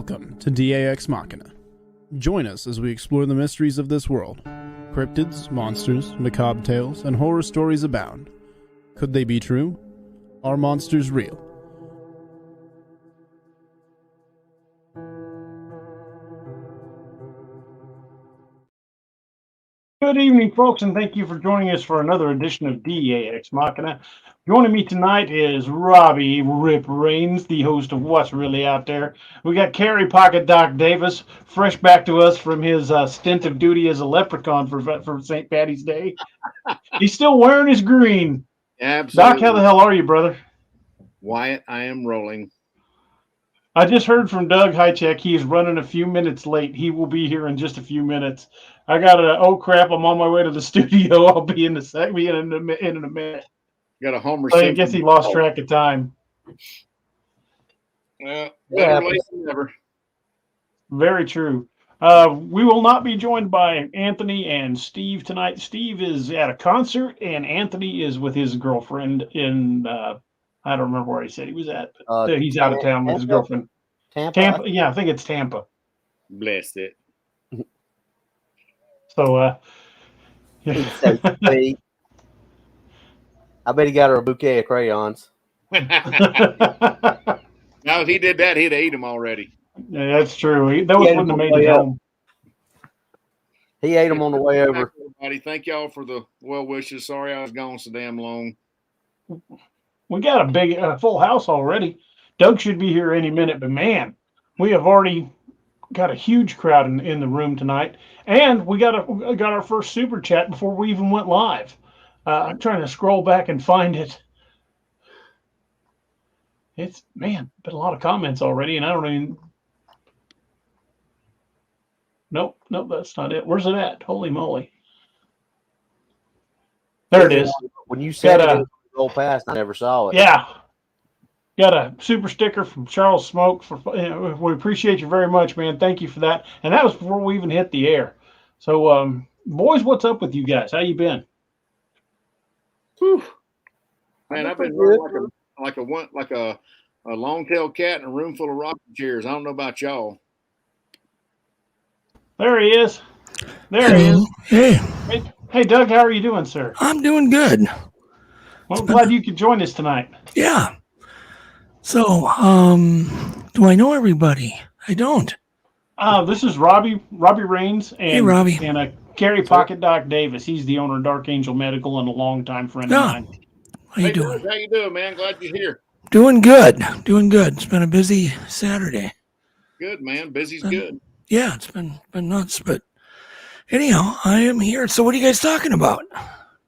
Welcome to DAX Machina. Join us as we explore the mysteries of this world. Cryptids, monsters, macabre tales, and horror stories abound. Could they be true? Are monsters real? Good evening, folks, and thank you for joining us for another edition of DAX Machina. Joining me tonight is Robbie Rip Rains, the host of What's Really Out There. We got Carrie Pocket Doc Davis, fresh back to us from his stint of duty as a leprechaun for St. Patty's Day. He's still wearing his green. Absolutely. Doc, how the hell are you, brother? Wyatt, I am rolling. I just heard from Doug Hajicek. He's running a few minutes late. He will be here in just a few minutes. I got oh crap! I'm on my way to the studio. I'll be in a minute. Got a Homer I guess he lost track of time. Well, better late than never. Very true. We will not be joined by Anthony and Steve tonight. Steve is at a concert, and Anthony is with his girlfriend in I don't remember where he said he was at. He's out of town with his girlfriend. Tampa. Yeah, I think it's Tampa. Bless it. So, I bet he got her a bouquet of crayons. Now, if he did that, he'd have ate them already. Yeah, that's true. That was when they made it home. He ate them on the way over. Everybody, thank y'all for the well wishes. Sorry I was gone so damn long. We got a big full house already. Doug should be here any minute, but man, we have already got a huge crowd in the room tonight, and we got our first super chat before we even went live. I'm trying to scroll back and find it. It's been a lot of comments already, and I don't even. Nope, that's not it. Where's it at? Holy moly! There it is. When you said it roll past, I never saw it. Yeah. Got a super sticker from Charles Smoke. We appreciate you very much, man. Thank you for that. And that was before we even hit the air. So, boys, what's up with you guys? How you been? Whew. Man, I've been running like a long-tailed cat in a room full of rocking chairs. I don't know about y'all. There he is. There he is. Hey, Doug, how are you doing, sir? I'm doing good. Well, I'm glad you could join us tonight. Yeah. So, do I know everybody? I don't. This is Robbie Rains, and hey, Robbie. And Carrie Pocket Doc Davis. He's the owner of Dark Angel Medical and a longtime friend of mine. How you doing? How you doing, man? Glad you're here. Doing good. It's been a busy Saturday. Good, man. Busy's good. Yeah, it's been nuts, but anyhow, I am here. So what are you guys talking about?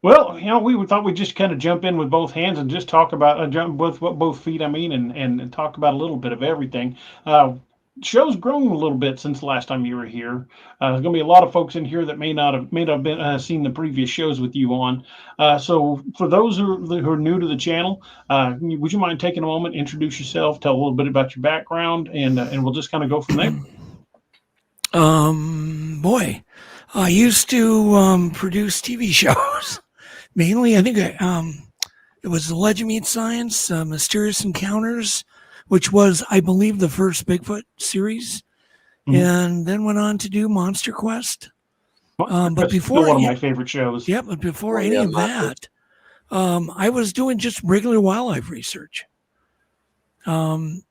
Well, we thought we'd just kind of jump in with both hands and just talk about jump with both feet. And talk about a little bit of everything. Show's grown a little bit since the last time you were here. There's going to be a lot of folks in here that may not have been seen the previous shows with you on. So for those who are new to the channel, would you mind taking a moment, introduce yourself, tell a little bit about your background, and we'll just kind of go from there. I used to produce TV shows. Mainly, I think it was The Legend Meets Science, Mysterious Encounters, which was, I believe, the first Bigfoot series, and then went on to do Monster Quest. But before one of my favorite shows. Yeah, but before any of that, I was doing just regular wildlife research. And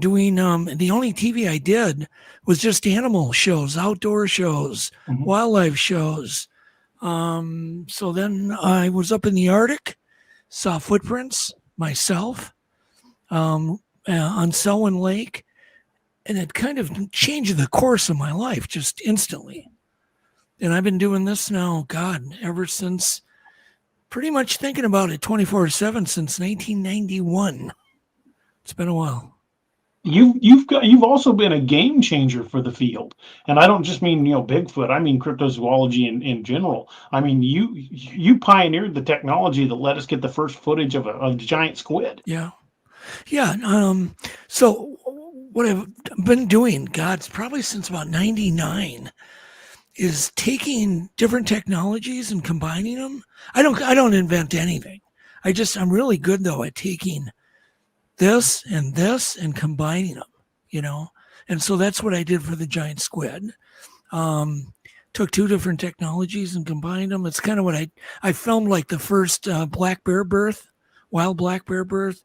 doing the only TV I did was just animal shows, outdoor shows, wildlife shows. So then I was up in the Arctic, saw footprints myself on Selwyn Lake, and it kind of changed the course of my life just instantly. And I've been doing this now, God, ever since, pretty much thinking about it 24/7 since 1991. It's been a while. You've also been a game changer for the field, and I don't just mean Bigfoot. I mean cryptozoology in general. I mean you pioneered the technology that let us get the first footage of a giant squid. Yeah. So what I've been doing, it's probably since about '99, is taking different technologies and combining them. I don't invent anything. I'm really good though at taking this and combining them, And so that's what I did for the giant squid. Took two different technologies and combined them. It's kind of what I filmed, like the first black bear birth, wild black bear birth,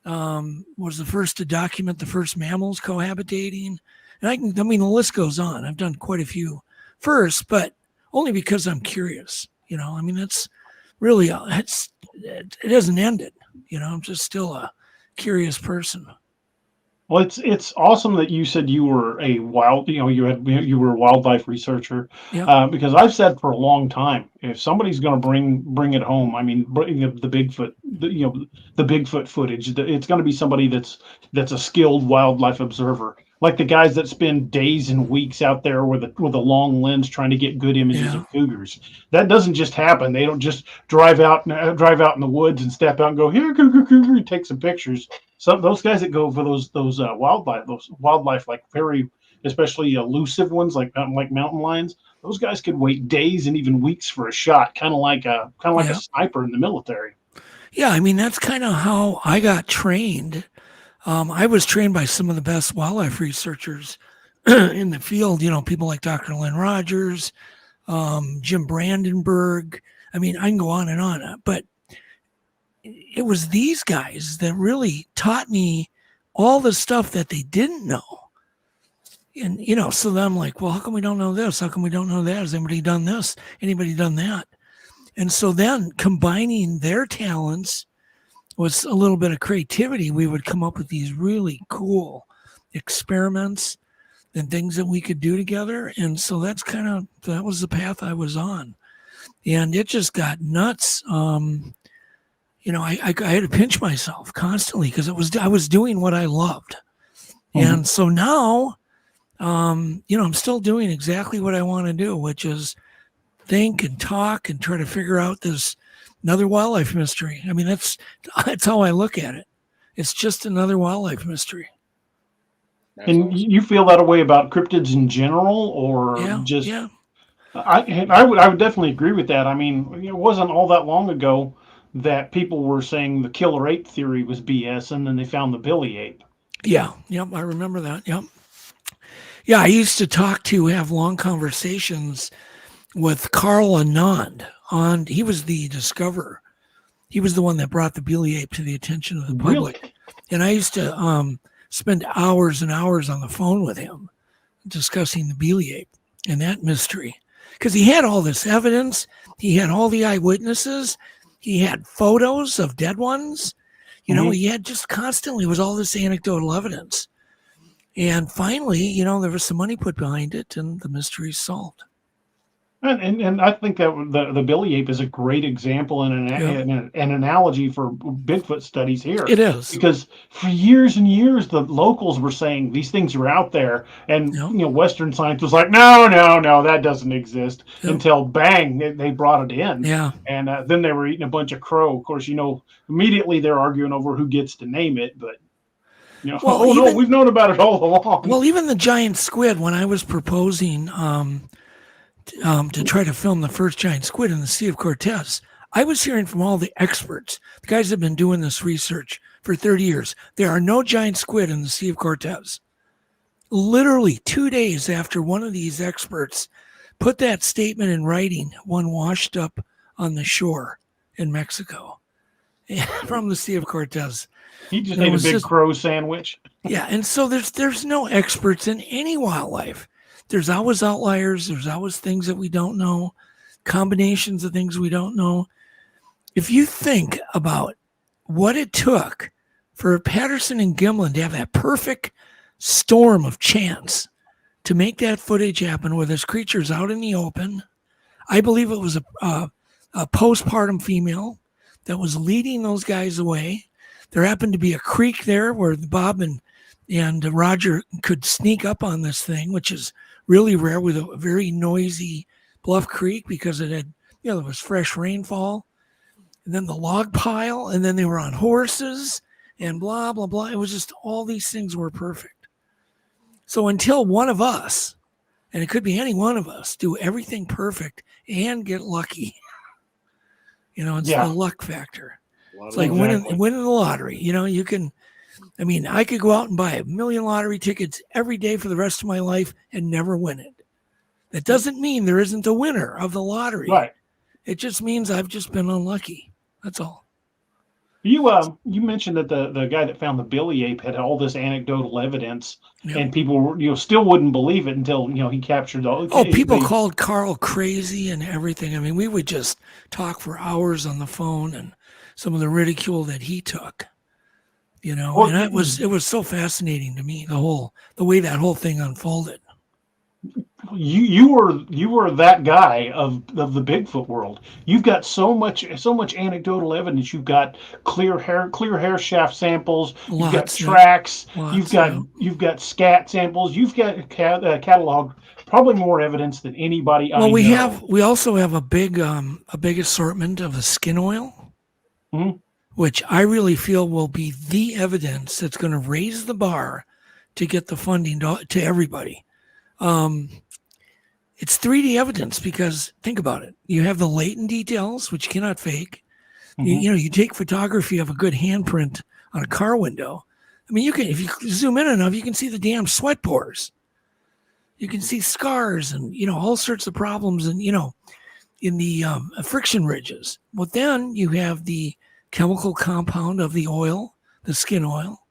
was the first to document the first mammals cohabitating. And I mean, the list goes on. I've done quite a few first, but only because I'm curious. I mean, it's really, it hasn't ended. I'm just still a curious person. Well, it's awesome that you said you were a you were a wildlife researcher. Yeah. Because I've said for a long time, if somebody's going to bring it home, I mean, bring the Bigfoot, the Bigfoot footage, it's going to be somebody that's a skilled wildlife observer, like the guys that spend days and weeks out there with a long lens trying to get good images of cougars. That doesn't just happen. They don't just drive out in the woods and step out and go, here, cougar, and take some pictures. Those guys that go for those wildlife, like very, especially elusive ones like mountain lions, those guys could wait days and even weeks for a shot, kind of like a sniper in the military. Yeah, I mean, that's kind of how I got trained. I was trained by some of the best wildlife researchers in the field. People like Dr. Lynn Rogers, Jim Brandenburg. I mean, I can go on and on, but it was these guys that really taught me all the stuff that they didn't know. And, so then I'm like, well, how come we don't know this? How come we don't know that? Has anybody done this? Anybody done that? And so then combining their talents with a little bit of creativity, we would come up with these really cool experiments and things that we could do together. And so that was the path I was on. And it just got nuts. I had to pinch myself constantly because I was doing what I loved. Mm-hmm. And so now, I'm still doing exactly what I want to do, which is think and talk and try to figure out another wildlife mystery. I mean, that's how I look at it. It's just another wildlife mystery. And awesome. You feel that way about cryptids in general, or just? Yeah. I would definitely agree with that. I mean, it wasn't all that long ago that people were saying the killer ape theory was BS, and then they found the billy ape. Yeah. Yep. I remember that. Yep. Yeah. I used to have long conversations with Carl Anand. He was the discoverer. He was the one that brought the billy ape to the attention of the public. Really? And I used to spend hours and hours on the phone with him discussing the billy ape and that mystery. Because he had all this evidence. He had all the eyewitnesses. He had photos of dead ones. He had just constantly was all this anecdotal evidence. And finally, there was some money put behind it and the mystery solved. And I think that the billy ape is a great example and an analogy for Bigfoot studies here. It is. Because for years and years, the locals were saying these things are out there. And, Western science was like, no, that doesn't exist. Yep. Until bang, they brought it in. Yeah. And then they were eating a bunch of crow. Of course, immediately they're arguing over who gets to name it. But, we've known about it all along. Well, even the giant squid, when I was proposing to try to film the first giant squid in the Sea of Cortez, I was hearing from all the experts, the guys that have been doing this research for 30 years, there are no giant squid in the Sea of Cortez. Literally 2 days after one of these experts put that statement in writing, one washed up on the shore in Mexico from the Sea of Cortez. He just ate a big crow sandwich. Yeah, and so there's no experts in any wildlife. There's always outliers. There's always things that we don't know, combinations of things we don't know. If you think about what it took for Patterson and Gimlin to have that perfect storm of chance to make that footage happen where there's creatures out in the open, I believe it was a postpartum female that was leading those guys away. There happened to be a creek there where Bob and Roger could sneak up on this thing, which is really rare, with a very noisy bluff creek because it had, there was fresh rainfall, and then the log pile, and then they were on horses and blah, blah, blah. It was just all these things were perfect. So until one of us, and it could be any one of us, do everything perfect and get lucky, it's the luck factor. It's like winning the lottery. You can I mean, I could go out and buy 1 million lottery tickets every day for the rest of my life and never win it. That doesn't mean there isn't a winner of the lottery. Right. It just means I've just been unlucky. That's all. You mentioned that the guy that found the Billy ape had all this anecdotal evidence, and people still wouldn't believe it until he captured all. People called Carl crazy and everything. I mean, we would just talk for hours on the phone, and some of the ridicule that he took. And it was so fascinating to me, the way that whole thing unfolded. You were that guy of the Bigfoot world. You've got so much anecdotal evidence. You've got clear hair shaft samples. You've got tracks. You've got scat samples. You've got cataloged probably more evidence than anybody. Well, we also have a big assortment of the skin oil, which I really feel will be the evidence that's going to raise the bar to get the funding to everybody. It's 3D evidence because think about it. You have the latent details, which you cannot fake. You take photography of a good handprint on a car window. I mean, if you zoom in enough, you can see the damn sweat pores. You can see scars and, all sorts of problems and, in the friction ridges. But then you have the chemical compound of the oil, the skin oil,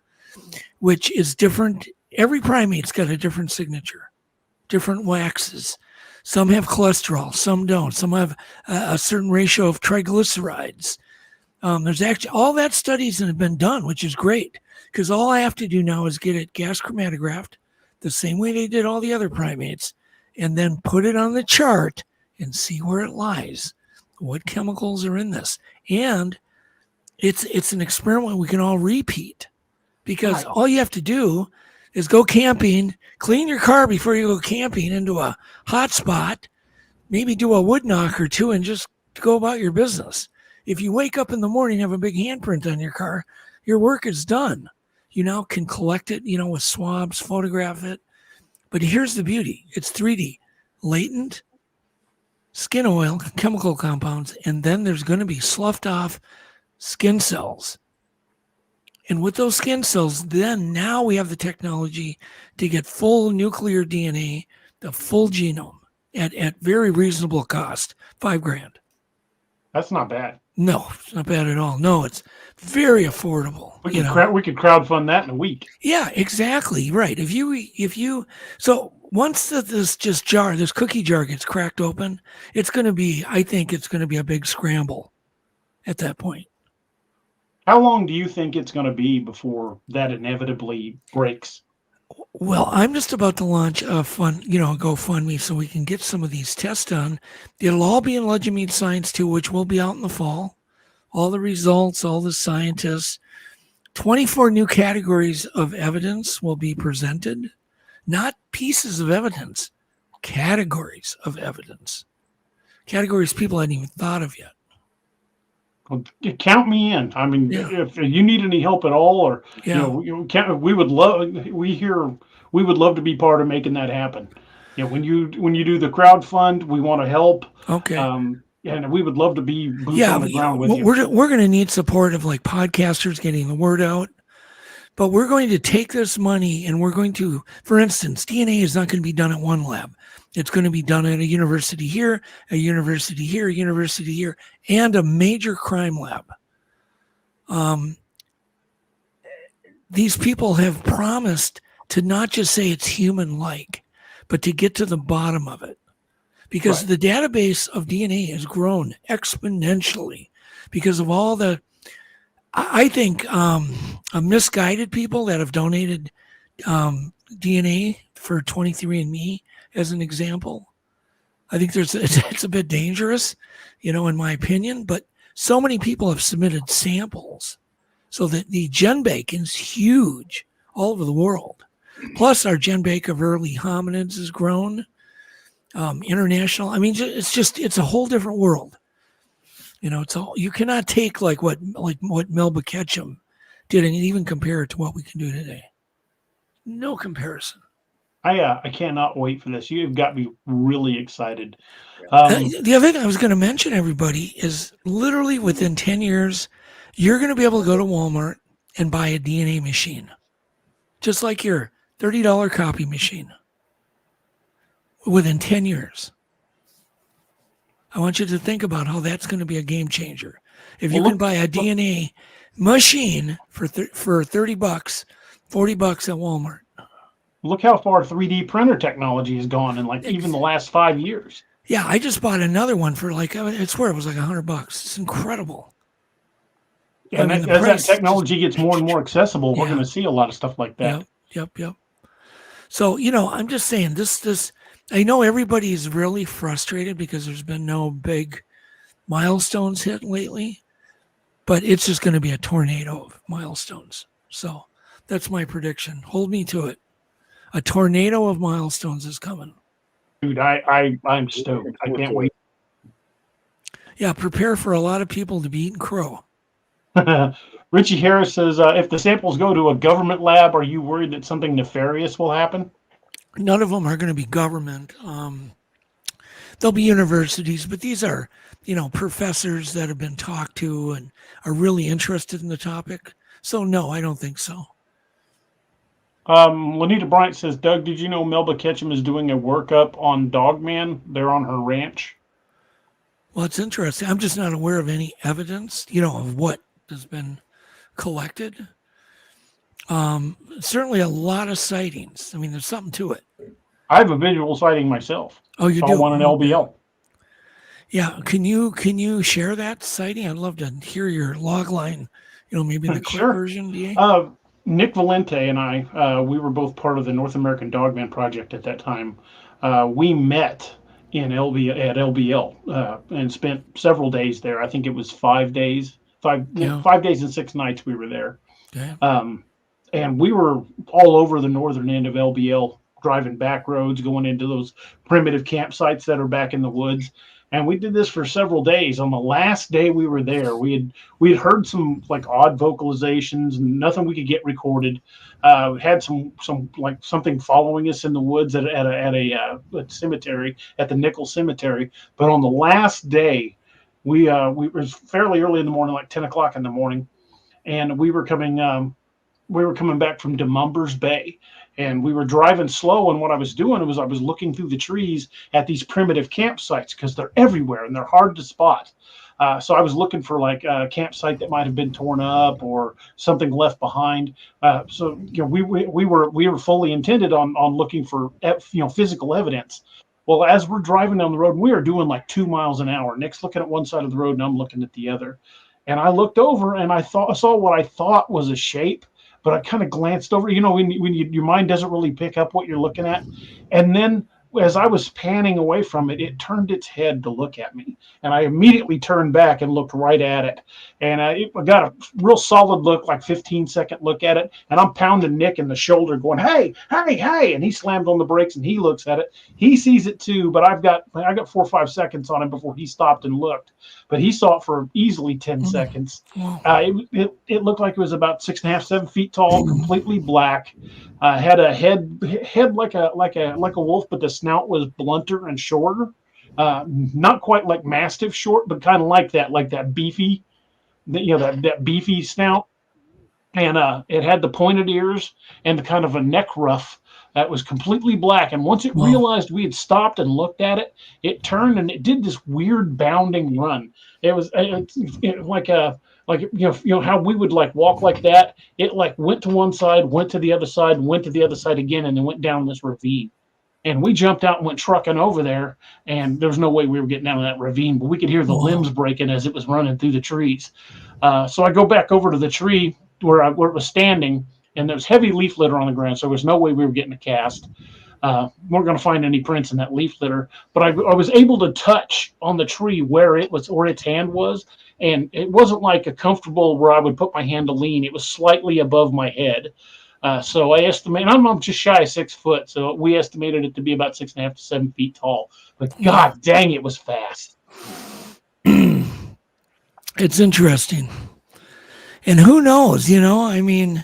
which is different. Every primate's got a different signature, different waxes. Some have cholesterol, some don't. Some have a certain ratio of triglycerides. There's actually all that studies that have been done, which is great because all I have to do now is get it gas chromatographed the same way they did all the other primates and then put it on the chart and see where it lies, what chemicals are in this. And it's an experiment we can all repeat because all you have to do is go camping, clean your car before you go camping into a hot spot, maybe do a wood knock or two and just go about your business. If you wake up in the morning, have a big handprint on your car, your work is done. You now can collect it, with swabs, photograph it. But here's the beauty. It's 3D, latent skin oil, chemical compounds, and then there's going to be sloughed off skin cells. And with those skin cells, then now we have the technology to get full nuclear DNA, the full genome at very reasonable cost, $5,000. That's not bad. No, it's not bad at all. No, it's very affordable. We could crowdfund that in a week. Yeah, exactly. Right. So once this cookie jar gets cracked open, I think it's going to be a big scramble at that point. How long do you think it's going to be before that inevitably breaks? Well, I'm just about to launch a GoFundMe so we can get some of these tests done. It'll all be in Legend Meets Science 2, which will be out in the fall. All the results, all the scientists. 24 new categories of evidence will be presented. Not pieces of evidence, categories of evidence. Categories people hadn't even thought of yet. Well, count me in. I mean, if you need any help at all, or we would love to be part of making that happen. When you do the crowdfund, we want to help. Okay. And we would love to be boots on the ground with you. We're going to need support of like podcasters getting the word out. But we're going to take this money and we're going to, for instance, DNA is not going to be done at one lab. It's going to be done at a university here, a university here, a university here, and a major crime lab. These people have promised to not just say it's human-like, but to get to the bottom of it. Because the database of DNA has grown exponentially because of all the, I think, misguided people that have donated DNA for 23andMe as an example. I think it's a bit dangerous, in my opinion, but so many people have submitted samples so that the GenBank is huge all over the world. Plus our GenBank of early hominids has grown. International. I mean, it's a whole different world. You cannot take like what Melba Ketchum did and even compare it to what we can do today. No comparison. I cannot wait for this. You've got me really excited. The other thing I was going to mention, everybody, is literally within 10 years, you're going to be able to go to Walmart and buy a DNA machine, just like your $30 copy machine, within 10 years. I want you to think about how that's going to be a game changer. If you can buy a DNA machine for $30, $40 at Walmart. Look how far 3D printer technology has gone in like even the last 5 years. Yeah, I just bought another one for like, I swear it was like $100. It's incredible. Yeah, and as that technology gets more and more accessible, we're going to see a lot of stuff like that. Yep. So, I'm just saying this, I know everybody's really frustrated because there's been no big milestones hit lately, but it's just going to be a tornado of milestones. So that's my prediction. Hold me to it. A tornado of milestones is coming. Dude, I'm stoked. I can't wait. Yeah, prepare for a lot of people to be eating crow. Richie Harris says, if the samples go to a government lab, are you worried that something nefarious will happen? None of them are going to be government. They'll be universities, but these are, professors that have been talked to and are really interested in the topic. So no, I don't think so. Lanita Bryant says, Doug, did you know Melba Ketchum is doing a workup on Dogman? They're on her ranch. Well, it's interesting. I'm just not aware of any evidence, of what has been collected. Certainly a lot of sightings. I mean, there's something to it. I have a visual sighting myself. Oh, you Saw do? one in LBL. Yeah. Can you share that sighting? I'd love to hear your log line, maybe in the clip version, DA. Nick Valente and I, we were both part of the North American Dogman Project at that time. We met at LBL and spent several days there. I think it was 5 days, 5 days and 6 nights we were there. Okay. And we were all over the northern end of LBL, driving back roads, going into those primitive campsites that are back in the woods. And we did this for several days. On the last day we were there, we had heard some like odd vocalizations, and nothing we could get recorded. Had some like something following us in the woods at a cemetery, at the Nickel Cemetery. But on the last day, we was fairly early in the morning, like 10 o'clock in the morning, and we were coming back from DeMumbers Bay. And we were driving slow, and what I was doing was I was looking through the trees at these primitive campsites because they're everywhere and they're hard to spot. So I was looking for like a campsite that might have been torn up or something left behind. We were fully intended on looking for physical evidence. Well, as we're driving down the road, we are doing like 2 miles an hour. Nick's looking at one side of the road, and I'm looking at the other. And I looked over, and I saw what I thought was a shape. But I kind of glanced over, when your mind doesn't really pick up what you're looking at. And then as I was panning away from it, it turned its head to look at me. And I immediately turned back and looked right at it. And I got a real solid look, like 15-second look at it. And I'm pounding Nick in the shoulder going, hey. And he slammed on the brakes and he looks at it. He sees it too, but I got 4 or 5 seconds on him before he stopped and looked. But he saw it for easily 10 seconds. It looked like it was about 6.5, 7 feet tall, completely black. Had a head like a wolf, but the snout was blunter and shorter. Not quite like mastiff short, but kind of like that beefy, that beefy snout. And it had the pointed ears and the kind of a neck ruff that was completely black. And once it realized we had stopped and looked at it, it turned and it did this weird bounding run. It was like how we would like walk like that. It like went to one side, went to the other side, went to the other side again, and then went down this ravine. And we jumped out and went trucking over there, and there was no way we were getting down to that ravine, but we could hear the limbs breaking as it was running through the trees. So I go back over to the tree where it was standing, and there was heavy leaf litter on the ground, so there was no way we were getting a cast. Weren't going to find any prints in that leaf litter, but I was able to touch on the tree where its hand was, and it wasn't like a comfortable where I would put my hand to lean. It was slightly above my head. So I estimate, and I'm just shy of 6 foot, so we estimated it to be about 6.5 to 7 feet tall. But God dang, it was fast. It's interesting. And who knows, I mean,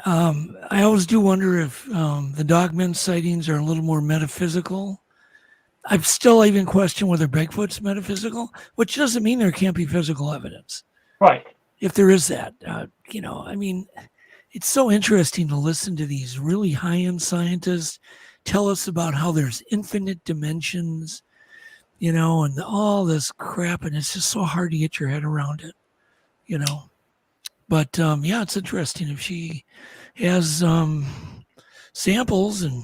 I always do wonder if the Dogman sightings are a little more metaphysical. I've still even questioned whether Bigfoot's metaphysical, which doesn't mean there can't be physical evidence. Right. if there is that, I mean, it's so interesting to listen to these really high-end scientists tell us about how there's infinite dimensions, and all this crap, and it's just so hard to get your head around it, But yeah, it's interesting if she has samples and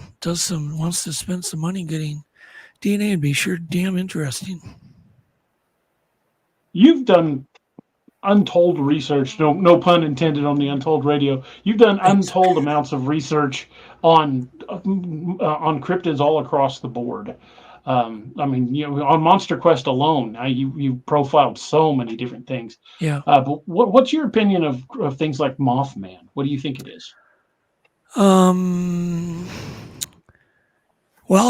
wants to spend some money getting DNA, it'd be sure damn interesting. You've done untold research, no pun intended on the Untold Radio. You've done untold amounts of research on cryptids all across the board. I mean, on Monster Quest alone, you profiled so many different things. Yeah. But what's your opinion of things like Mothman? What do you think it is? Well,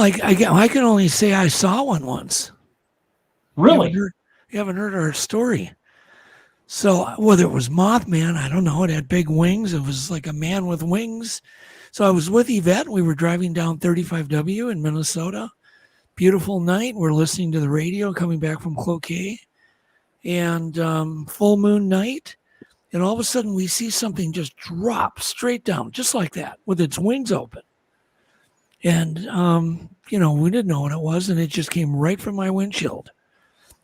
I can only say I saw one once. Really? You haven't heard our story. So whether it was Mothman, I don't know. It had big wings. It was like a man with wings. So I was with Yvette. We were driving down 35W in Minnesota. Beautiful night. We're listening to the radio coming back from Cloquet. And full moon night. And all of a sudden we see something just drop straight down, just like that, with its wings open. And, we didn't know what it was. And it just came right from my windshield.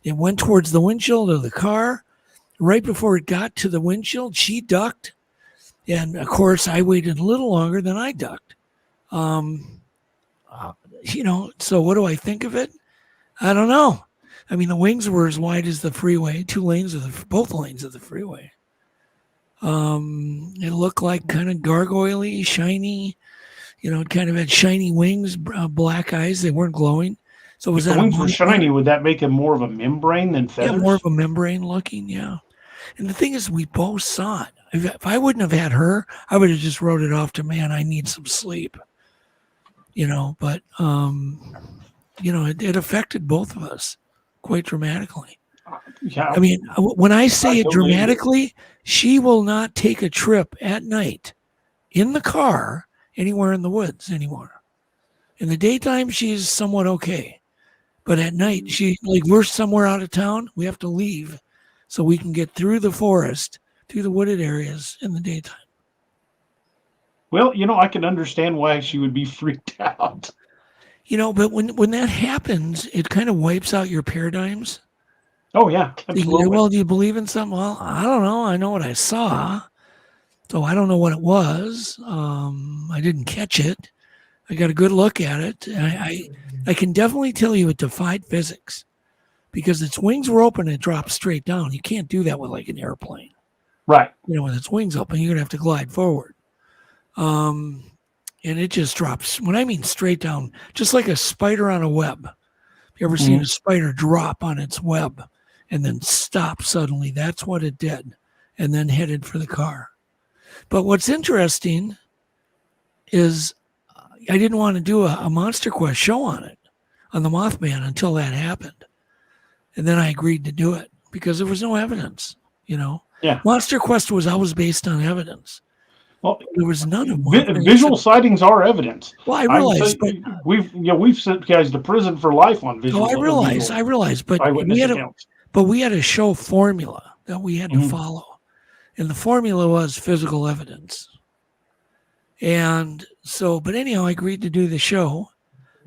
It went towards the windshield of the car. Right before it got to the windshield, she ducked. And, of course, I waited a little longer than I ducked. So what do I think of it? I don't know. I mean, the wings were as wide as the freeway, both lanes of the freeway. It looked like kind of gargoyle-y, shiny. It kind of had shiny wings, black eyes. They weren't glowing. So was if that the wings were shiny? Would that make it more of a membrane than feathers? Yeah, more of a membrane looking. Yeah. And the thing is, we both saw it. If I wouldn't have had her, I would have just wrote it off to, man, I need some sleep. But it affected both of us quite dramatically. Yeah. I mean, when I say it dramatically, she will not take a trip at night in the car anywhere in the woods anymore. In the daytime, she's somewhat okay. But at night, we're somewhere out of town. We have to leave so we can get through the forest, through the wooded areas in the daytime. Well, I can understand why she would be freaked out. But when that happens, it kind of wipes out your paradigms. Oh, yeah, absolutely. Well, do you believe in something? Well, I don't know. I know what I saw. So I don't know what it was. I didn't catch it. I got a good look at it. I can definitely tell you it defied physics because its wings were open and it dropped straight down. You can't do that with like an airplane. Right. With its wings open, you're going to have to glide forward. And it just drops. When I mean straight down, just like a spider on a web. You ever seen a spider drop on its web and then stop suddenly? That's what it did. And then headed for the car. But what's interesting is I didn't want to do a Monster Quest show on it, on the Mothman, until that happened. And then I agreed to do it because there was no evidence, Yeah. Monster Quest was always based on evidence. Well, there was none of visual sightings are evidence. Well, I realize, but we've sent guys to prison for life on visual. I realize, but we had a show formula that we had to follow, and the formula was physical evidence. And so, but anyhow, I agreed to do the show,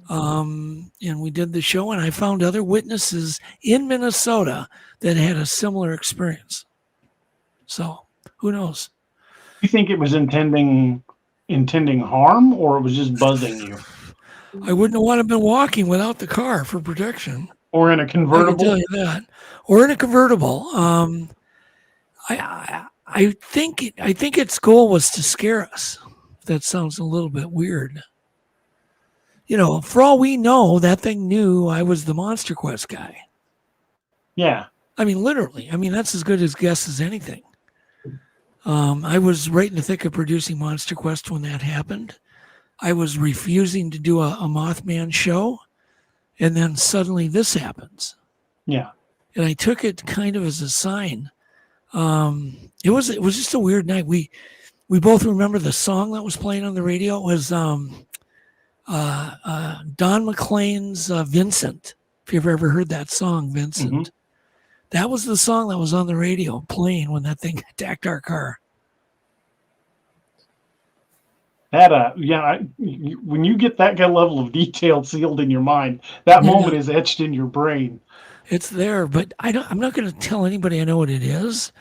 and we did the show, and I found other witnesses in Minnesota that had a similar experience. So, who knows? You think it was intending harm, or it was just buzzing you? I wouldn't want to have been walking without the car for protection. Or in a convertible. I can tell you that. Or in a convertible. I think its goal was to scare us. That sounds a little bit weird. For all we know, that thing knew I was the Monster Quest guy. Yeah. I mean, literally. I mean, that's as good a guess as anything. I was right in the thick of producing Monster Quest when that happened. I was refusing to do a Mothman show, and then suddenly this happens. Yeah. And I took it kind of as a sign. It was just a weird night. We both remember the song that was playing on the radio. It was Don McLean's Vincent. If you've ever heard that song, Vincent. That was the song that was on the radio playing when that thing attacked our car. That when you get that kind of level of detail sealed in your mind, that moment is etched in your brain. It's there, but I'm not going to tell anybody I know what it is,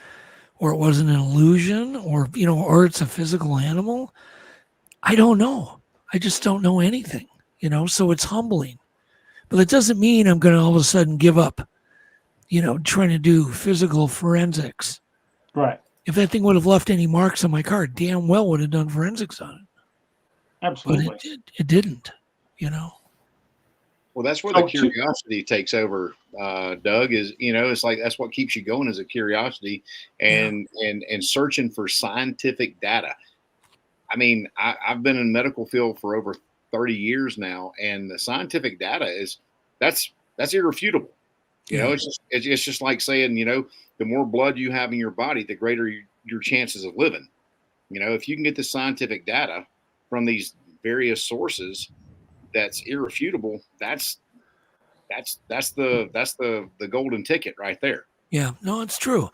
or it was an illusion, or or it's a physical animal. I don't know. I just don't know anything, so it's humbling. But that doesn't mean I'm going to all of a sudden give up, trying to do physical forensics. Right. If that thing would have left any marks on my car, damn well would have done forensics on it. Absolutely. But it didn't, Well, that's where the curiosity takes over, Doug, is, it's like, that's what keeps you going, is a curiosity and searching for scientific data. I mean, I've been in the medical field for over 30 years now, and the scientific data that's irrefutable. It's just like saying, the more blood you have in your body, the greater your chances of living. If you can get the scientific data from these various sources, that's irrefutable. That's the golden ticket right there. Yeah, no, it's true.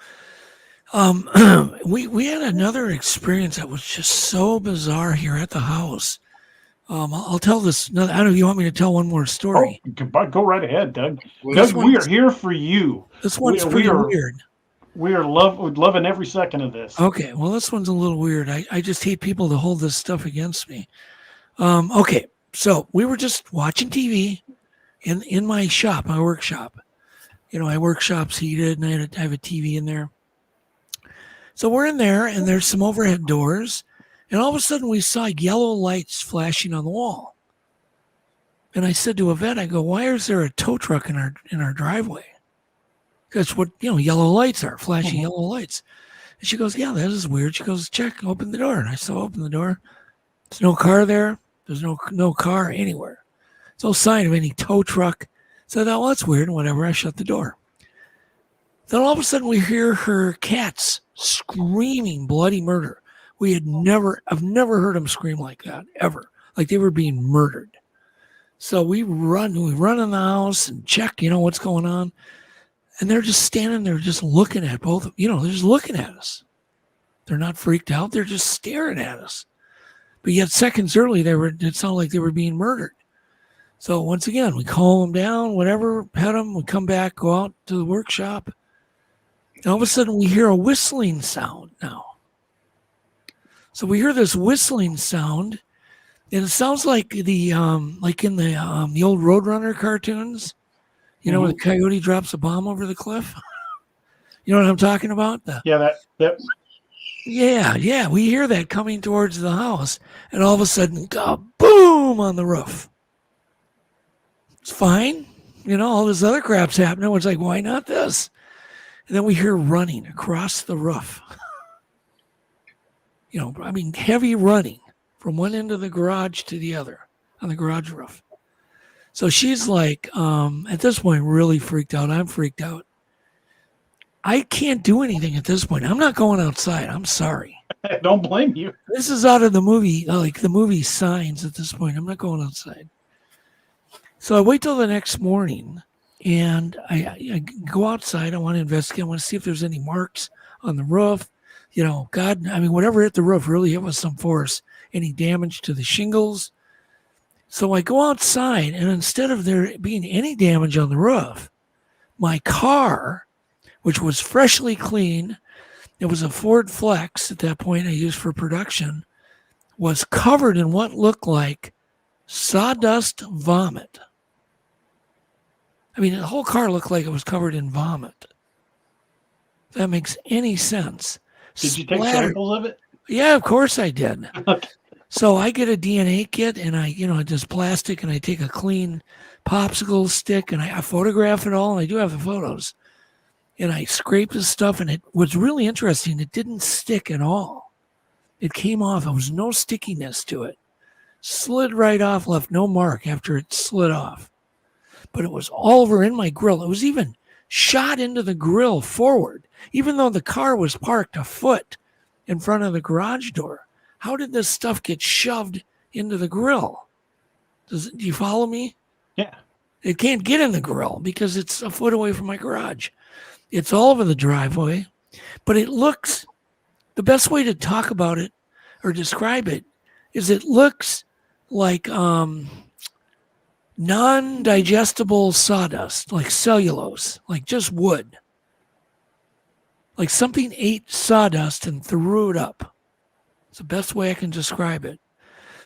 We had another experience that was just so bizarre here at the house. I'll tell this. I don't know if you want me to tell one more story. Oh, go right ahead, Doug. Doug, we are here for you. This one's pretty weird. We are loving every second of this. Okay, well, this one's a little weird. I just hate people to hold this stuff against me. Okay, so we were just watching TV in my shop, my workshop. My workshop's heated, and I have a TV in there. So we're in there, and there's some overhead doors, and all of a sudden we saw yellow lights flashing on the wall. And I said to Yvette, I go, why is there a tow truck in our driveway? That's what yellow lights are, flashing yellow lights. And she goes, yeah, that is weird. She goes, check, open the door. And I saw open the door. There's no car there. There's no car anywhere. There's no sign of any tow truck. So I thought, well, that's weird. Whatever. I shut the door. Then all of a sudden we hear her cats screaming bloody murder. I've never heard them scream like that, ever. Like they were being murdered. So we run in the house and check, what's going on. And they're just standing there just looking at both, they're just looking at us. They're not freaked out. They're just staring at us. But yet seconds early, it sounded like they were being murdered. So once again, we calm them down, whatever, pet them. We come back, go out to the workshop. And all of a sudden, we hear a whistling sound now. So we hear this whistling sound, and it sounds like like in the old Roadrunner cartoons, where the coyote drops a bomb over the cliff. You know what I'm talking about? That. Yeah. We hear that coming towards the house, and all of a sudden, boom on the roof. It's fine. All this other crap's happening. It's like, why not this? And then we hear running across the roof. Heavy running from one end of the garage to the other on the garage roof. So she's like, at this point, really freaked out. I'm freaked out. I can't do anything at this point. I'm not going outside. I'm sorry. I don't blame you. This is out of the movie, like the movie Signs at this point. I'm not going outside. So I wait till the next morning, and I go outside. I want to investigate. I want to see if there's any marks on the roof. Whatever hit the roof really hit with some force. Any damage to the shingles. So I go outside, and instead of there being any damage on the roof, my car, which was freshly clean, it was a Ford Flex at that point I used for production, was covered in what looked like sawdust vomit. The whole car looked like it was covered in vomit. If that makes any sense. Did you take samples of it? Yeah, of course I did. So I get a DNA kit, and I just plastic, and I take a clean popsicle stick, and I photograph it all, and I do have the photos. And I scrape the stuff, and it was really interesting. It didn't stick at all. It came off. There was no stickiness to it. Slid right off, left no mark after it slid off. But it was all over in my grill. It was even shot into the grill forward, even though the car was parked a foot in front of the garage door. How did this stuff get shoved into the grill? Do you follow me? Yeah. It can't get in the grill because it's a foot away from my garage. It's all over the driveway, but it looks, the best way to talk about it or describe it is it looks like non-digestible sawdust, like cellulose, like just wood. Like something ate sawdust and threw it up. It's the best way I can describe it.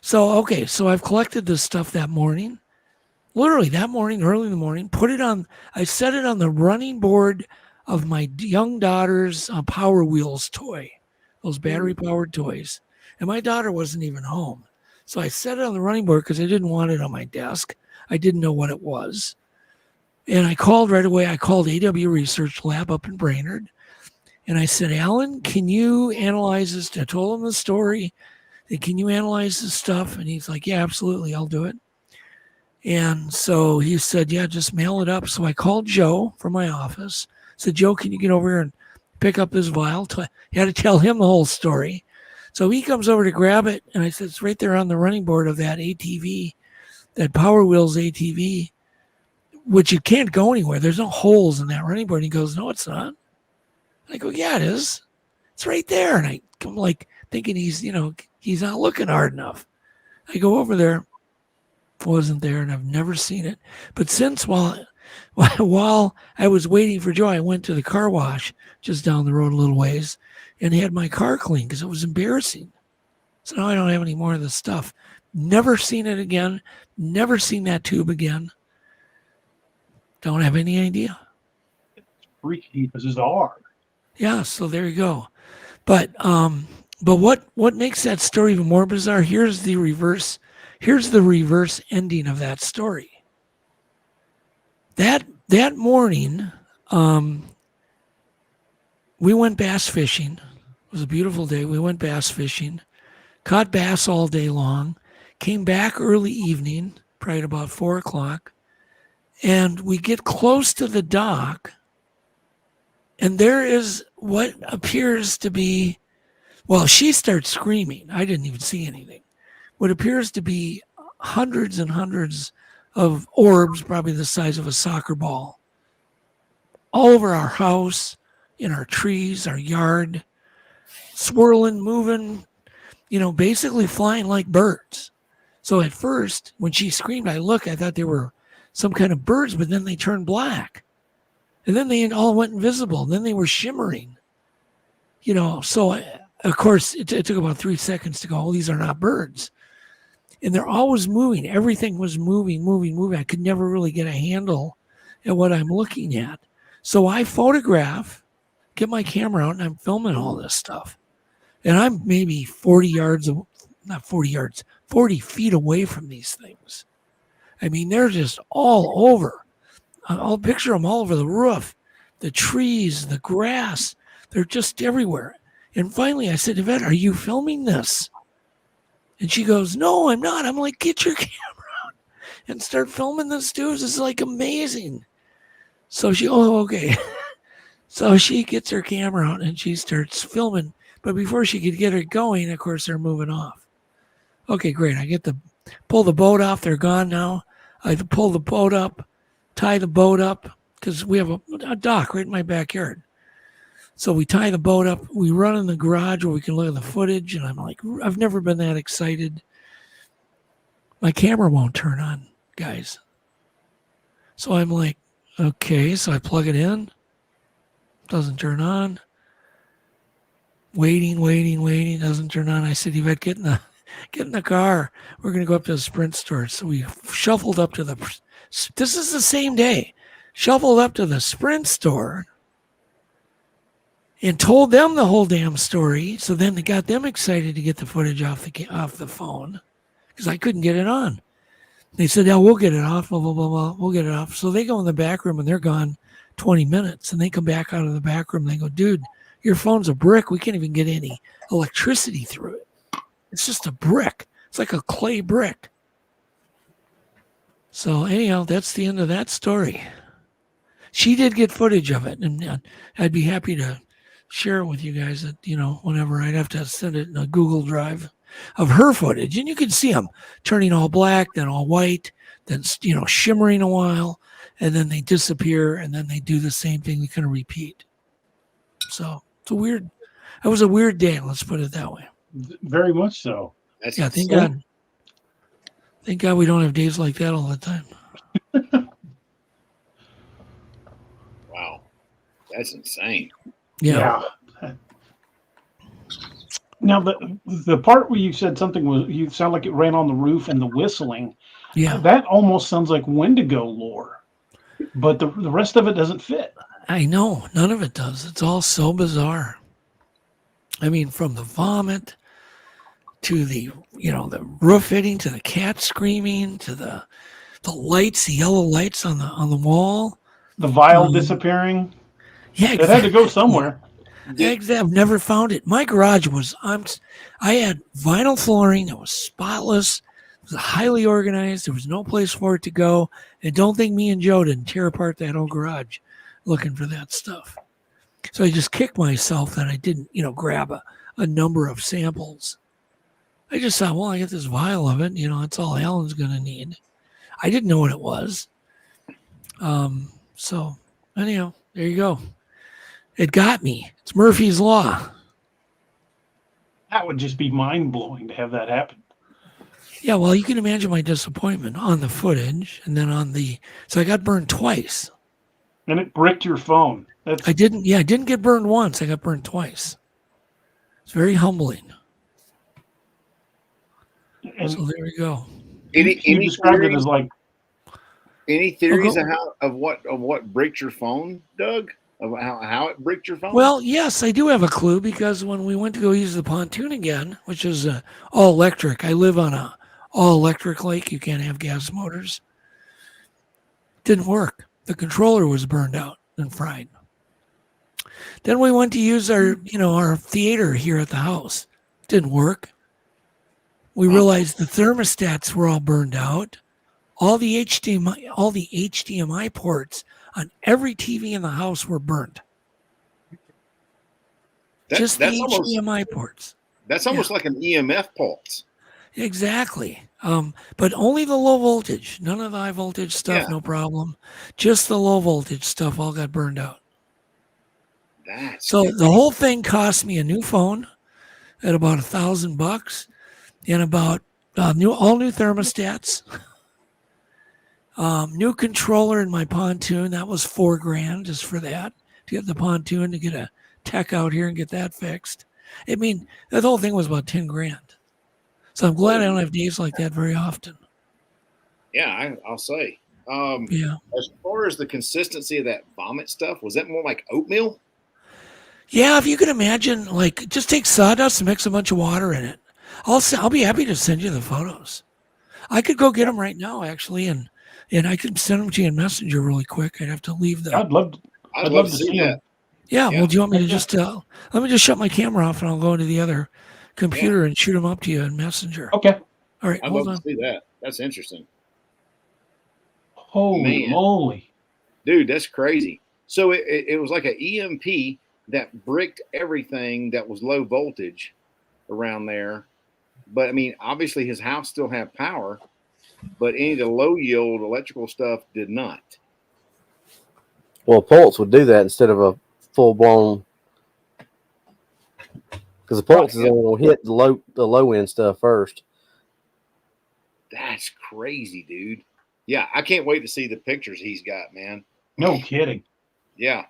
So, okay, so I've collected this stuff that morning. Literally that morning, early in the morning, I set it on the running board of my young daughter's Power Wheels toy, those battery-powered toys. And my daughter wasn't even home. So I set it on the running board because I didn't want it on my desk. I didn't know what it was. And I called right away. I called AW Research Lab up in Brainerd. And I said, Alan, can you analyze this? I told him the story. Can you analyze this stuff? And he's like, yeah, absolutely. I'll do it. And so he said, yeah, just mail it up. So I called Joe from my office. Said, Joe, can you get over here and pick up this vial? I had to tell him the whole story. So he comes over to grab it. And I said, it's right there on the running board of that ATV, that Power Wheels ATV, which you can't go anywhere. There's no holes in that running board. And he goes, no, it's not. I go, yeah, it is. It's right there. And I'm like thinking he's not looking hard enough. I go over there, wasn't there, and I've never seen it. But since while I was waiting for Joe, I went to the car wash just down the road a little ways and had my car cleaned because it was embarrassing. So now I don't have any more of this stuff. Never seen it again. Never seen that tube again. Don't have any idea. Freaky, bizarre. Yeah, so there you go. But what makes that story even more bizarre? Here's the reverse ending of that story. That morning, we went bass fishing. It was a beautiful day. We went bass fishing, caught bass all day long, came back early evening, probably at about 4:00, and we get close to the dock. And there is what appears to be, well, she starts screaming. I didn't even see anything. What appears to be hundreds and hundreds of orbs, probably the size of a soccer ball, all over our house, in our trees, our yard, swirling, moving, basically flying like birds. So at first, when she screamed, I thought they were some kind of birds, but then they turned black. And then they all went invisible. Then they were shimmering. So of course, it took about 3 seconds to go, oh, these are not birds. And they're always moving. Everything was moving. I could never really get a handle at what I'm looking at. So I photograph, get my camera out, and I'm filming all this stuff. And I'm maybe 40 feet away from these things. I mean, they're just all over. I'll picture them all over the roof, the trees, the grass. They're just everywhere. And finally I said, Yvette, are you filming this? And she goes, no, I'm not. I'm like, get your camera out and start filming this, dude. This is like amazing. So okay. So she gets her camera out and she starts filming. But before she could get it going, of course, they're moving off. Okay, great. I pull the boat off. They're gone now. I pull the boat up, tie the boat up, because we have a dock right in my backyard. So we tie the boat up. We run in the garage where we can look at the footage. And I'm like, I've never been that excited. My camera won't turn on, guys. So I'm like, okay. So I plug it in. Doesn't turn on. Waiting. Doesn't turn on. I said, Yvette, get in the car. We're going to go up to the Sprint store. So we shuffled up to this is the same day. Shuffled up to the Sprint store and told them the whole damn story. So then they got them excited to get the footage off the phone because I couldn't get it on. They said, yeah, we'll get it off, blah, blah, blah, blah. We'll get it off. So they go in the back room and they're gone 20 minutes. And they come back out of the back room. And they go, dude, your phone's a brick. We can't even get any electricity through it. It's just a brick. It's like a clay brick. So anyhow, that's the end of that story. She did get footage of it, and I'd be happy to share it with you guys. That whenever I'd have to send it in a Google Drive of her footage, and you can see them turning all black, then all white, then shimmering a while, and then they disappear, and then they do the same thing. They kind of repeat. So it was a weird day. Let's put it that way. Very much so. That's Yeah, thank God. Thank God we don't have days like that all the time. Wow, that's insane. Yeah. Now the part where you said something you sound like it ran on the roof and the whistling. Yeah. That almost sounds like Wendigo lore, but the rest of it doesn't fit. I know. None of it does. It's all so bizarre. I mean, from the vomit to the roof hitting, to the cat screaming, to the lights, the yellow lights on the wall. The vial disappearing. Yeah, exactly. It had to go somewhere. I've never found it. My garage I had vinyl flooring that was spotless. It was highly organized. There was no place for it to go. And don't think me and Joe didn't tear apart that whole garage looking for that stuff. So I just kicked myself that I didn't, grab a number of samples. I just thought, well, I get this vial of it. That's all Alan's going to need. I didn't know what it was. So anyhow, there you go. It got me. It's Murphy's Law. That would just be mind-blowing to have that happen. Yeah, well, you can imagine my disappointment on the footage and then so I got burned twice. And it bricked your phone. I didn't get burned once. I got burned twice. It's very humbling. And so there we go. Any described it as like any theories of what bricked your phone, Doug? Of how it bricked your phone? Well, yes, I do have a clue because when we went to go use the pontoon again, which is all electric, I live on a all electric lake. You can't have gas motors. Didn't work. The controller was burned out and fried. Then we went to use our theater here at the house. Didn't work. We realized the thermostats were all burned out. All the HDMI ports on every TV in the house were burnt. Just the HDMI ports. That's almost like an EMF pulse. Exactly. But only the low voltage. None of the high voltage stuff, no problem. Just the low voltage stuff all got burned out. So the whole thing cost me a new phone at about $1,000 and about all new thermostats. New controller in my pontoon. That was $4,000 just for that, to get the pontoon, to get a tech out here and get that fixed. I mean, that whole thing was about $10,000. So I'm glad I don't have days like that very often. Yeah, I'll say. Yeah. As far as the consistency of that vomit stuff, was that more like oatmeal? Yeah, if you can imagine, like, just take sawdust and mix a bunch of water in it. I'll be happy to send you the photos. I could go get them right now, actually, and I could send them to you in Messenger really quick. I'd have to leave the. I'd love to see that. Yeah, well, do you want me to just let me just shut my camera off and I'll go into the other computer and shoot them up to you in Messenger. Okay. All right. I'd love to see that. That's interesting. Holy moly, dude, that's crazy. So it was like an EMP that bricked everything that was low voltage around there. But I mean, obviously his house still had power, but any of the low yield electrical stuff did not. Well, pulse would do that instead of a full blown, because the pulse is going to hit the low end stuff first. That's crazy, dude. Yeah, I can't wait to see the pictures he's got, man. No kidding. Yeah.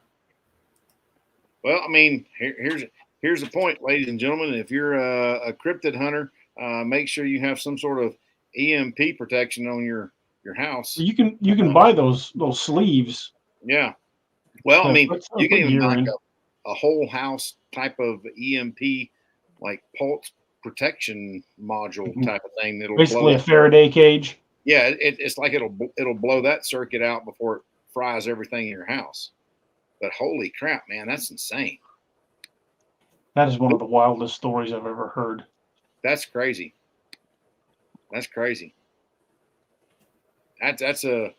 Well, I mean, here's the point, ladies and gentlemen. If you're a cryptid hunter, make sure you have some sort of EMP protection on your house. You can buy those sleeves. Yeah. Well, I mean, you can even buy a whole house type of EMP, like pulse protection module type of thing. That'll basically a Faraday cage. Yeah, it's like it'll blow that circuit out before it fries everything in your house. But holy crap, man, that's insane. That is one of the wildest stories I've ever heard. That's crazy. That's crazy. That's a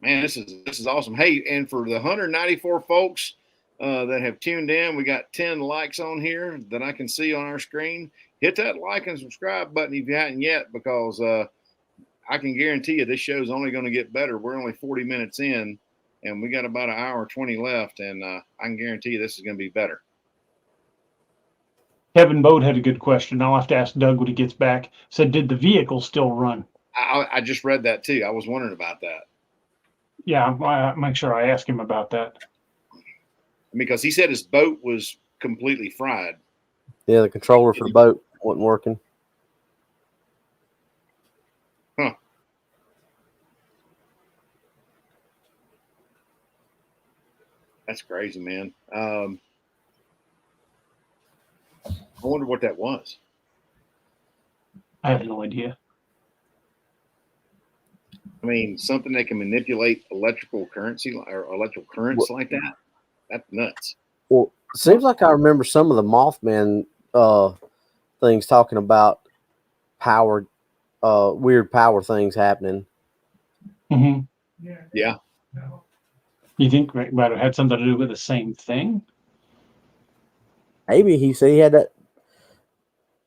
man. This is awesome. Hey, and for the 194 folks that have tuned in, we got 10 likes on here that I can see on our screen. Hit that like and subscribe button if you hadn't yet, because I can guarantee you this show's only going to get better. We're only 40 minutes in, and we got about an hour 20 left, and I can guarantee you this is going to be better. Kevin Bode had a good question. I'll have to ask Doug when he gets back. Said, did the vehicle still run? I just read that too. I was wondering about that. Yeah, I'll make sure I ask him about that. Because he said his boat was completely fried. Yeah, the controller for the boat wasn't working. Huh. That's crazy, man. I wonder what that was. I have no idea. I mean, something that can manipulate electrical currency or electrical currents like that. That's nuts. Well, it seems like I remember some of the Mothman things talking about power, weird power things happening. Mm-hmm. Yeah. You think it might have had something to do with the same thing? Maybe he said he had that.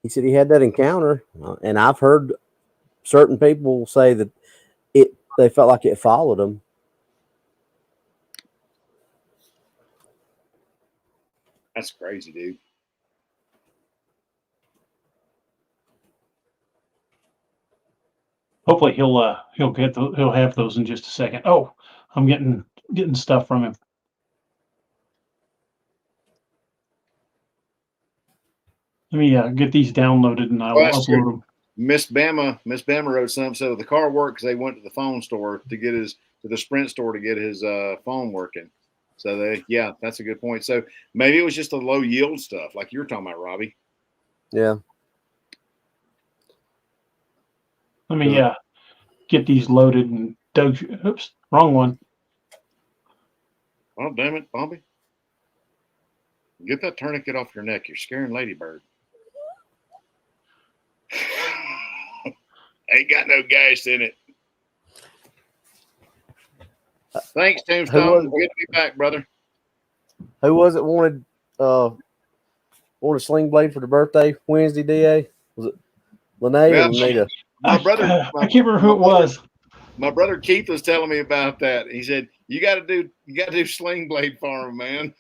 He said he had that encounter, and I've heard certain people say that they felt like it followed them. That's crazy, dude. Hopefully he'll have those in just a second. Oh, I'm getting stuff from him. Let me get these downloaded and I'll upload them. Miss Bama wrote something. So the car worked because they went to the phone store to the Sprint store to get his phone working. So that's a good point. So maybe it was just the low yield stuff, like you were talking about, Robbie. Yeah. Let me get these loaded and Doug. Oops, wrong one. Oh, damn it, Bobby. Get that tourniquet off your neck. You're scaring Ladybird. Ain't got no gas in it. Thanks, Tombstone. Good to be back, brother. Who was it wanted a sling blade for the birthday Wednesday, DA? Was it Lene or Lenita? My brother, I can't remember who it was. My brother Keith was telling me about that. He said, you gotta do sling blade for him, man.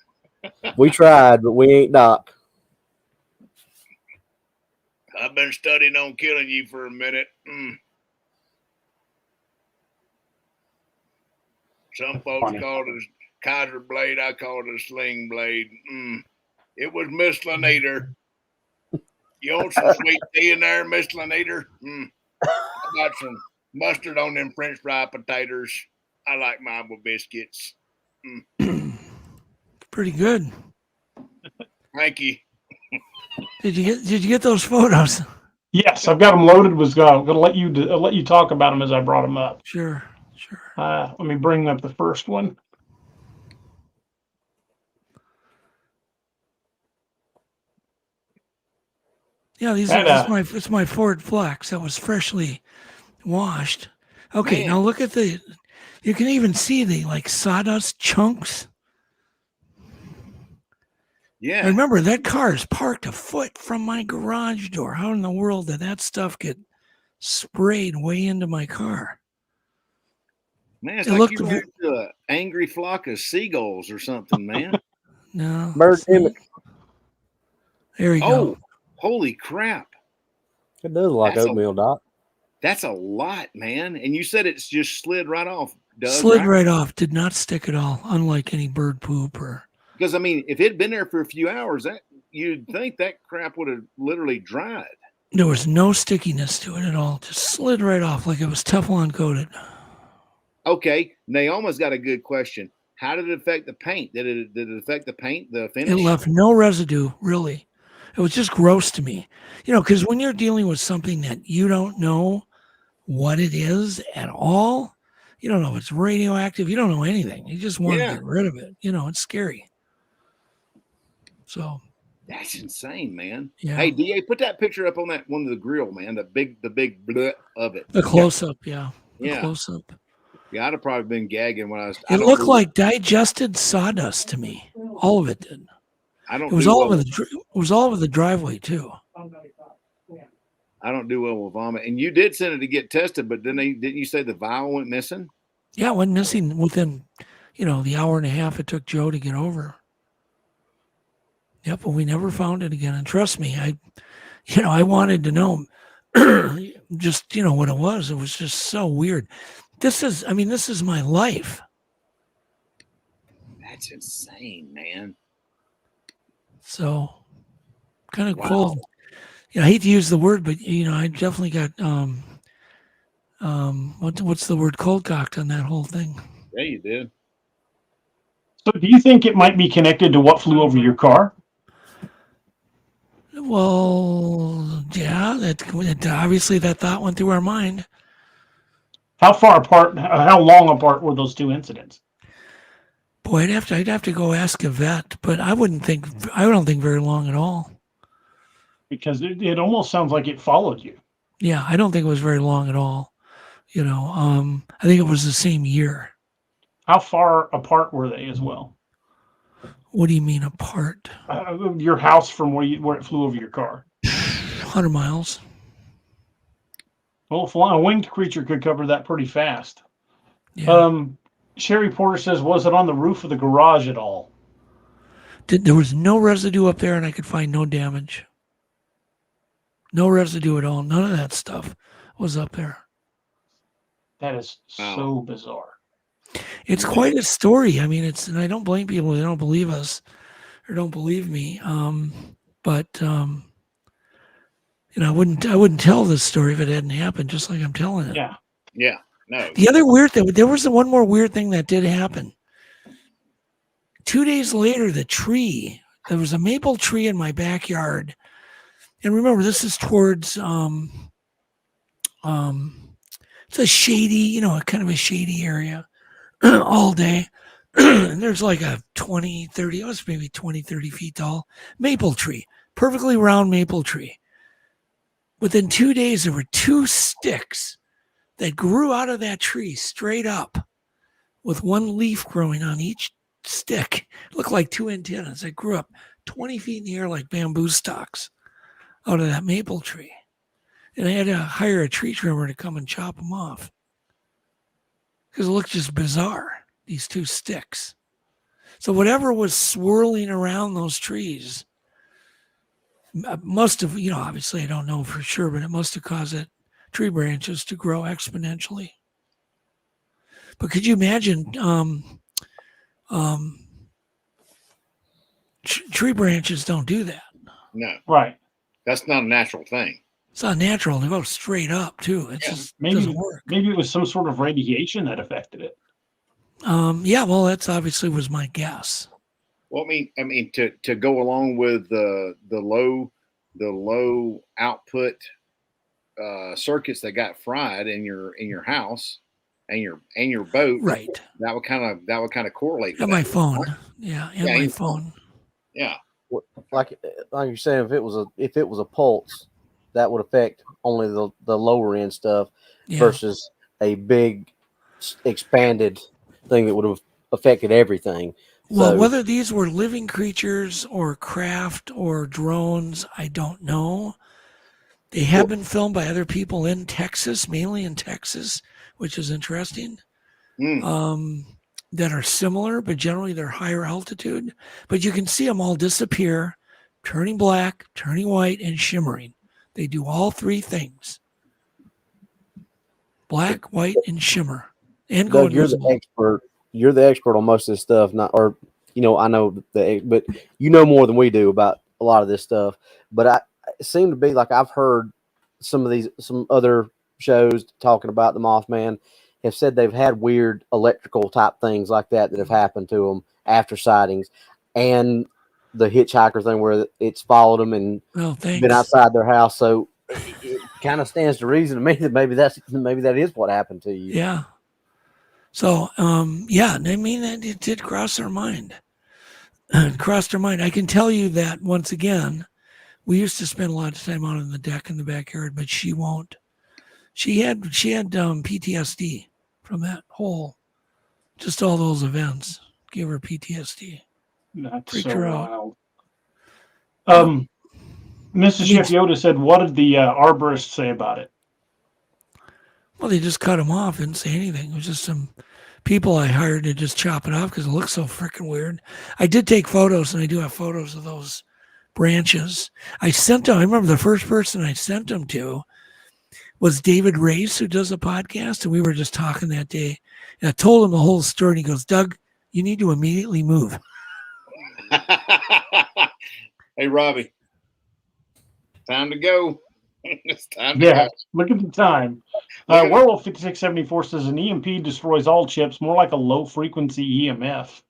We tried, but we ain't Doc. I've been studying on killing you for a minute. Some folks call it a Kaiser blade. I call it a sling blade. It was Miss Lenator. You want some sweet tea in there, Miss Lenator? I got some mustard on them French fry potatoes. I like mine with biscuits. Pretty good. Thank you. Did you get those photos? Yes, I've got them loaded. Was going to let you talk about them as I brought them up. Sure. Let me bring up the first one. Yeah, it's my Ford Flex that was freshly washed. Okay, Man. now look at you can even see the sawdust chunks. Yeah. And remember, that car is parked a foot from my garage door. How in the world did that stuff get sprayed way into my car? Man, it's like you ran into an angry flock of seagulls or something, man. No. Bird image. There you go. Holy crap. It does look like oatmeal, Doc. That's a lot, man. And you said it's just slid right off, Doug. Slid right off. Did not stick at all, unlike any bird poop or... Because, I mean, if it had been there for a few hours, you'd think that crap would have literally dried. There was no stickiness to it at all. Just slid right off like it was Teflon coated. Okay. Naoma's got a good question. How did it affect the paint? Did it affect the paint, the finish? It left no residue, really. It was just gross to me. Because when you're dealing with something that you don't know what it is at all, you don't know if it's radioactive, you don't know anything. You just want to get rid of it. It's scary. So that's insane, man. Yeah. Hey, DA, put that picture up on that one of the grill, man. The big bleh of it. The close up, yeah. Yeah. Close up. Yeah, I'd have probably been gagging when I was. It looked like digested sawdust to me. All of it did. It was all over the driveway too. I don't do well with vomit. And you did send it to get tested, but didn't you say the vial went missing? Yeah, it went missing within, the hour and a half it took Joe to get over. Yep, but we never found it again. And trust me, I wanted to know just, what it was. It was just so weird. This is my life. That's insane, man. So kind of cool. I hate to use the word, but I definitely got what's the word, cold cocked on that whole thing. Yeah, you did. So do you think it might be connected to what flew over your car? Well, yeah, that obviously that thought went through our mind. How far apart, how long apart were those two incidents? Boy, I'd have to go ask a vet, but I don't think very long at all. Because it almost sounds like it followed you. Yeah, I don't think it was very long at all. I think it was the same year. How far apart were they as well? What do you mean apart? Your house from where it flew over your car. 100 miles. Well, a winged creature could cover that pretty fast. Yeah. Sherry Porter says, was it on the roof of the garage at all? There was no residue up there, and I could find no damage. No residue at all. None of that stuff was up there. That is so bizarre. It's quite a story. I mean, and I don't blame people who don't believe us or don't believe me. But I wouldn't tell this story if it hadn't happened, just like I'm telling it. Yeah. Yeah. No. The other weird thing, there was one more weird thing that did happen. 2 days later, there was a maple tree in my backyard. And remember, this is towards, it's a shady, kind of a shady area all day. And there's like a 20, 30, it was maybe 20, 30 feet tall maple tree, perfectly round maple tree. Within 2 days, there were 2 sticks that grew out of that tree straight up with one leaf growing on each stick. It looked like 2 antennas that grew up 20 feet in the air like bamboo stalks out of that maple tree. And I had to hire a tree trimmer to come and chop them off because it looked just bizarre, these 2 sticks. So whatever was swirling around those trees must have, obviously I don't know for sure, but it must have caused it tree branches to grow exponentially. But could you imagine tree branches don't do that? No. Right. That's not a natural thing. It's not natural. They go straight up too. It just doesn't work. Maybe it was some sort of radiation that affected it. Yeah, well, that's obviously was my guess. Well, I mean, to go along with the low output circuits that got fried in your house and your boat, right? That would kind of correlate. And my phone, yeah, and my phone, yeah. Like you're saying, if it was a pulse, that would affect only the lower end stuff versus a big expanded thing that would have affected everything. Well, So, whether these were living creatures or craft or drones, I don't know. They have been filmed by other people in Texas, mainly in Texas, which is interesting. That are similar, but generally they're higher altitude. But you can see them all disappear, turning black, turning white, and shimmering. They do all 3 things: black, white, and shimmer. And go Doug, you're invisible. the expert. You're the expert on most of this stuff. I know but you know more than we do about a lot of this stuff. But it seemed to be like I've heard some other shows talking about the Mothman have said they've had weird electrical type things like that have happened to them after sightings, and the hitchhiker thing where it's followed them and been outside their house. So it kind of stands to reason to me that maybe that is what happened to you. Yeah. So, I mean, it did cross our mind. It crossed our mind. I can tell you that once again, we used to spend a lot of time out on the deck in the backyard, but she won't. She had PTSD from that whole, just all those events. Gave her PTSD. That's Freaked so her out. wild. Mrs. Chef Yoda said, "What did the arborist say about it?" Well, they just cut them off. Didn't say anything. It was just some people I hired to just chop it off because it looks so freaking weird. I did take photos, and I do have photos of those branches. I sent them. I remember the first person I sent them to was David Race, who does a podcast, and we were just talking that day. And I told him the whole story, and he goes, "Doug, you need to immediately move." Hey, Robbie, time to go. It's time to go. Look at the time. Werewolf 5674 says an EMP destroys all chips, more like a low frequency EMF.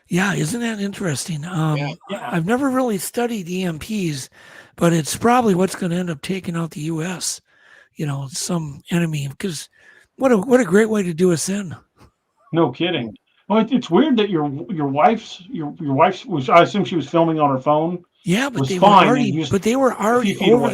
Yeah, isn't that interesting? Yeah. I've never really studied EMPs, but it's probably what's going to end up taking out the U.S. Some enemy. Because what a great way to do us in. No kidding. Well, it's weird that your wife's was. I assume she was filming on her phone. Yeah, but they were already over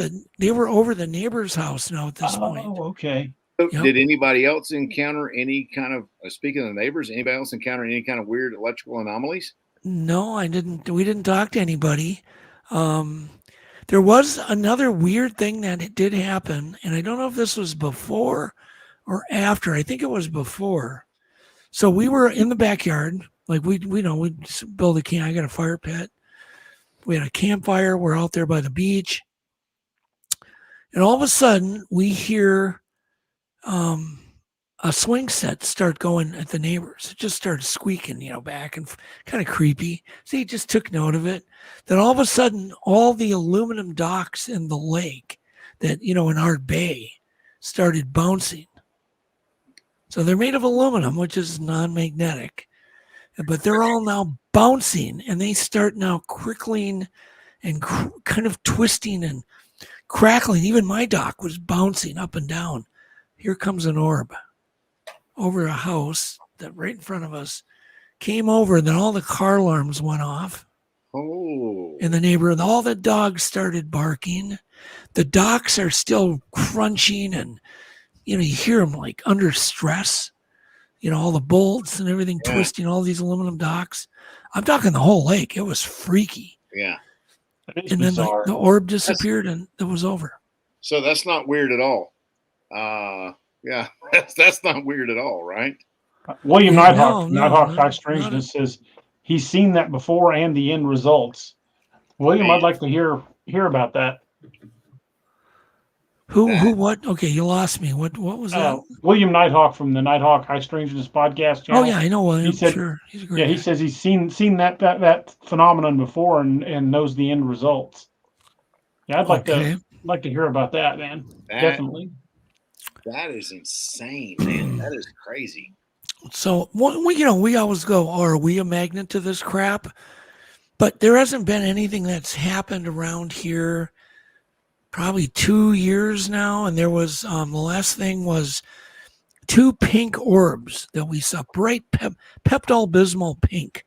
the neighbor's house now at this point. Oh, okay. So did anybody else encounter any kind of, speaking of the neighbors, anybody else encounter any kind of weird electrical anomalies? No, I didn't. We didn't talk to anybody. There was another weird thing that did happen, and I don't know if this was before or after. I think it was before. So we were in the backyard, like we build a camp. I got a fire pit. We had a campfire. We're out there by the beach, and all of a sudden we hear a swing set start going at the neighbors. It just started squeaking, back and kind of creepy. So he just took note of it. Then all of a sudden, all the aluminum docks in the lake that, in our bay started bouncing. So they're made of aluminum, which is non-magnetic, but they're all now bouncing, and they start now crickling and kind of twisting and crackling. Even my dock was bouncing up and down. Here comes an orb over a house that right in front of us came over, and then all the car alarms went off. Oh. In the neighborhood, all the dogs started barking. The docks are still crunching, and you hear them like under stress. All the bolts and everything twisting, all these aluminum docks. I'm talking the whole lake. It was freaky. Yeah. And then the orb disappeared, and it was over. So that's not weird at all. Yeah, that's not weird at all, right? William Nighthawk, Nighthawk High Strangeness says he's seen that before and the end results. William, I'd like to hear about that. Who, what? Okay, you lost me. What was that? William Nighthawk from the Nighthawk High Strangeness podcast channel. Oh yeah, I know William. He said, sure, he's a great guy. He says he's seen that phenomenon before and knows the end results. Yeah, I'd like to hear about that, man. Definitely. That is insane, man. That is crazy. So we always go, are we a magnet to this crap? But there hasn't been anything that's happened around here probably 2 years now. And there was, the last thing was 2 pink orbs that we saw, bright Pepto-Bismol pink,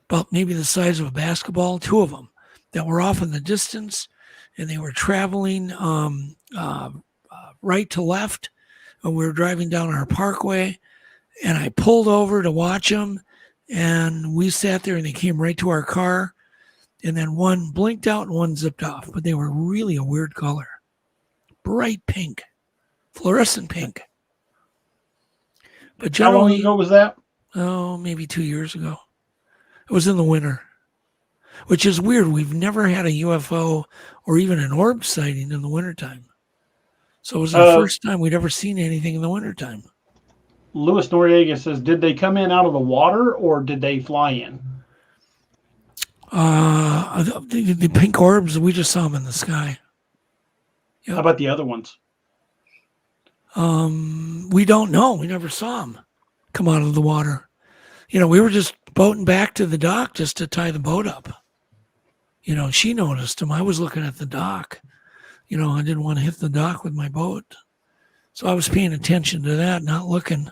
about maybe the size of a basketball, 2 of them that were off in the distance, and they were traveling right to left. And we were driving down our parkway, and I pulled over to watch them, and we sat there, and they came right to our car. And then one blinked out and one zipped off, but they were really a weird color. Bright pink, fluorescent pink. But generally, how long ago was that? Oh, maybe 2 years ago. It was in the winter, which is weird. We've never had a UFO or even an orb sighting in the wintertime. So it was the first time we'd ever seen anything in the wintertime. Louis Noriega says, did they come in out of the water or did they fly in? The pink orbs, we just saw them in the sky. Yep. How about the other ones? We don't know. We never saw them come out of the water. We were just boating back to the dock just to tie the boat up. She noticed them. I was looking at the dock. I didn't want to hit the dock with my boat. So I was paying attention to that, not looking.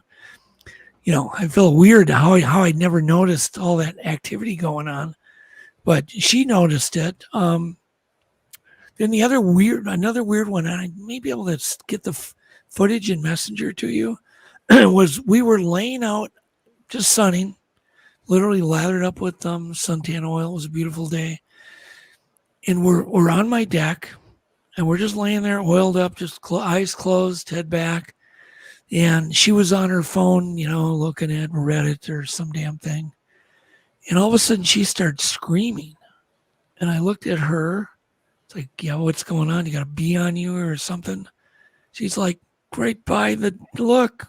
I feel weird how I'd never noticed all that activity going on. But she noticed it. Then another weird one, and I may be able to get the footage in Messenger to you, was we were laying out, just sunning, literally lathered up with suntan oil. It was a beautiful day. And we're on my deck, and we're just laying there, oiled up, just eyes closed, head back. And she was on her phone, looking at Reddit or some damn thing. And all of a sudden, she started screaming. And I looked at her. It's like, yeah, what's going on? You got a bee on you or something? She's like, right by the look.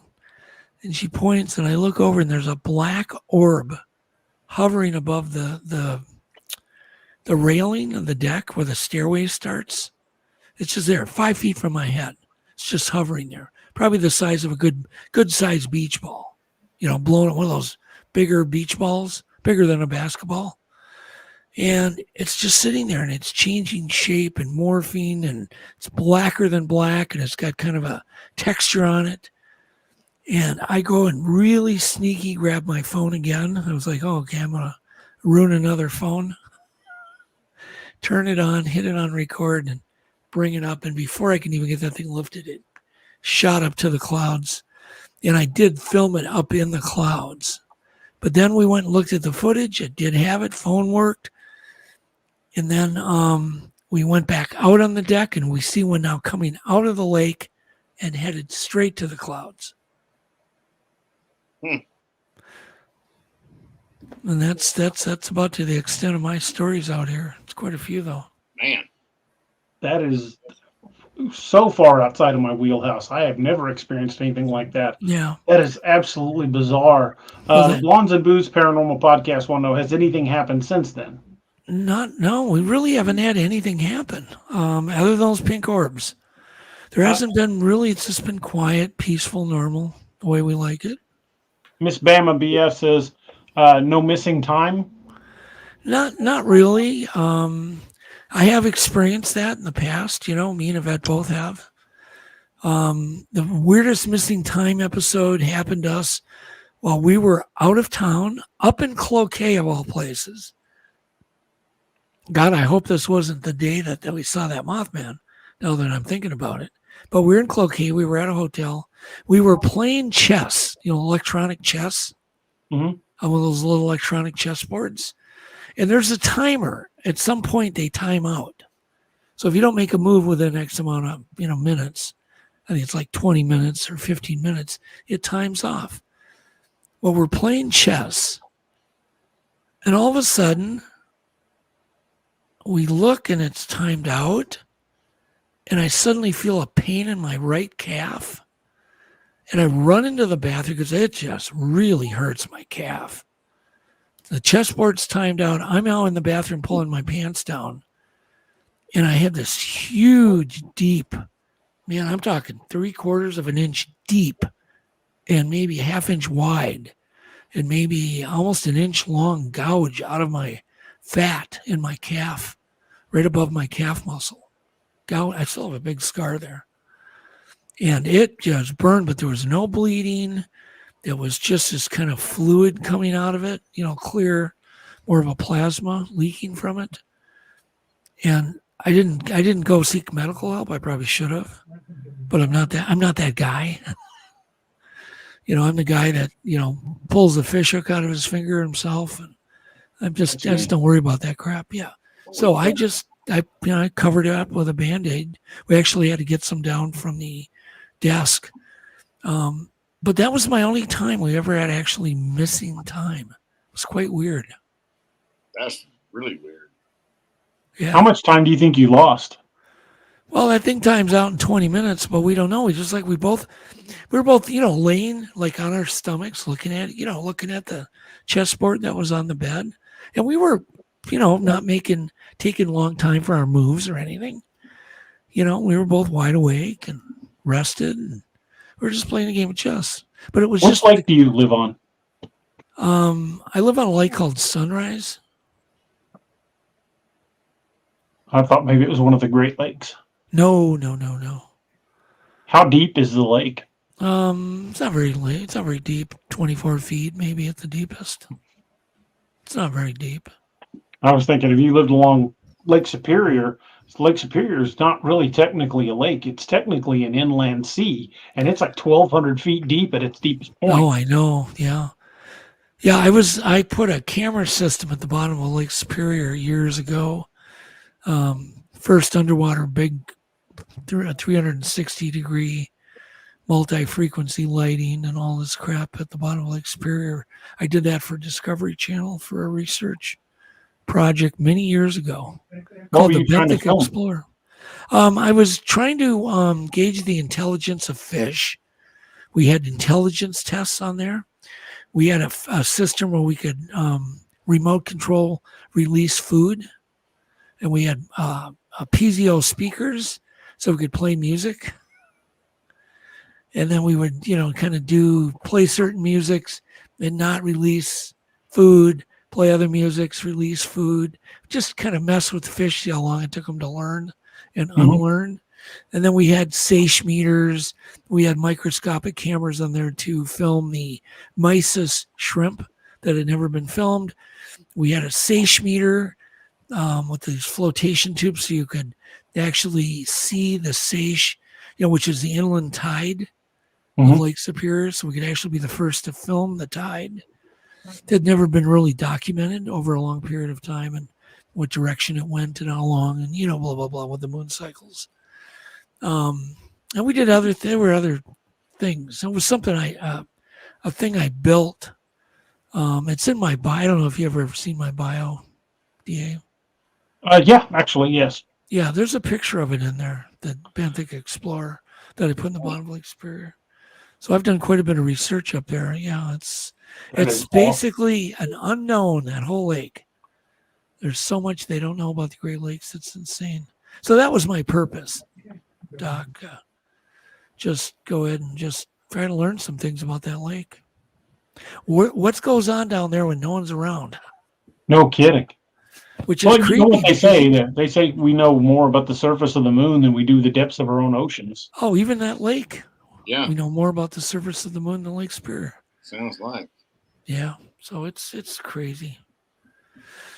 And she points, and I look over, and there's a black orb hovering above the railing of the deck where the stairway starts. It's just there, 5 feet from my head. It's just hovering there. Probably the size of a good sized beach ball. Blowing up one of those bigger beach balls, bigger than a basketball. And it's just sitting there, and it's changing shape and morphing, and it's blacker than black, and it's got kind of a texture on it. And I go and really sneaky grab my phone again. I was like, oh, okay, I'm going to ruin another phone. Turn it on, hit it on record, and bring it up. And before I can even get that thing lifted, it shot up to the clouds. And I did film it up in the clouds. But then we went and looked at the footage. It did have it. Phone worked. And then we went back out on the deck, and we see one now coming out of the lake and headed straight to the clouds. And that's about to the extent of my stories out here. It's quite a few, though. Man, That is so far outside of my wheelhouse. I have never experienced anything like that. Yeah. That is absolutely bizarre. The Blondes and Booze Paranormal Podcast want to know, has anything happened since then? No, we really haven't had anything happen other than those pink orbs. There hasn't been really. It's just been quiet, peaceful, normal, the way we like it. Miss Bama BF says, no missing time? Not really. I have experienced that in the past. Me and Yvette both have. The weirdest missing time episode happened to us while we were out of town, up in Cloquet of all places. God, I hope this wasn't the day that we saw that Mothman, now that I'm thinking about it. But we were in Cloquet. We were at a hotel. We were playing chess, electronic chess. Mm-hmm. On one of those little electronic chessboards. And there's a timer. At some point, they time out. So if you don't make a move within X amount of minutes, I think it's like 20 minutes or 15 minutes, it times off. Well, we're playing chess. And all of a sudden, we look and it's timed out. And I suddenly feel a pain in my right calf. And I run into the bathroom because it just really hurts my calf. The chessboard's timed out. I'm out in the bathroom pulling my pants down. And I had this huge, deep, man, I'm talking 3/4 of an inch deep and maybe a half inch wide and maybe almost an inch long gouge out of my fat in my calf, right above my calf muscle. I still have a big scar there. And it just burned, but there was no bleeding. There was just this kind of fluid coming out of it, clear, more of a plasma leaking from it. And I didn't go seek medical help. I probably should have, but I'm not that guy. I'm the guy that, pulls the fish hook out of his finger himself. And I just don't worry about that crap. Yeah. So I covered it up with a Band-Aid. We actually had to get some down from the desk. But that was my only time we ever had actually missing time. It was quite weird. That's really weird. Yeah. How much time do you think you lost? Well, that thing times out in 20 minutes, but we don't know. We just like we were both, laying like on our stomachs, looking at the chessboard that was on the bed. And we were, not taking long time for our moves or anything. We were both wide awake and rested, and we were just playing a game of chess. But it was What lake do you live on? I live on a lake called Sunrise. I thought maybe it was one of the Great Lakes. No. How deep is the lake? It's not very deep. 24 feet, maybe at the deepest. It's not very deep. I was thinking if you lived along Lake Superior is not really technically a lake. It's technically an inland sea, and it's like 1,200 feet deep at its deepest point. Oh, I know. Yeah. Yeah, I put a camera system at the bottom of Lake Superior years ago. First underwater big 360-degree multi-frequency lighting and all this crap at the bottom of Lake Superior. I did that for Discovery Channel for a research project many years ago called the Benthic Explorer. I was trying to gauge the intelligence of fish. We had intelligence tests on there. We had a system where we could remote control release food, and we had piezo speakers so we could play music. And then we would, kind of play certain musics and not release food, play other musics, release food, just kind of mess with the fish, see how long it took them to learn and unlearn. And then we had seiche meters. We had microscopic cameras on there to film the mysis shrimp that had never been filmed. We had a seiche meter with these flotation tubes so you could actually see the seiche, which is the inland tide of Lake Superior. So we could actually be the first to film the tide. That had never been really documented over a long period of time and what direction it went and how long and, blah, blah, blah with the moon cycles. And we did there were other things. It was something a thing I built. It's in my bio. I don't know if you ever seen my bio, DA. Yeah, actually, yes. Yeah, there's a picture of it in there, the Benthic Explorer that I put in the bottom of Lake Superior. So I've done quite a bit of research up there. Yeah, it's basically an unknown, that whole lake. There's so much they don't know about the Great Lakes. It's insane. So that was my purpose, Doc. Just go ahead and just try to learn some things about that lake. What goes on down there when no one's around? No kidding. Which is creepy. You know what they say? They say we know more about the surface of the moon than we do the depths of our own oceans. Oh, even that lake? Yeah. We know more about the surface of the moon than Lake Superior. Sounds like. Yeah. So it's crazy.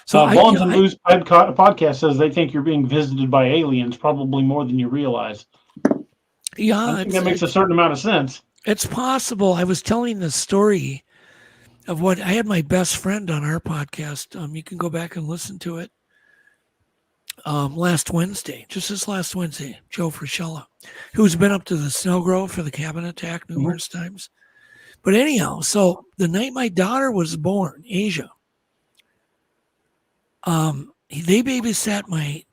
So Bonds and Blues podcast says they think you're being visited by aliens, probably more than you realize. Yeah, I think that makes a certain amount of sense. It's possible. I was telling the story of what I had my best friend on our podcast. You can go back and listen to it. Last Wednesday, just this last Wednesday, Joe Frischella, who's been up to the Snow Grove for the cabin attack numerous times. But anyhow, so the night my daughter was born, Asia, they babysat my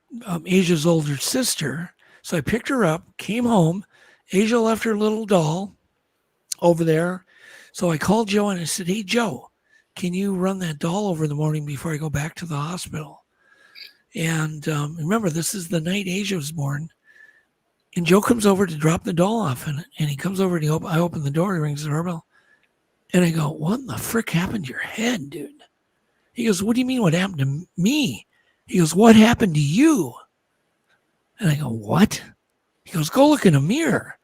Asia's older sister. So I picked her up, came home. Asia left her little doll over there. So I called Joe and I said, "Hey, Joe, can you run that doll over in the morning before I go back to the hospital?" And remember, this is the night Asia was born. And Joe comes over to drop the doll off. And he comes over and I open the door. He rings the doorbell. And I go, "What in the frick happened to your head, dude?" He goes, "What do you mean what happened to me?" He goes, "What happened to you?" And I go, "What?" He goes, "Go look in a mirror."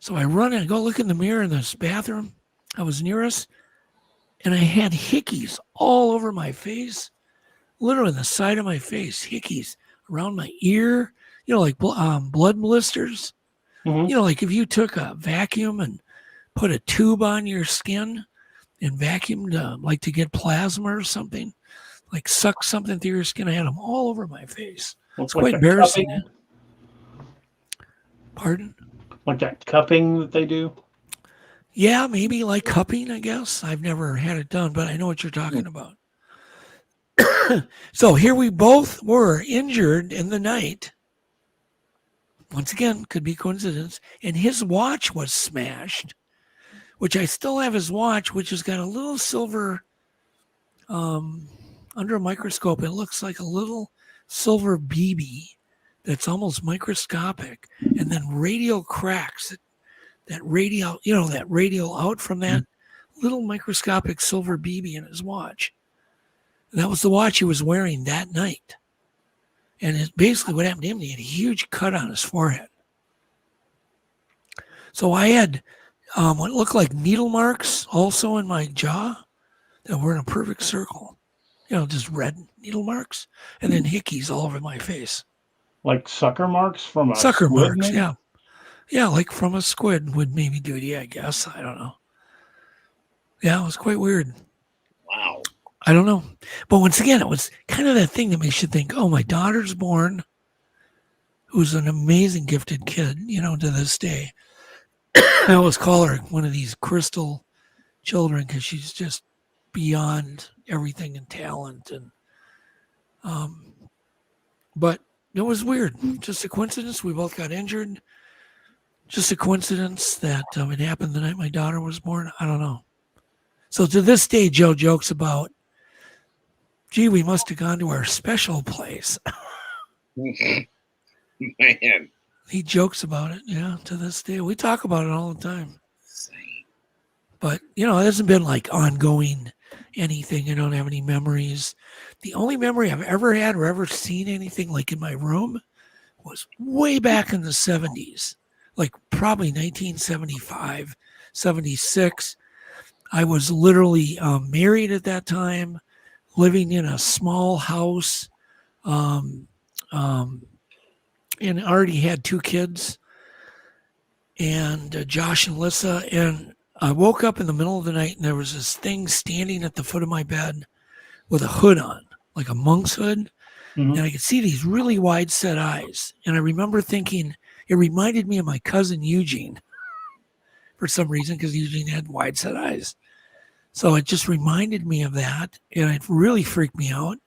So I run and go look in the mirror in this bathroom. I was near us. And I had hickeys all over my face. Literally the side of my face, hickeys around my ear, like blood blisters. Like if you took a vacuum and put a tube on your skin and vacuumed, like to get plasma or something, like suck something through your skin. I had them all over my face. It's quite embarrassing. Pardon? Like that cupping that they do? Yeah, maybe like cupping, I guess. I've never had it done, but I know what you're talking about. So here we both were injured in the night. Once again, could be coincidence. And his watch was smashed, which I still have his watch, which has got a little silver, under a microscope, it looks like a little silver BB that's almost microscopic. And then radial cracks that radial, that radial out from that little microscopic silver BB in his watch. That was the watch he was wearing that night. And it's basically what happened to him. He had a huge cut on his forehead. So I had what looked like needle marks also in my jaw that were in a perfect circle. Just red needle marks. And then hickeys all over my face. Like sucker marks from a sucker squid, marks, maybe? yeah. Yeah, like from a squid would maybe do it, I guess. I don't know. Yeah, it was quite weird. Wow. I don't know. But once again, it was kind of that thing that makes you think, oh, my daughter's born, who's an amazing gifted kid, to this day. I always call her one of these crystal children because she's just beyond everything in talent. And but it was weird. Just a coincidence. We both got injured. Just a coincidence that it happened the night my daughter was born. I don't know. So to this day, Joe jokes about, gee, we must have gone to our special place. Man. He jokes about it, to this day. We talk about it all the time. But, it hasn't been like ongoing anything. I don't have any memories. The only memory I've ever had or ever seen anything like in my room was way back in the 70s, like probably 1975, 76. I was literally married at that time, living in a small house, and already had 2 kids, and Josh and Lissa. And I woke up in the middle of the night, and there was this thing standing at the foot of my bed with a hood on, like a monk's hood. Mhm. And I could see these really wide set eyes. And I remember thinking, it reminded me of my cousin Eugene for some reason, because Eugene had wide set eyes. So it just reminded me of that, and it really freaked me out.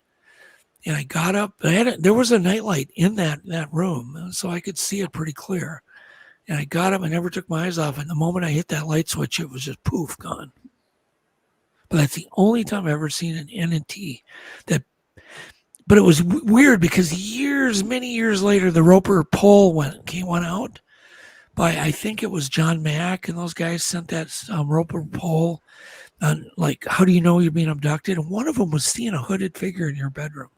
And I got up. There was a nightlight in that room, so I could see it pretty clear. And I got up. I never took my eyes off. And the moment I hit that light switch, it was just poof, gone. But that's the only time I've ever seen an entity that. But it was weird because many years later, the Roper poll went out by, I think it was John Mack, and those guys sent that Roper poll on, like, how do you know you're being abducted? And one of them was seeing a hooded figure in your bedroom.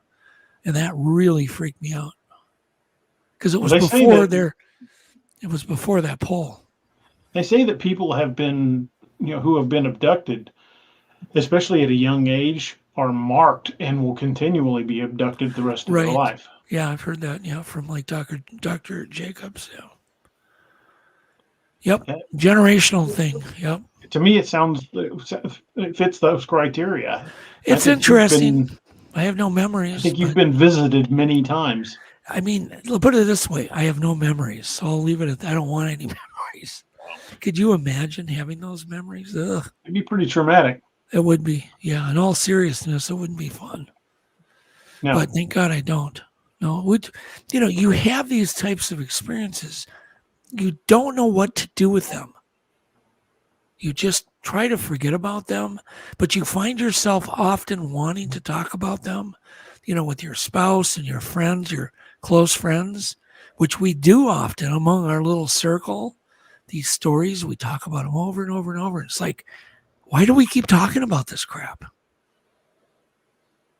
And that really freaked me out because it was before it was before that poll. They say that people have been, who have been abducted, especially at a young age, are marked and will continually be abducted the rest of their life. Yeah, I've heard that. Yeah, from like Dr. Jacobs. Yeah. Yep. Generational thing. Yep. To me, it fits those criteria. It's interesting. I have no memories. I think you've been visited many times. I mean, put it this way. I have no memories, so I'll leave it at that. I don't want any memories. Could you imagine having those memories? Ugh. It'd be pretty traumatic. It would be. Yeah, in all seriousness, it wouldn't be fun. No. But thank God I don't. No, you have these types of experiences. You don't know what to do with them. You just try to forget about them, but you find yourself often wanting to talk about them, with your spouse and your friends, your close friends, which we do often among our little circle. These stories, we talk about them over and over and over. It's like, why do we keep talking about this crap?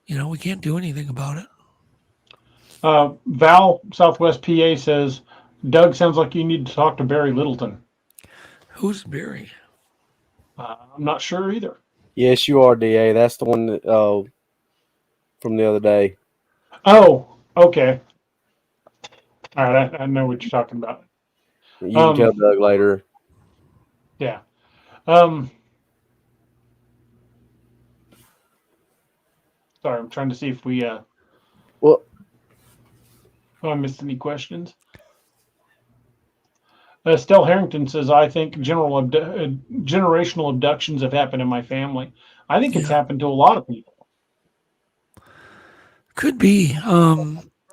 We can't do anything about it. Val, Southwest PA says, Doug, sounds like you need to talk to Barry Littleton. Who's Barry? I'm not sure either. Yes, you are, DA. That's the one that, from the other day. Oh, okay. All right, I know what you're talking about. You can tell Doug later. Yeah. Sorry, I'm trying to see if we I missed any questions. Estelle Harrington says, I think generational abductions have happened in my family. I think it's happened to a lot of people. Could be.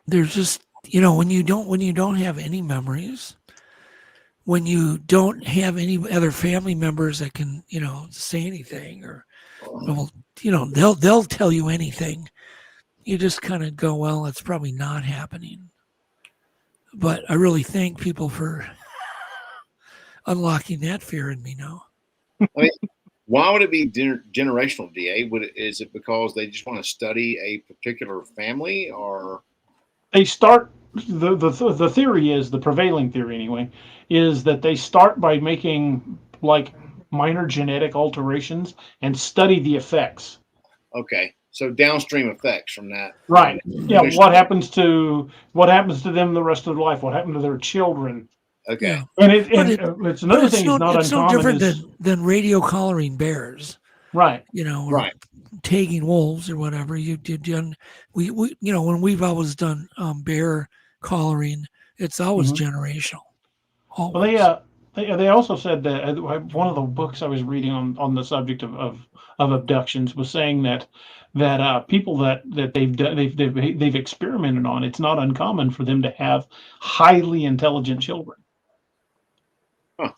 There's just, when you don't have any memories, when you don't have any other family members that can, say anything, or, they'll tell you anything. You just kind of go, well, it's probably not happening. But I really thank people for unlocking that fear in me now. I mean, why would it be generational, DA? Is it because they just want to study a particular family, or they start? The theory is, the prevailing theory anyway, is that they start by making like minor genetic alterations and study the effects. Okay, so downstream effects from that. Right. Yeah. What happens to them the rest of their life? What happened to their children? Okay. Yeah. And it's another thing. It's not uncommon. It's no different than radio collaring bears. Right. Or Right. tagging wolves or whatever. We when we've always done bear collaring, it's always Mhm. generational. Well, Always. they also said that one of the books I was reading on the subject of abductions was saying that people that they've done they've experimented on, it's not uncommon for them to have highly intelligent children. Huh.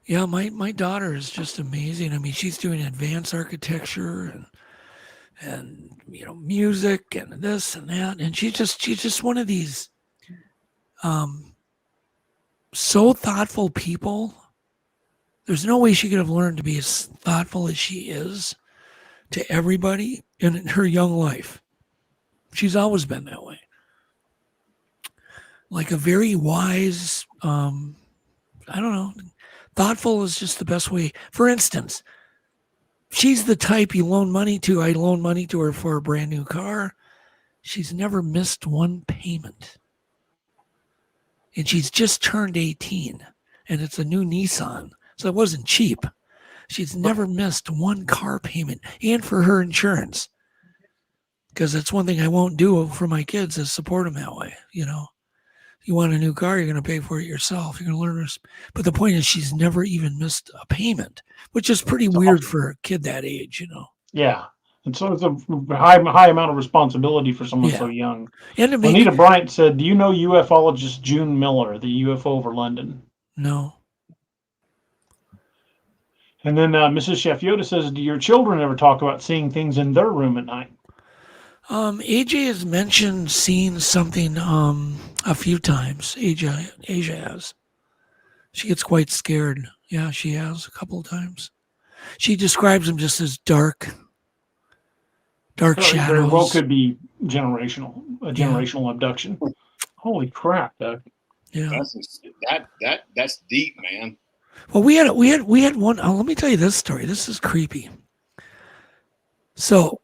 Yeah, my daughter is just amazing. I mean, she's doing advanced architecture and music and this and that, and she's just one of these so thoughtful people. There's no way she could have learned to be as thoughtful as she is to everybody in her young life. She's always been that way. Like a very wise, I don't know, thoughtful is just the best way. For instance, she's the type you loan money to. I loan money to her for a brand new car. She's never missed one payment. And she's just turned 18, and it's a new Nissan. So it wasn't cheap. She's never missed one car payment, and for her insurance. Because that's one thing I won't do for my kids is support them that way. You want a new car, you're going to pay for it yourself. You're going to learn. But the point is, she's never even missed a payment, which is pretty weird for a kid that age. Yeah. And so it's a high amount of responsibility for someone so young. And Anita Bryant said, "Do you know ufologist June Miller, the UFO over London?" No. And then Mrs. Chef Yoda says, "Do your children ever talk about seeing things in their room at night?" AJ has mentioned seeing something a few times. Asia has. She gets quite scared. Yeah, she has a couple of times. She describes them just as dark shadows. Very well could be a generational abduction. Holy crap, Doug. Yeah. That's deep, man. Well, we had one. Let me tell you this story. This is creepy. So,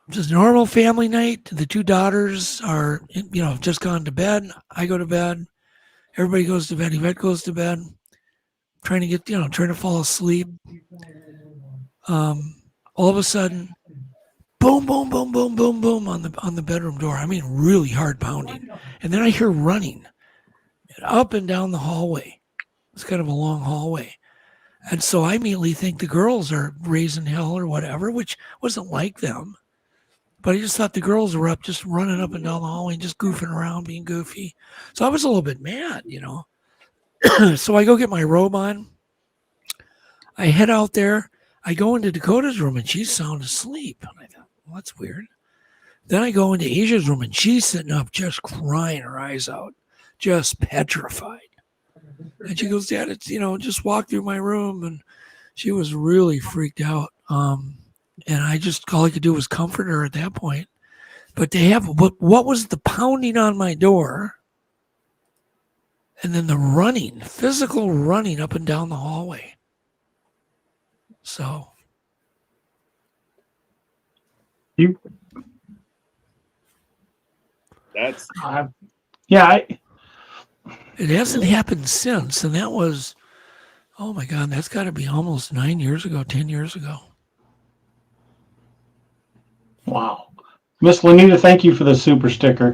just a normal family night. The two daughters are, just gone to bed. I go to bed. Everybody goes to bed. Yvette goes to bed. Trying to fall asleep. All of a sudden, boom, boom, boom, boom, boom, boom on the bedroom door. I mean, really hard pounding. And then I hear running up and down the hallway. It's kind of a long hallway. And so I immediately think the girls are raising hell or whatever, which wasn't like them. But I just thought the girls were up, just running up and down the hallway, just goofing around, being goofy. So I was a little bit mad, So I go get my robe on. I head out there. I go into Dakota's room, and she's sound asleep. And I thought, well, that's weird. Then I go into Asia's room, and she's sitting up just crying her eyes out, just petrified. And she goes, Dad, it's, just walk through my room. And she was really freaked out. And all I could do was comfort her at that point. But what was the pounding on my door? And then the physical running up and down the hallway. So. That's. It hasn't happened since. And that was, oh my God, that's got to be almost 9 years ago, 10 years ago. Wow. Miss Lenita, thank you for the super sticker.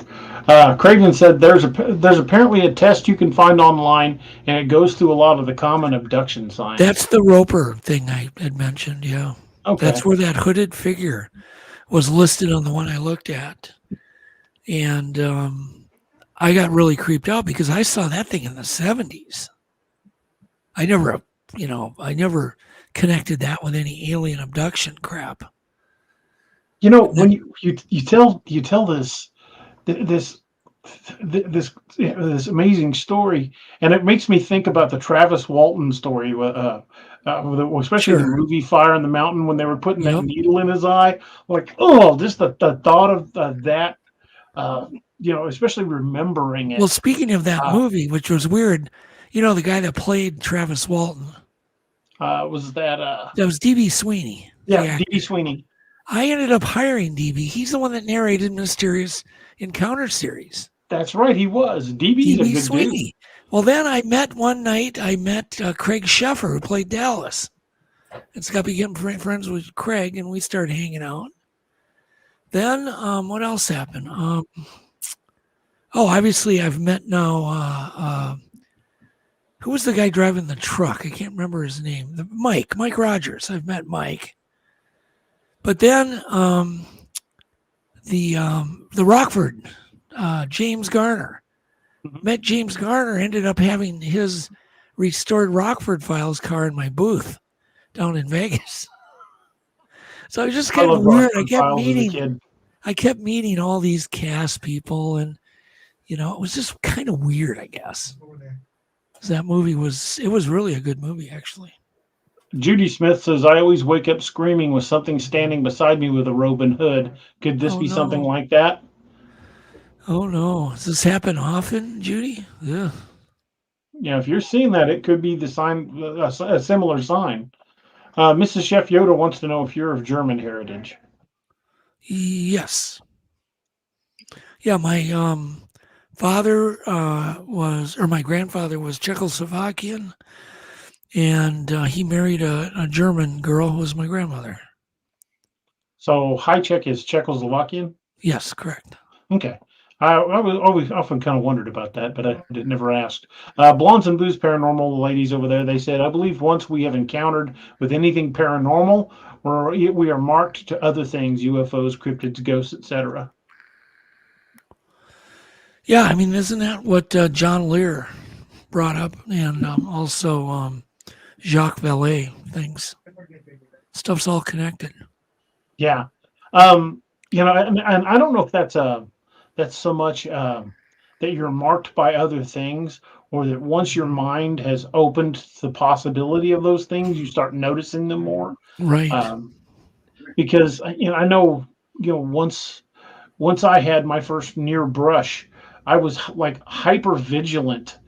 Craven said there's apparently a test you can find online, and it goes through a lot of the common abduction signs. That's the Roper thing I had mentioned, yeah. Okay. That's where that hooded figure was listed on the one I looked at. And I got really creeped out because I saw that thing in the 70s. I never connected that with any alien abduction crap. When you tell this amazing story, and it makes me think about the Travis Walton story, especially the movie Fire in the Mountain, when they were putting that needle in his eye. Like, just the thought of that, especially remembering it. Well, speaking of that movie, which was weird, the guy that played Travis Walton. Was that? That was D.B. Sweeney. Yeah, D.B. Sweeney. I ended up hiring DB. He's the one that narrated Mysterious Encounter series. That's right, he was. DB's a good Sweeney. dude. Well, then one night I met Craig Sheffer, who played Dallas. and Scott became friends with Craig, and we started hanging out. Then what else happened? Obviously I've met now. Who was the guy driving the truck? I can't remember his name. Mike Rogers. I've met Mike. But then the Rockford, James Garner. Met James Garner, ended up having his restored Rockford Files car in my booth down in Vegas. So it was just kind of weird. I kept meeting all these cast people, and it was just kind of weird, I guess. That movie was really a good movie, actually. Judy Smith says, I always wake up screaming with something standing beside me with a robe and hood. Could this be something like that? Oh, no. Does this happen often, Judy? Yeah. Yeah, if you're seeing that, it could be the sign, a similar sign. Mrs. Chef Yoda wants to know if you're of German heritage. Yes. Yeah, my my grandfather was Czechoslovakian, and he married a German girl who was my grandmother. So Hajicek is Czechoslovakian? Yes, correct. Okay. I was often kind of wondered about that, but I never asked. Blondes and Blues Paranormal, the ladies over there, they said, I believe once we have encountered with anything paranormal, we are marked to other things, UFOs, cryptids, ghosts, etc. Yeah, I mean, isn't that what John Lear brought up, and also Jacques Vallée things? Stuff's all connected. Yeah, and I don't know if that's so much that you're marked by other things, or that once your mind has opened to the possibility of those things, you start noticing them more. Right. Because I know once I had my first near brush, I was like hyper vigilant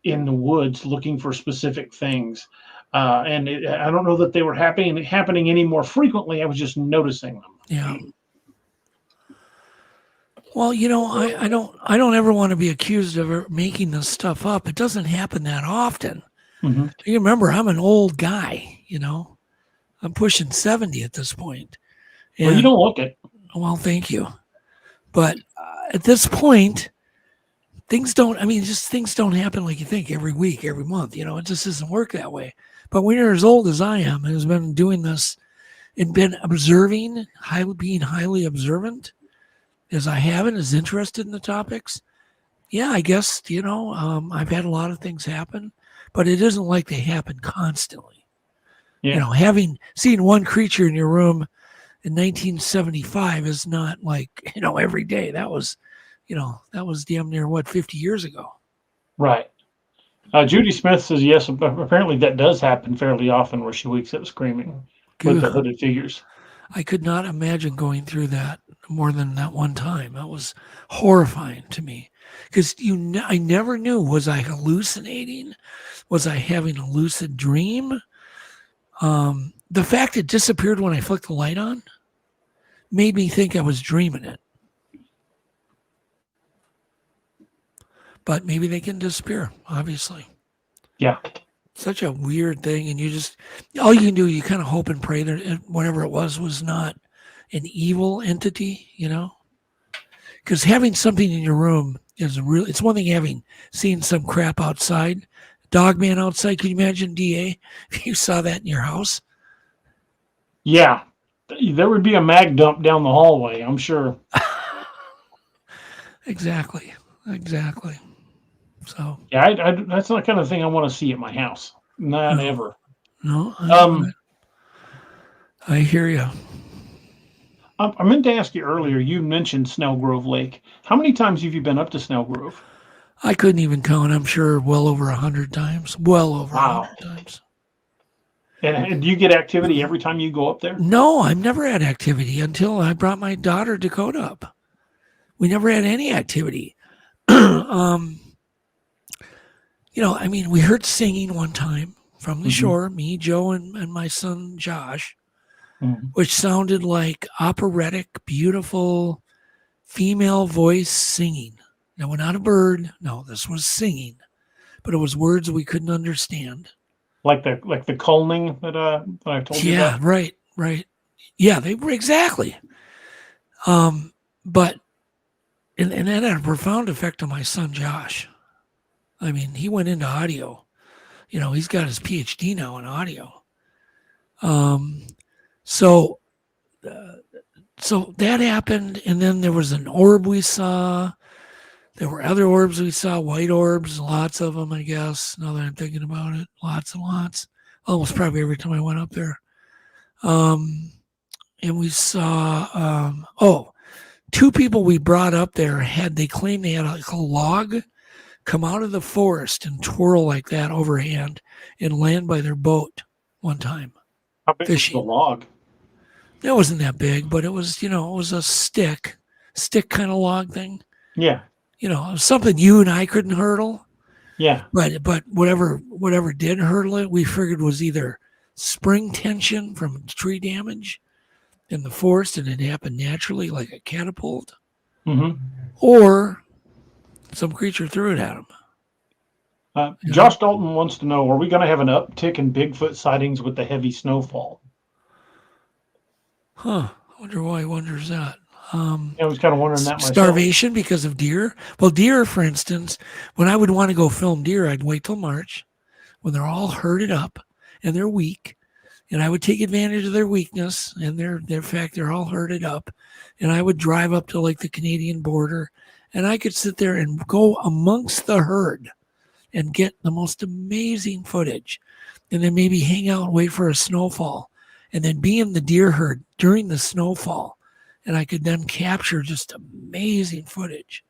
in the woods looking for specific things. I don't know that they were happening any more frequently. I was just noticing them. Yeah. Well, I don't ever want to be accused of making this stuff up. It doesn't happen that often. Mm-hmm. You remember, I'm an old guy. I'm pushing 70 at this point. And, well, you don't look it. Well, thank you. But at this point, things don't happen like you think every week, every month. It just doesn't work that way. But when you're as old as I am and has been doing this and been observing, being highly observant, as I have and is interested in the topics, yeah, I guess, I've had a lot of things happen, but it isn't like they happen constantly. Yeah. Having seen one creature in your room in 1975 is not like, every day. That was damn near 50 years ago. Right. Judy Smith says, yes, apparently that does happen fairly often where she wakes up screaming with the hooded figures. I could not imagine going through that more than that one time. That was horrifying to me because I never knew, was I hallucinating? Was I having a lucid dream? The fact it disappeared when I flicked the light on made me think I was dreaming it. But maybe they can disappear, obviously. Yeah. Such a weird thing. And all you can do, you kind of hope and pray that whatever it was not an evil entity, Because having something in your room it's one thing seen some crap outside. Dogman outside. Can you imagine, DA, if you saw that in your house? Yeah. There would be a mag dump down the hallway, I'm sure. Exactly. So yeah, that's not the kind of thing I want to see at my house. Not ever. No. I hear you. I meant to ask you earlier. You mentioned Snell Grove Lake. How many times have you been up to Snell Grove? I couldn't even count. I'm sure well over 100 times. Well over 100 times. And do you get activity every time you go up there? No, I've never had activity until I brought my daughter Dakota up. We never had any activity. We heard singing one time from the shore, me, Joe, and my son, Josh, which sounded like operatic, beautiful female voice singing. No, not a bird. No, this was singing, but it was words we couldn't understand. like the culling that I told you Yeah, about. right. Yeah, they were exactly. But and that had a profound effect on my son Josh. I mean, he went into audio. You know, he's got his PhD now in audio. Um, so so that happened, and then there was an orb we saw. There were other orbs we saw, white orbs, lots of them, I guess. Now that I'm thinking about it, lots and lots. Almost probably every time I went up there. And we saw, two people we brought up there they claimed they had like a log come out of the forest and twirl like that overhand and land by their boat one time How big was the fishing. log? It wasn't that big, but it was, it was a stick kind of log thing. Yeah, Something you and I couldn't hurdle. yeah. But whatever did hurdle it, we figured was either spring tension from tree damage in the forest and it happened naturally like a catapult, Hmm. or some creature threw it at him. Josh Dalton wants to know: are we going to have an uptick in Bigfoot sightings with the heavy snowfall? Huh. I wonder why he wonders that. I was kind of wondering that myself. Starvation because of deer. Well, deer, for instance, when I would want to go film deer, I'd wait till March when they're all herded up and they're weak. And I would take advantage of their weakness and their fact they're all herded up. And I would drive up to like the Canadian border and I could sit there and go amongst the herd and get the most amazing footage. And then maybe hang out and wait for a snowfall and then be in the deer herd during the snowfall. And I could then capture just amazing footage.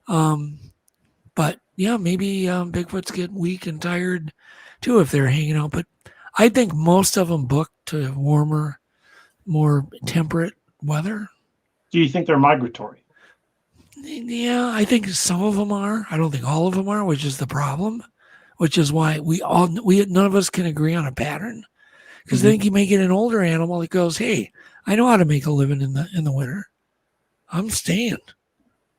But yeah, maybe Bigfoots get weak and tired too if they're hanging out. But I think most of them book to warmer, more temperate weather. Do you think they're migratory? Yeah, I think some of them are. I don't think all of them are, which is the problem. Which is why none of us can agree on a pattern. Because I think you may get an older animal that goes, "Hey, I know how to make a living in the winter. I'm staying.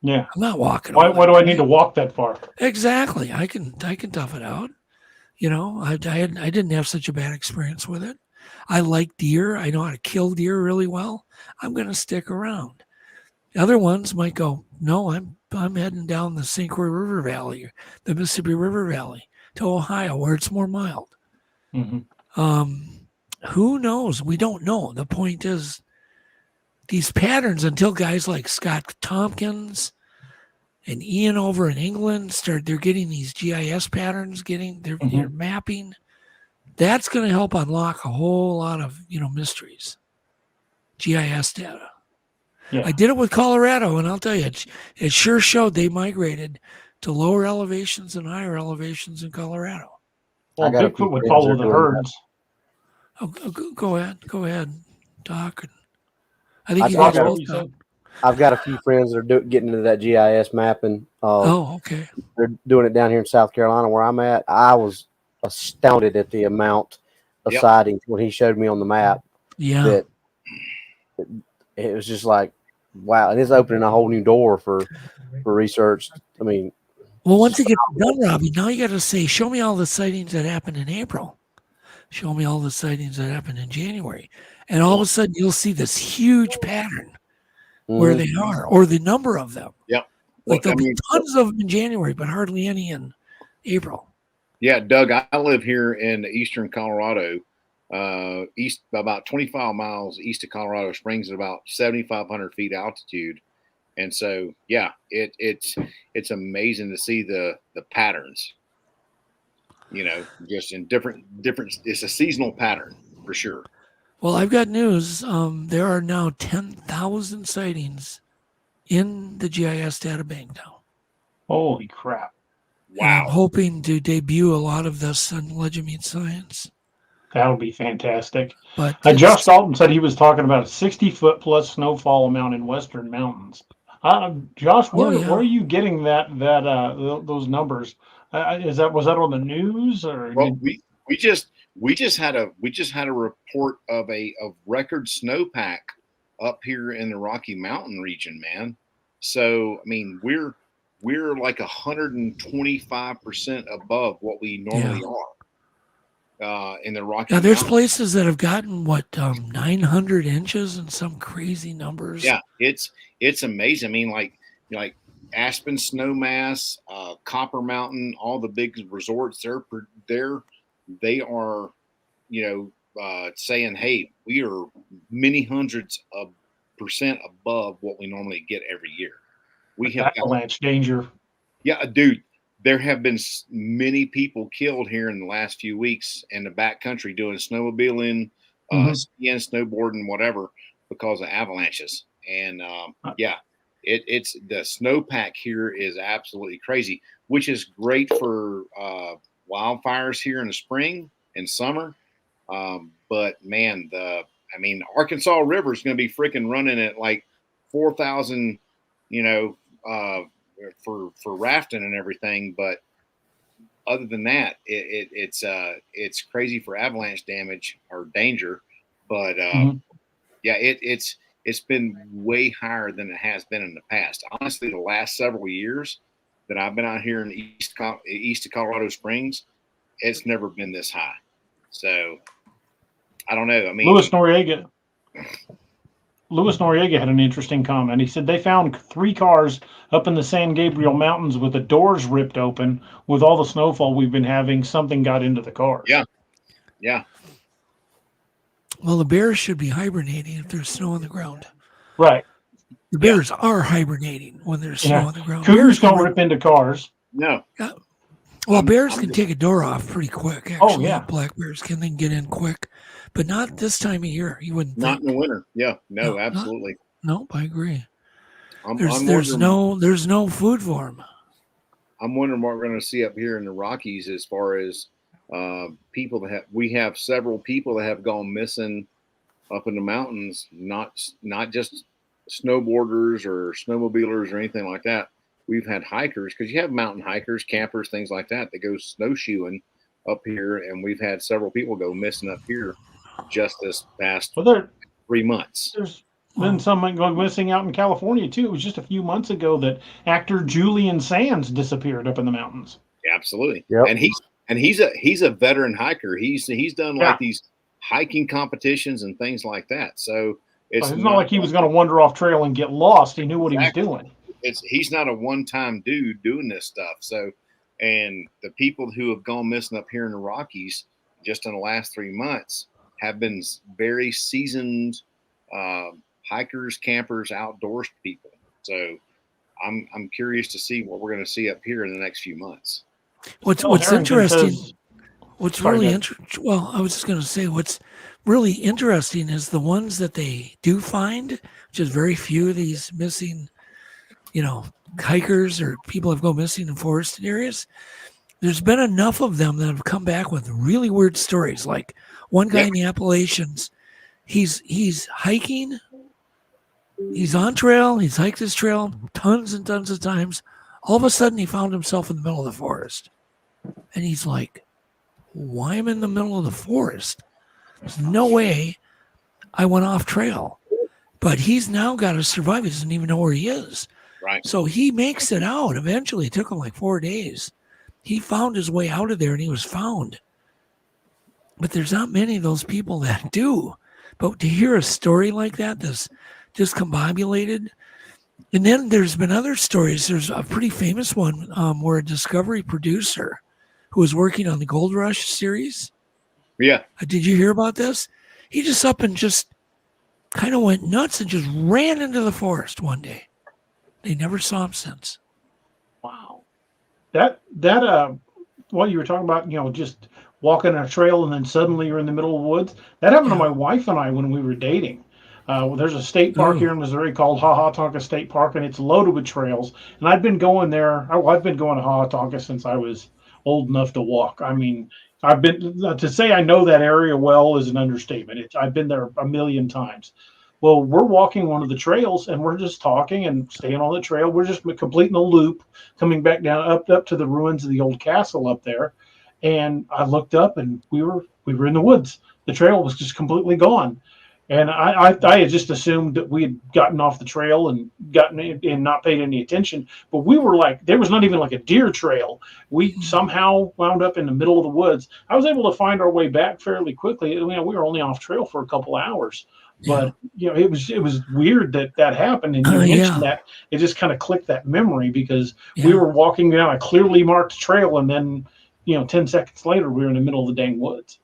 Yeah. I'm not walking. Why do I need to walk that far? Exactly. I can tough it out. I didn't have such a bad experience with it. I like deer. I know how to kill deer really well. I'm going to stick around. Other ones might go, no, I'm heading down the St. Croix River Valley, the Mississippi River Valley to Ohio where it's more mild. Mm-hmm. Who knows? We don't know. The point is these patterns until guys like Scott Tompkins and Ian over in England they're getting these GIS patterns, they're mapping. That's going to help unlock a whole lot of, mysteries. GIS data. Yeah. I did it with Colorado, and I'll tell you, it sure showed they migrated to lower elevations and higher elevations in Colorado. Well, Bigfoot would follow the herds. Oh, go ahead, Doc. I think you guys both know. I've got a few friends that are getting into that GIS mapping. Okay. They're doing it down here in South Carolina where I'm at. I was astounded at the amount of sightings when he showed me on the map. Yeah. That it was just like, wow. And it's opening a whole new door for research. I mean. Well, once you get done, Robbie, now you got to say, show me all the sightings that happened in April. Show me all the sightings that happened in January. And all of a sudden, you'll see this huge pattern where they are, or the number of them. Yep. Like there'll be tons of them in January, but hardly any in April. Yeah, Doug, I live here in eastern Colorado, east about 25 miles east of Colorado Springs at about 7,500 feet altitude. And so, yeah, it's amazing to see the patterns, just in different, it's a seasonal pattern for sure. Well, I've got news. There are now 10,000 sightings in the GIS data bank now. Holy crap. Wow. And I'm hoping to debut a lot of this on Legend Meets Science. That'll be fantastic. But Josh Dalton said he was talking about a 60-foot plus snowfall amount in western mountains. Josh, where are you getting those numbers? Was that on the news or? Well, we just had a report of record snowpack up here in the Rocky Mountain region, man. So I mean, we're like 125% above what we normally are. in the Rocky Now, there's Mountains. places that have gotten 900 inches and some crazy numbers. Yeah, it's amazing. I mean, like Aspen Snowmass, Copper Mountain, all the big resorts. They are, saying, hey, we are many hundreds of percent above what we normally get every year. We have avalanche danger. Yeah, dude. There have been many people killed here in the last few weeks in the backcountry doing snowmobiling, skiing, snowboarding, whatever, because of avalanches. And it's the snowpack here is absolutely crazy, which is great for wildfires here in the spring and summer. But man, Arkansas River is going to be freaking running at like 4,000, for rafting and everything. But other than that, it's crazy for avalanche damage or danger. But it's been way higher than it has been in the past. Honestly, the last several years that I've been out here in east of Colorado Springs, it's never been this high. So I don't know. I mean, Louis Noriega had an interesting comment. He said they found 3 cars up in the San Gabriel Mountains with the doors ripped open. With all the snowfall we've been having, something got into the cars. Yeah. Well, the bears should be hibernating if there's snow on the ground. Right. The bears are hibernating when there's snow on the ground. Cougars don't rip into cars. No. Yeah. Well, bears can take a door off pretty quick. Actually, Oh, yeah. Black bears can then get in quick, but not this time of year. You wouldn't Not think. in the winter. Yeah. No, absolutely. Nope, I agree. I'm There's no food for them. I'm wondering what we're going to see up here in the Rockies as far as people that we have several people that have gone missing up in the mountains, not just snowboarders or snowmobilers or anything like that. We've had hikers, because you have mountain hikers, campers, things like that go snowshoeing up here, and we've had several people go missing up here just this past 3 months. There's been some going missing out in California too. It was just a few months ago that actor Julian Sands disappeared up in the mountains. Absolutely. Yep. And he's a veteran hiker. He's done like these hiking competitions and things like that. So it's not like he was going to wander off trail and get lost. He knew what he was doing. He's not a one-time dude doing this stuff. So, and the people who have gone missing up here in the Rockies just in the last 3 months have been very seasoned hikers, campers, outdoors people. So I'm curious to see what we're going to see up here in the next few months. What's interesting? What's really interesting? Well, I was just going to say what's really interesting is the ones that they do find, which is very few of these missing, hikers or people have gone missing in forested areas. There's been enough of them that have come back with really weird stories. Like one guy in the Appalachians, he's hiking. He's on trail. He's hiked this trail tons and tons of times. All of a sudden, he found himself in the middle of the forest. And he's like, why am I in the middle of the forest? There's no way I went off trail. But he's now got to survive. He doesn't even know where he is. Right. So he makes it out. Eventually, it took him like 4 days. He found his way out of there, and he was found. But there's not many of those people that do. But to hear a story like that that's discombobulated. And then there's been other stories. There's a pretty famous one where a Discovery producer who was working on the Gold Rush series. Yeah. Did you hear about this? He just up and just kind of went nuts and just ran into the forest one day. They never saw him since. Wow. That what you were talking about, just walking a trail and then suddenly you're in the middle of the woods. That happened to my wife and I when we were dating. There's a state park here in Missouri called Hahatonka State Park, and it's loaded with trails. And I've been going there. I've been going to Hahatonka since I was old enough to walk. I mean, I've been to say I know that area well is an understatement. I've been there a million times. Well, we're walking one of the trails, and we're just talking and staying on the trail. We're just completing a loop, coming back down up to the ruins of the old castle up there. And I looked up, and we were in the woods. The trail was just completely gone. And I had just assumed that we had gotten off the trail and not paid any attention. But we were like, there was not even like a deer trail. We somehow wound up in the middle of the woods. I was able to find our way back fairly quickly. We were only off trail for a couple of hours. But it was weird that happened, and you mentioned that it just kind of clicked that memory because we were walking down a clearly marked trail, and then 10 seconds later we were in the middle of the dang woods.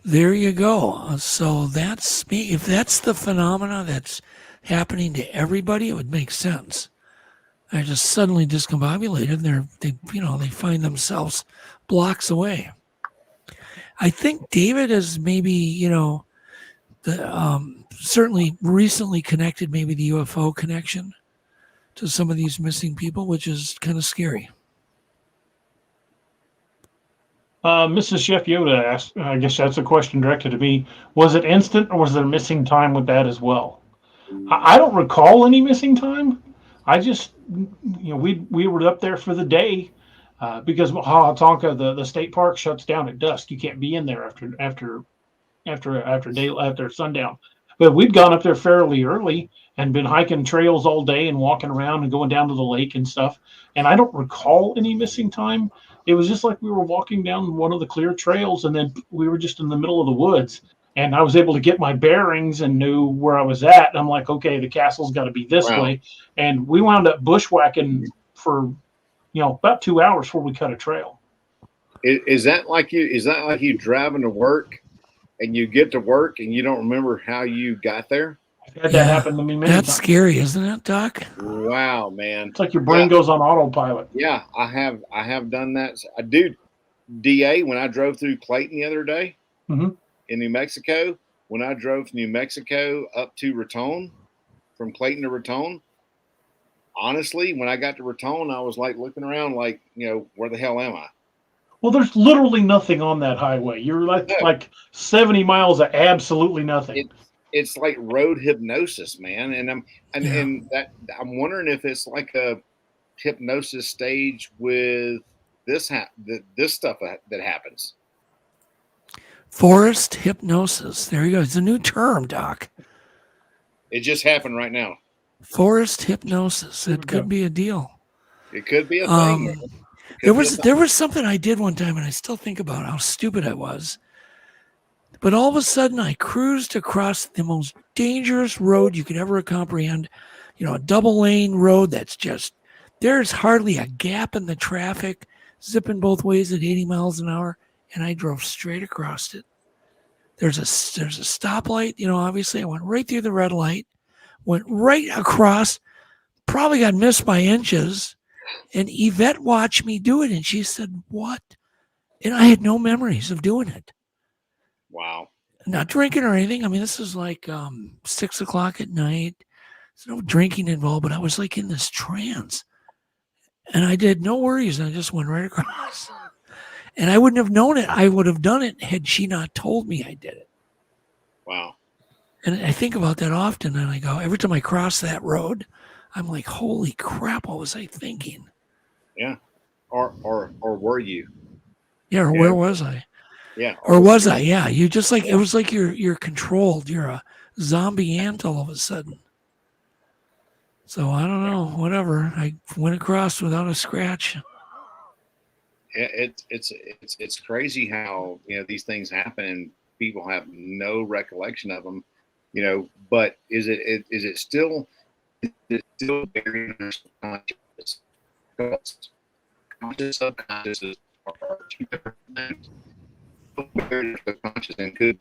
There you go. So that's me. If that's the phenomena that's happening to everybody, it would make sense. They're just suddenly discombobulated, and they find themselves blocks away. I think David is maybe certainly recently connected maybe the UFO connection to some of these missing people, which is kind of scary. Mrs. Chef Yoda asked, I guess that's a question directed to me. Was it instant, or was there missing time with that as well? I don't recall any missing time. I just, we were up there for the day because Tonka, the state park, shuts down at dusk. You can't be in there after sundown. But we'd gone up there fairly early and been hiking trails all day and walking around and going down to the lake and stuff. And I don't recall any missing time. It was just like we were walking down one of the clear trails, and then we were just in the middle of the woods. And I was able to get my bearings and knew where I was at. And I'm like, okay, the castle's got to be this way. And we wound up bushwhacking for, about 2 hours before we cut a trail. Is that like you driving to work and you get to work and you don't remember how you got there? I've had that happen to me many times. That's scary, isn't it, Doc? Wow, man. It's like your brain goes on autopilot. Yeah, I have done that. I do. DA, when I drove through Clayton the other day in New Mexico, when I drove to New Mexico up to Raton, from Clayton to Raton, honestly, when I got to Raton, I was like looking around like, where the hell am I? Well, there's literally nothing on that highway. You're like 70 miles of absolutely nothing. It's like road hypnosis, man. And I'm wondering if it's like a hypnosis stage with this stuff that happens. Forest hypnosis. There you go. It's a new term, Doc. It just happened right now. Forest hypnosis. It could be a deal. It could be a thing. There was something I did one time, and I still think about how stupid I was. But all of a sudden, I cruised across the most dangerous road you could ever comprehend. A double lane road that's just, there's hardly a gap in the traffic, zipping both ways at 80 miles an hour, and I drove straight across it. There's a stoplight, obviously I went right through the red light, went right across, probably got missed by inches, and Yvette watched me do it, and she said, "What?" And I had no memories of doing it. Wow. Not drinking or anything. I mean, this is like 6 o'clock at night. There's no drinking involved, but I was like in this trance. And I did no worries. I just went right across. And I wouldn't have known it. I would have done it had she not told me I did it. Wow. And I think about that often. And I go, every time I cross that road, I'm like, holy crap, what was I thinking? Yeah. Or were you? Yeah, or where was I? Yeah. Or was I? Yeah. You just like, it was like you're controlled. You're a zombie ant all of a sudden. So I don't know, whatever. I went across without a scratch. It's crazy how, these things happen and people have no recollection of them, but is it still buried in their subconscious? Because conscious, subconscious are two different things. Subconscious and could.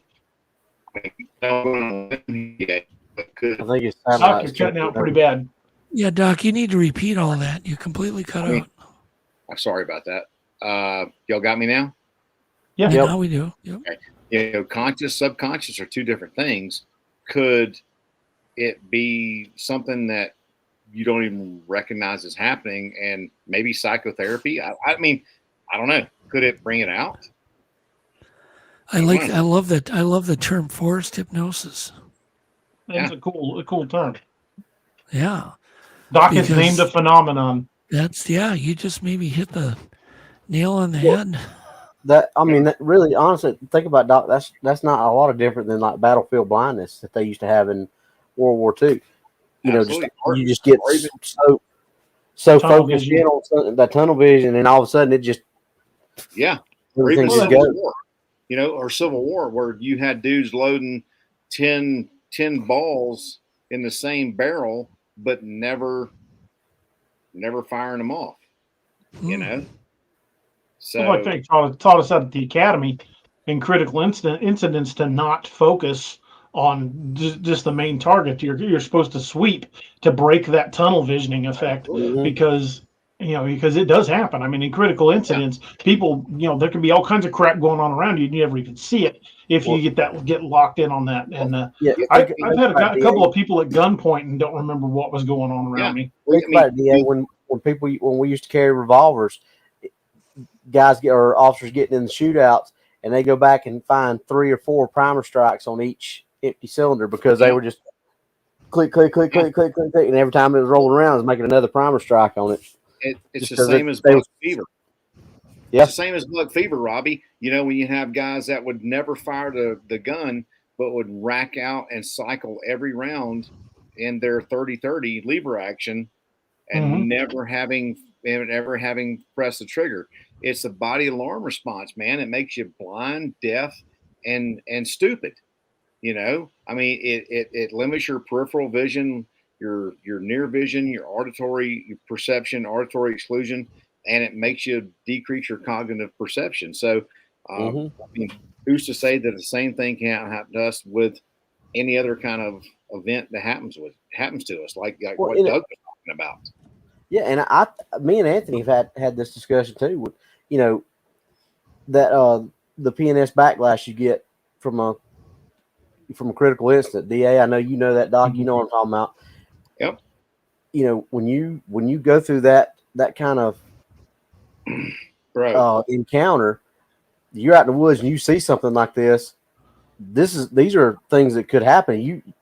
I think it's Doc, you're cutting out pretty bad. Yeah, Doc, you need to repeat all that. You completely cut out. I'm sorry about that. Y'all got me now? Yeah. Now we do. Yep. Okay. Conscious, subconscious are two different things. Could it be something that you don't even recognize is happening, and maybe psychotherapy? I mean, I don't know. Could it bring it out? I love that. I love the term forest hypnosis. That's a cool term. Yeah. Doc has named a phenomenon. You just maybe hit the nail on the head. That I mean, that really, honestly, think about Doc. That's not a lot of different than like battlefield blindness that they used to have in World War II. You know, just Absolutely. you just get Or even- so Tunnel focused vision. in on that tunnel vision, and all of a sudden it just Yeah. Or even everything just Civil goes. War, or Civil War, where you had dudes loading 10 balls in the same barrel, but never firing them off, you know? So, Well, like they taught us at the academy in critical incidents to not focus on just the main target. You're supposed to sweep to break that tunnel visioning effect Mhm. because it does happen. I mean, in critical incidents, people, there can be all kinds of crap going on around you. You never even see it if you get locked in on that. And Yeah, I've think had about a it, couple DA. of people at gunpoint and don't remember what was going on around me. Think about it, DA. When we used to carry revolvers, or officers getting in the shootouts, and they go back and find 3 or 4 primer strikes on each empty cylinder because they were just click, click, click, click, click, click, click, and every time it was rolling around, it was making another primer strike on it. it's Just the 'cause same as they buck was- fever. Yeah. It's the same as buck fever, Robbie. When you have guys that would never fire the gun, but would rack out and cycle every round in their 30-30 lever action and never having pressed the trigger. It's the body alarm response, man. It makes you blind, deaf, and stupid. I mean, it limits your peripheral vision, your near vision, your auditory perception, auditory exclusion, and it makes you decrease your cognitive perception. So, I mean, who's to say that the same thing can't happen to us with any other kind of event that happens to us, like what Doug was talking about? Yeah, and me and Anthony have had this discussion too. With, that the PNS backlash you get from a critical incident. DA, I know you know that, Doc. You know what I'm talking about. Yep. When you go through that kind of encounter, you're out in the woods and you see something like this. These are things that could happen.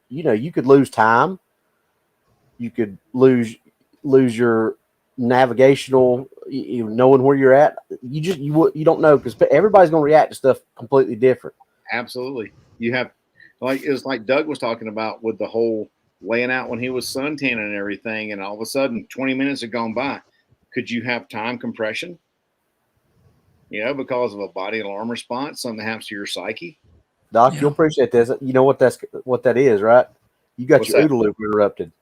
You could lose time. You could lose your navigational, knowing where you're at. You don't know, because everybody's going to react to stuff completely different. Absolutely. You have, it's like Doug was talking about with the whole laying out when he was suntanning and everything, and all of a sudden 20 minutes had gone by. Could you have time compression? Because of a body alarm response, something happens to your psyche. Doc, you'll appreciate this. You know what that is, right? You got your OODA loop interrupted.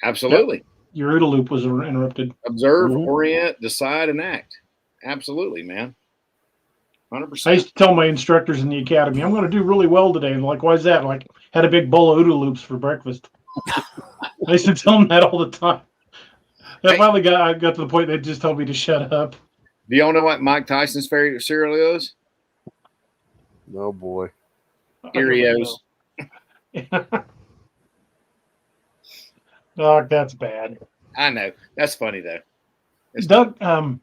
Absolutely. Your OODA loop was interrupted. Observe, orient, decide, and act. Absolutely, man. 100%. I used to tell my instructors in the academy, I'm going to do really well today. And like, why is that? Like, had a big bowl of OODA loops for breakfast. I used to tell them that all the time. I finally I got to the point they just told me to shut up. Do y'all know what Mike Tyson's favorite cereal is? Oh boy, Cheerios. Doc, that's bad. I know. That's funny though. Doug, and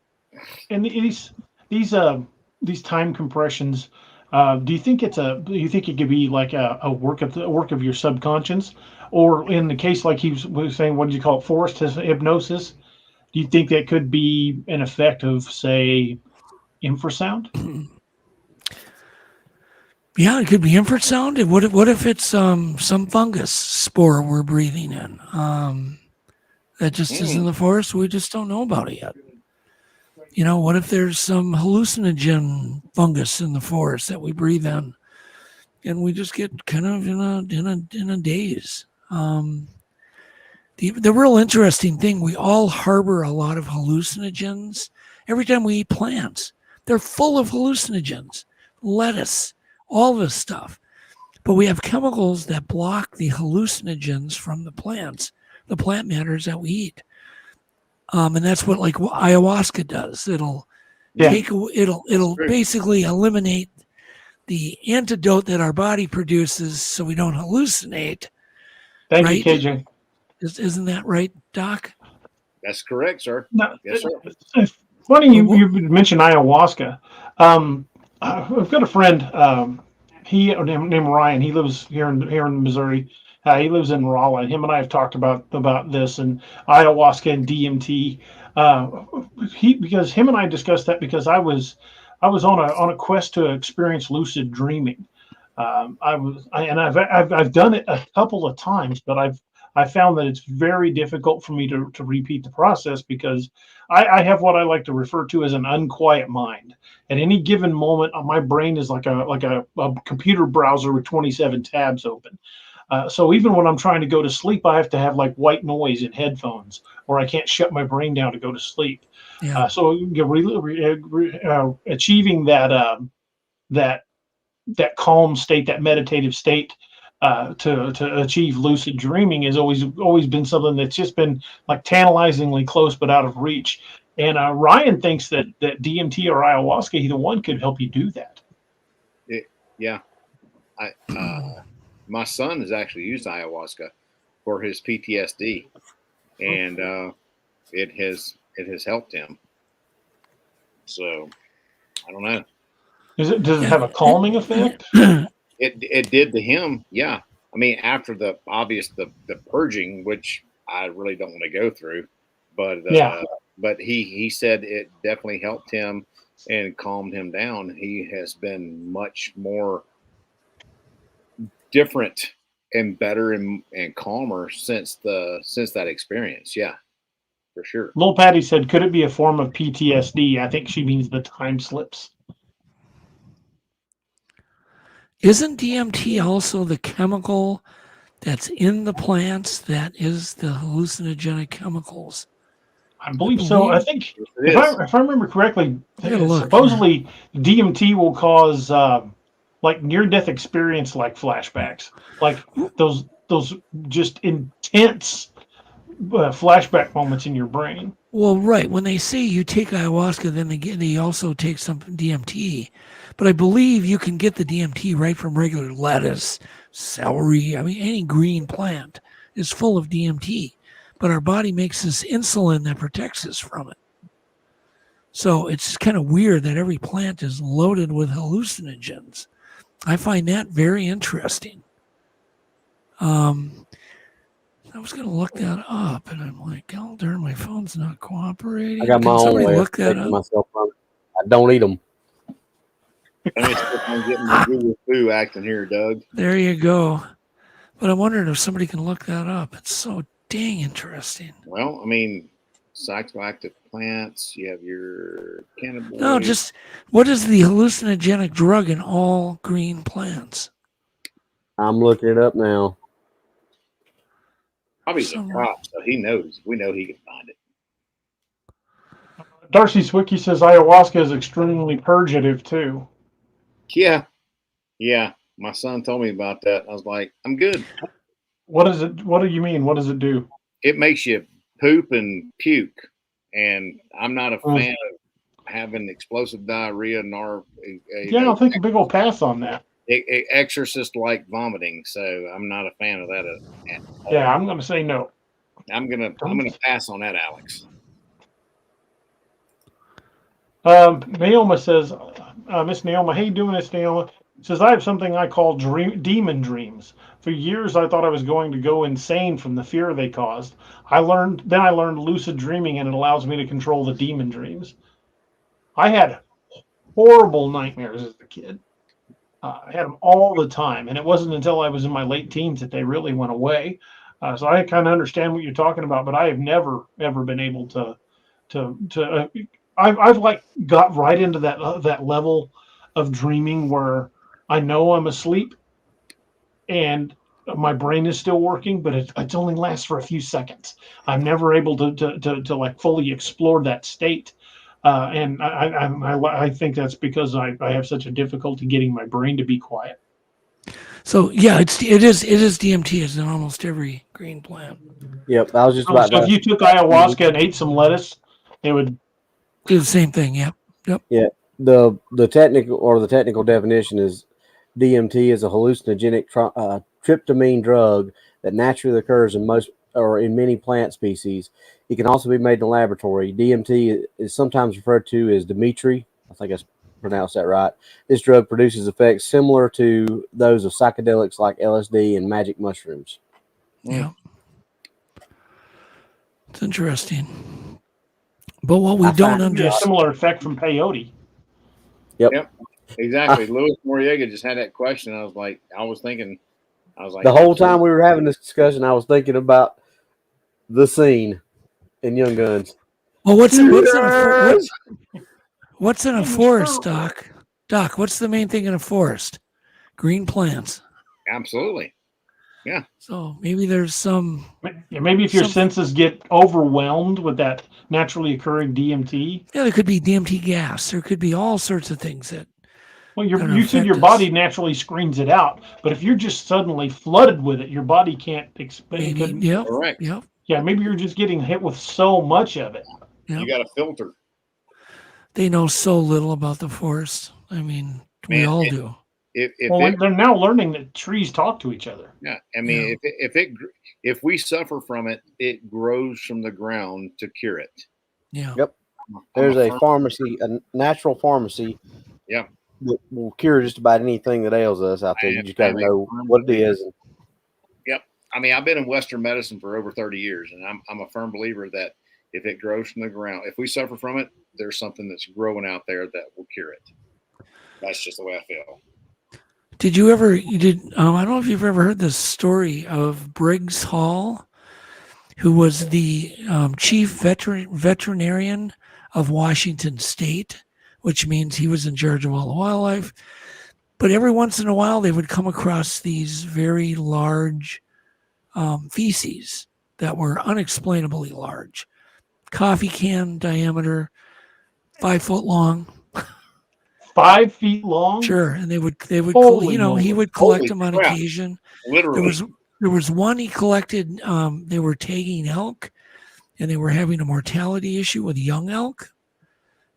these time compressions, do you think it could be like a work of your subconscious, or in the case like he was saying, what did you call it, forced hypnosis? Do you think that could be an effect of, say, infrasound? Yeah, it could be infrasound. And what if it's some fungus spore we're breathing in? That just is in the forest. We just don't know about it yet. What if there's some hallucinogen fungus in the forest that we breathe in, and we just get kind of in a daze? The real interesting thing, we all harbor a lot of hallucinogens. Every time we eat plants, they're full of hallucinogens, lettuce, all this stuff. But we have chemicals that block the hallucinogens from the plants, the plant matters that we eat. And that's what like ayahuasca does. It'll basically eliminate the antidote that our body produces so we don't hallucinate. Thank you, KJ. Isn't that right, Doc? That's correct, sir. No, yes, sir. It's funny you mentioned ayahuasca. I've got a friend. He named Ryan. He lives here in Missouri. He lives in Rolla. Him and I have talked about this and ayahuasca and DMT. Because him and I discussed that because I I was on a quest to experience lucid dreaming. I've done it a couple of times, but I found that it's very difficult for me to repeat the process because I have what I like to refer to as an unquiet mind. At any given moment, my brain is like a computer browser with 27 tabs open. So even when I'm trying to go to sleep, I have to have like white noise in headphones, or I can't shut my brain down to go to sleep. Yeah. So achieving that calm state, that meditative state, to achieve lucid dreaming has always been something that's just been like tantalizingly close but out of reach. And Ryan thinks that DMT or ayahuasca, either one, could help you do that. Yeah, my son has actually used ayahuasca for his PTSD, and it has helped him. So I don't know. Does it have a calming effect? It did to him. Yeah. I mean, after the purging, which I really don't want to go through, but but he said it definitely helped him and calmed him down. He has been much more different and better and calmer since that experience. Yeah, for sure. Lil Patty said, could it be a form of PTSD? I think she means the time slips. Isn't DMT also the chemical that's in the plants that is the hallucinogenic chemicals? I believe so. I think if I remember correctly, look, supposedly DMT will cause like near-death experience, like flashbacks, like those just intense flashback moments in your brain. Well, right. When they say you take ayahuasca, then they also take some DMT. But I believe you can get the DMT right from regular lettuce, celery. I mean, any green plant is full of DMT. But our body makes this insulin that protects us from it. So it's kind of weird that every plant is loaded with hallucinogens. I find that very interesting. I was going to look that up, and I'm like, oh, darn, my phone's not cooperating. I got my own way of protecting myself from it. I don't eat them. I'm getting my Google Foo acting here, Doug. There you go. But I'm wondering if somebody can look that up. It's so dang interesting. Well, I mean, psychoactive plants. You have your cannabis. No, just what is the hallucinogenic drug in all green plants? I'm looking it up now. Probably a crop, so he knows. We know he can find it. Darcy Swicky says ayahuasca is extremely purgative too. Yeah. My son told me about that. I was like, I'm good. What is it? What do you mean? What does it do? It makes you poop and puke, and I'm not a fan of having explosive diarrhea nor. I'll take a big old pass on that. Exorcist like vomiting, so I'm not a fan of that. Yeah, I'm going to say no. I'm gonna pass on that, Alex. Naoma says, Miss Naoma, hey, doing this, Naoma? Says, I have something I call demon dreams. For years, I thought I was going to go insane from the fear they caused. I learned lucid dreaming, and it allows me to control the demon dreams. I had horrible nightmares as a kid. I had them all the time, and it wasn't until I was in my late teens that they really went away. So I kind of understand what you're talking about, but I have never ever been able to. I've like got right into that level of dreaming where I know I'm asleep, and my brain is still working, but it only lasts for a few seconds. I'm never able to like fully explore that state. And I think that's because I have such a difficulty getting my brain to be quiet. So yeah, it is DMT. It's in almost every green plant. Yep, I was just about. So if you took ayahuasca and ate some lettuce, it would do the same thing. Yep. Yeah. The technical definition is DMT is a hallucinogenic tryptamine drug that naturally occurs in most or in many plant species. It can also be made in the laboratory. DMT is sometimes referred to as Dimitri. I think I pronounced that right. This drug produces effects similar to those of psychedelics like LSD and magic mushrooms. Yeah. It's interesting. But what we don't understand. Similar effect from peyote. Yep. Exactly. Louis Noriega just had that question. I was like, The whole time we were having this discussion, I was thinking about the scene in Young Guns. Well, what's in a Yeah, forest, sure. Doc? Doc, what's the main thing in a forest? Green plants. absolutely. Yeah. So maybe there's some. Yeah, maybe if your Some- senses get overwhelmed with that naturally occurring DMT. Yeah, there could be DMT gas. There could be all sorts of things that. Well, gonna you said affect your us. body naturally screens it out, but if you're just suddenly flooded with it, your body can't explain. Maybe. Yep. Correct. Yep. Yeah, maybe you're just getting hit with so much of it. Yep. You got to filter. They know so little about the forest. I mean, we Man, all do. Well, they're now learning that trees talk to each other. Yeah, I mean, if we suffer from it, it grows from the ground to cure it. Yeah. Yep. There's a pharmacy, a natural pharmacy. Yeah. That will cure just about anything that ails us out there. You just got to know what it is. Yep. I mean, I've been in Western medicine for over 30 years, and I'm a firm believer that if it grows from the ground, if we suffer from it, there's something that's growing out there that will cure it. That's just the way I feel. Did you ever? I don't know if you've ever heard the story of Briggs Hall, who was the chief veterinarian of Washington State, which means he was in charge of all the wildlife. But every once in a while, they would come across these very large feces that were unexplainably large, coffee can diameter, 5 foot long. 5 feet long. Sure, and they would Holy he moly. would collect Holy them on crap. occasion. Literally. There was one he collected. They were tagging elk, and they were having a mortality issue with young elk,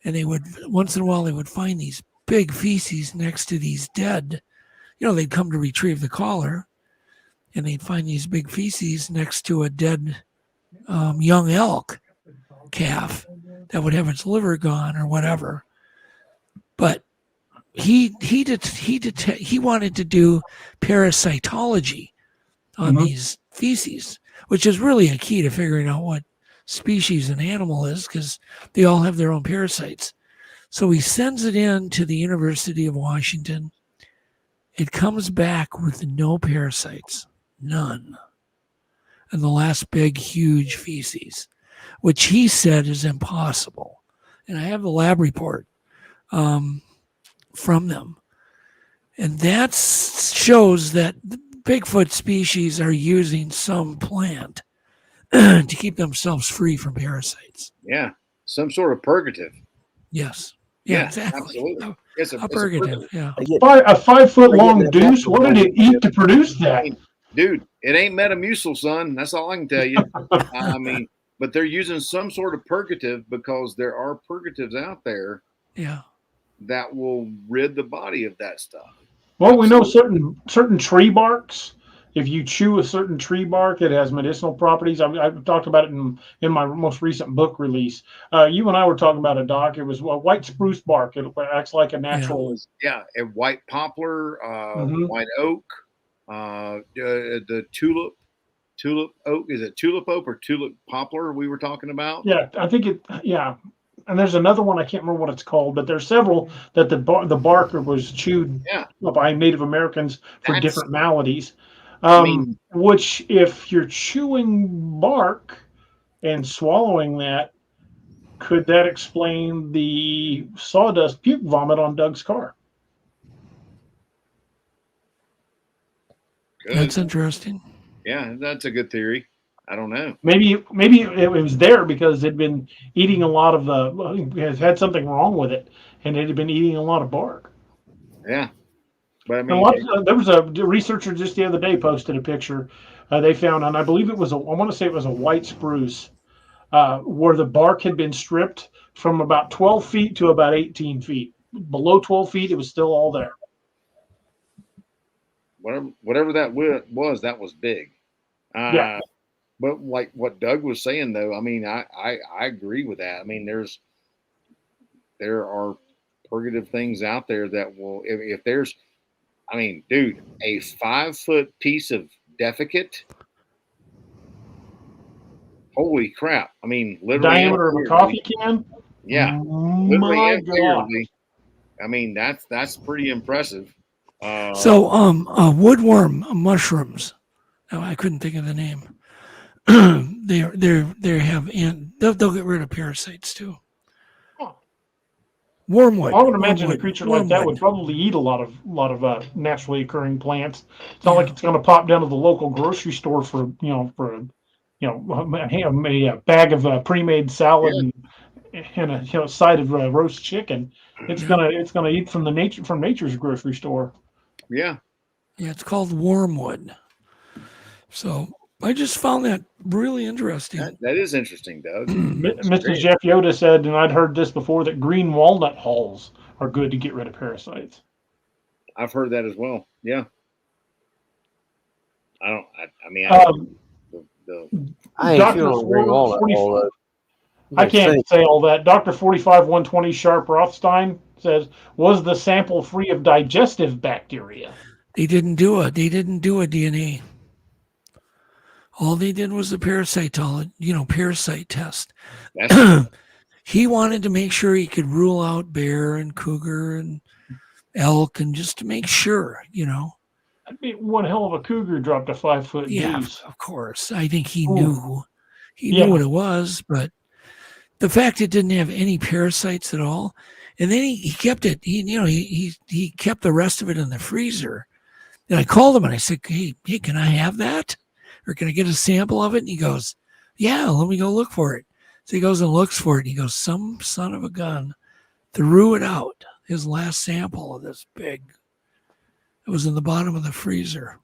and they would once in a while they would find these big feces next to these dead. They'd come to retrieve the collar, and they'd find these big feces next to a dead young elk calf that would have its liver gone or whatever. But he wanted to do parasitology on these feces, which is really a key to figuring out what species an animal is, because they all have their own parasites. So he sends it in to the University of Washington. It comes back with no parasites, none. And the last big, huge feces, which he said is impossible. And I have the lab report from them. And that shows that the Bigfoot species are using some plant to keep themselves free from parasites. Yeah. Some sort of purgative. Yes. Yeah, exactly. Absolutely. A purgative, yeah. A 5 foot long deuce. What did it eat to produce that? Dude, it ain't Metamucil, son. That's all I can tell you. I mean, but they're using some sort of purgative because there are purgatives out there. Yeah. That will rid the body of that stuff. Well, we know certain tree barks. If you chew a certain tree bark, it has medicinal properties. I've talked about it in my most recent book release. You and I were talking about it, Doc. It was white spruce bark. It acts like a natural. Yeah, a white poplar, white oak, the tulip oak. Is it tulip oak or tulip poplar we were talking about? Yeah, I think it. Yeah. And there's another one, I can't remember what it's called, but there's several that the bark was chewed by Native Americans for different maladies. Which, if you're chewing bark and swallowing that, could that explain the sawdust puke vomit on Doug's car? Good. That's interesting. Yeah, that's a good theory. I don't know. Maybe it was there because it'd been eating a lot of it had something wrong with it, and it had been eating a lot of bark. Yeah, but I mean, there was a researcher just the other day posted a picture they found, and I believe it was I want to say it was a white spruce, where the bark had been stripped from about 12 feet to about 18 feet. Below 12 feet, it was still all there. Whatever that was, that was big. Yeah. But like what Doug was saying, though, I mean, I agree with that. I mean, there are purgative things out there that will, if there's, I mean, dude, a 5 foot piece of defecate. Holy crap. I mean, literally. Diameter of a coffee can? Yeah. My God. I mean, that's pretty impressive. So, woodworm mushrooms. Oh, I couldn't think of the name. they have they'll get rid of parasites too. Huh. Wormwood. I would imagine a wormwood, creature like that would wormwood. probably eat a lot of naturally occurring plants. It's not like it's going to pop down to the local grocery store for a bag of pre-made salad and a side of roast chicken. It's gonna eat from nature's grocery store. Yeah. Yeah, it's called wormwood. So I just found that really interesting. That is interesting, Doug. Mr. Jeff Yoda said, and I'd heard this before, that green walnut hulls are good to get rid of parasites. I've heard that as well. Yeah. I I ain't feeling on green walnut. I can't say all that. Dr. 45-120 Sharp Rothstein says, was the sample free of digestive bacteria? They didn't do a DNA. All they did was the parasite test. He wanted to make sure he could rule out bear and cougar and elk, and just to make sure, That'd be one hell of a cougar dropped a 5-foot Yeah, goose. of course. I think he Ooh. knew. He knew what it was, but the fact it didn't have any parasites at all, and then he kept it. He kept the rest of it in the freezer. And I called him and I said, "Hey, can I have that, or can I get a sample of it?" And he goes, "Yeah, let me go look for it." So he goes and looks for it. And he goes, "Some son of a gun threw it out. His last sample of this big. It was in the bottom of the freezer."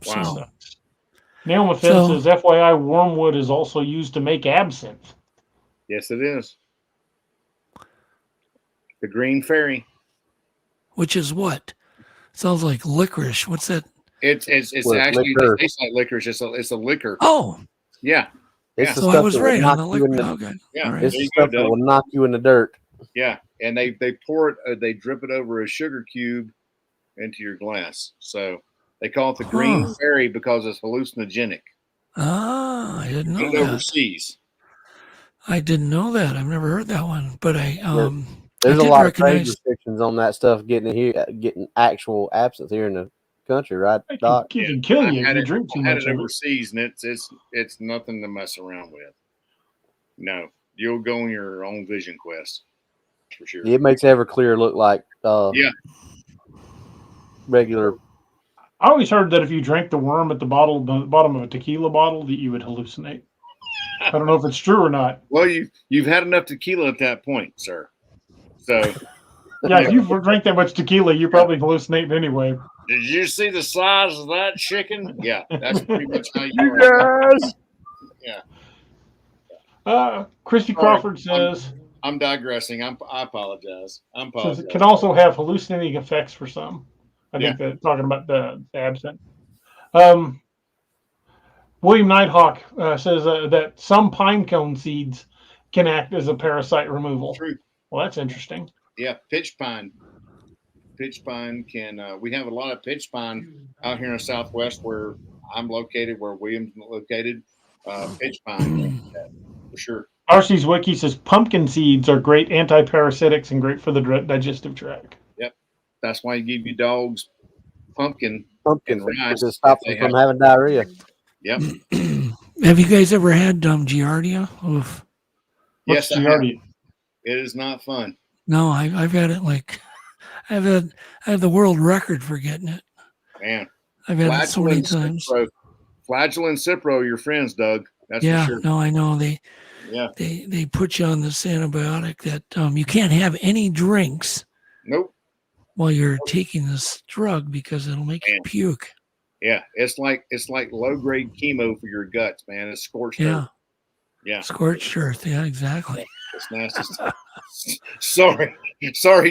Wow. Nail Muffin says, FYI, wormwood is also used to make absinthe. Yes, it is. The green fairy. Which is what? Sounds like licorice. What's that? It's actually it tastes like licorice. It's a liquor. Oh. Yeah. It's So I was right on the liquor. Okay. Yeah. All right. It's the stuff that will knock you in the dirt. Yeah. And they pour it, they drip it over a sugar cube into your glass. So they call it the green fairy because it's hallucinogenic. Ah, I didn't know that. Overseas. I didn't know that. I've never heard that one, but there's a lot of trade restrictions on that stuff getting actual absinthe here in the country, right, Doc? It can kill you if you drink too much of it. Overseas, and it's nothing to mess around with. No, you'll go on your own vision quest for sure. It makes Everclear look like regular. I always heard that if you drank the worm at the bottom of a tequila bottle, that you would hallucinate. I don't know if it's true or not. Well, you've had enough tequila at that point, sir. So yeah, if you drink that much tequila, you're probably hallucinating anyway. Did you see the size of that chicken? Yeah, that's pretty much how you guys. Yeah. Christy Crawford says, I'm digressing. I apologize. Says it can also have hallucinating effects for some. I think they're talking about the absinthe. William Nighthawk says that some pine cone seeds can act as a parasite removal. True. Well, that's interesting. Yeah, pitch pine. Pitch pine can. We have a lot of pitch pine out here in the Southwest where I'm located, where William's located. Pitch pine, for sure. RC's Wiki says pumpkin seeds are great anti-parasitics and great for the digestive tract. Yep, that's why you give your dogs pumpkin rice to stop them from having diarrhea. Yep. Have you guys ever had Giardia? Oof. Yes, Giardia. It is not fun. No, I've had it I have the world record for getting it. Man, I've had it so many times. Flagellant Cipro, your friends, Doug. That's for sure. No, I know they put you on this antibiotic that you can't have any drinks. Nope. While you're taking this drug because it'll make you puke. Yeah, it's like low grade chemo for your guts, man. It's scorched earth. Yeah, scorched earth. Yeah, exactly. It's nasty stuff. Sorry,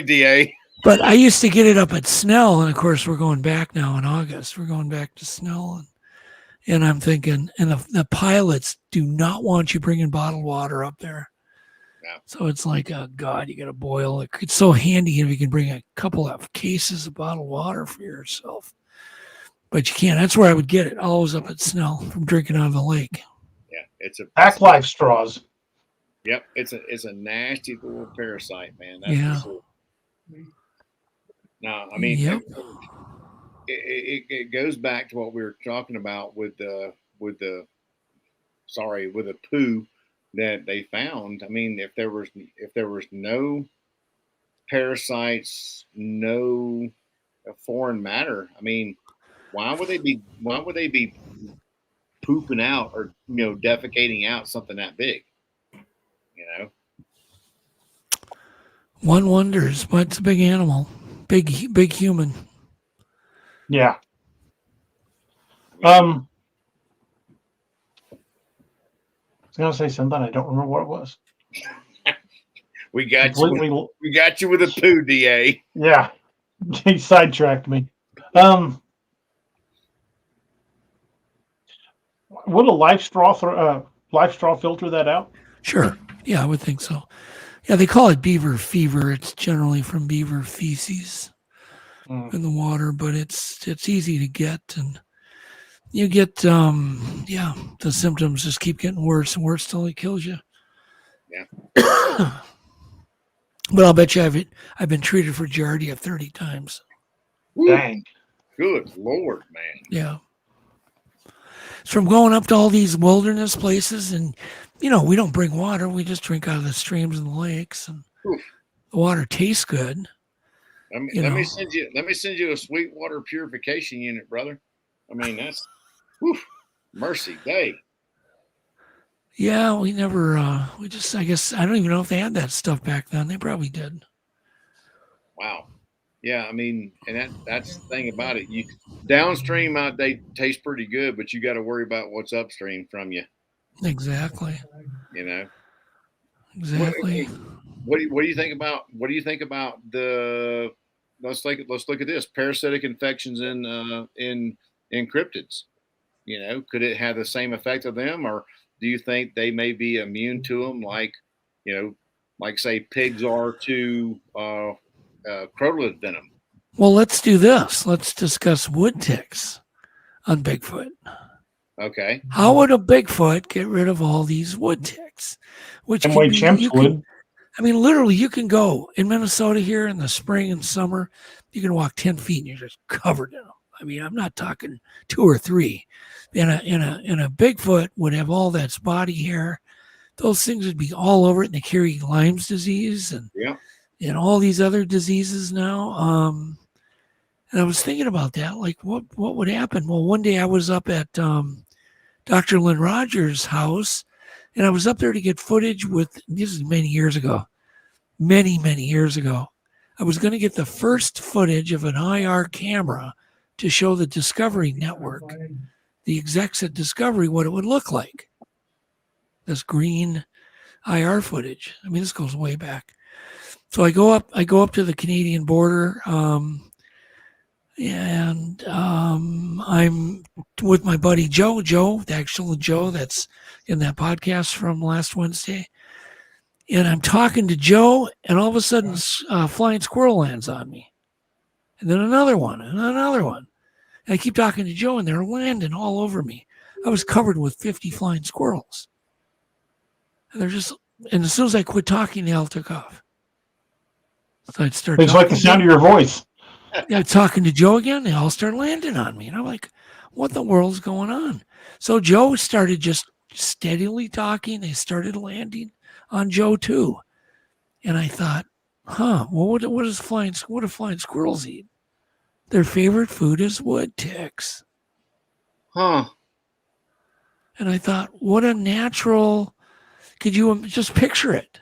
DA. But I used to get it up at Snell, and of course we're going back now in August. We're going back to Snell, and I'm thinking, and the pilots do not want you bringing bottled water up there. Yeah. So it's like, oh God, you got to boil it. It's so handy if you can bring a couple of cases of bottled water for yourself. But you can't. That's where I would get it. Always up at Snell from drinking out of the lake. Yeah, it's a Pack Life straws. Yep, it's a nasty little parasite, man. That's for sure. No, I mean, Yep. it goes back to what we were talking about with the poo that they found. I mean, if there was no parasites, no foreign matter, I mean, why would they be pooping out or defecating out something that big? You know, One wonders, but it's a big animal, big human. Yeah. I I was gonna say something. I don't remember what it was. we got Completely. we got you with a poo, Da. Yeah. He sidetracked me. Would a life straw filter that out? Sure. Yeah, I would think so. Yeah, they call it beaver fever. It's generally from beaver feces in the water, but it's easy to get, and you get the symptoms just keep getting worse and worse till it kills you. Yeah. But I'll bet you I've been treated for Giardia 30 times. Dang. Good Lord, man. Yeah. It's from going up to all these wilderness places, and we don't bring water. We just drink out of the streams and the lakes, and the water tastes good. Let me send you a Sweetwater purification unit, brother. I mean, that's mercy day. Yeah, we never. I guess I don't even know if they had that stuff back then. They probably did. Wow. Yeah, I mean, and that's the thing about it. You downstream they taste pretty good, but you got to worry about what's upstream from you. Exactly. Exactly. What do you think about the let's look at this parasitic infections in cryptids? Could it have the same effect of them, or do you think they may be immune to them, like say pigs are to crotolid venom? Well, let's do this. Let's discuss wood ticks on Bigfoot. Okay. How would a Bigfoot get rid of all these wood ticks? Which And way chimps would. I mean, literally, you can go in Minnesota here in the spring and summer. You can walk 10 feet and you're just covered in them. I mean, I'm not talking 2 or 3. And a Bigfoot would have all that body hair. Those things would be all over it, and they carry Lyme's disease and all these other diseases now. And I was thinking about that, like what would happen? Well, one day I was up at Dr. Lynn Rogers' house, and I was up there to get footage this is many years ago. Many years ago. I was going to get the first footage of an IR camera to show the Discovery Network, the execs at Discovery, what it would look like. This green IR footage. I mean, this goes way back. So I go up to the Canadian border, and I'm with my buddy Joe, the actual Joe that's in that podcast from last Wednesday. And I'm talking to Joe, and all of a sudden, flying squirrel lands on me. And then another one, and another one. And I keep talking to Joe, and they're landing all over me. I was covered with 50 flying squirrels. And and as soon as I quit talking, they all took off. So I'd start. It's like the sound of your voice. Yeah, talking to Joe again, they all start landing on me. And I'm like, what the world's going on? So Joe started just steadily talking. They started landing on Joe too. And I thought, well, what do flying squirrels eat? Their favorite food is wood ticks. Huh. And I thought, what a natural, could you just picture it?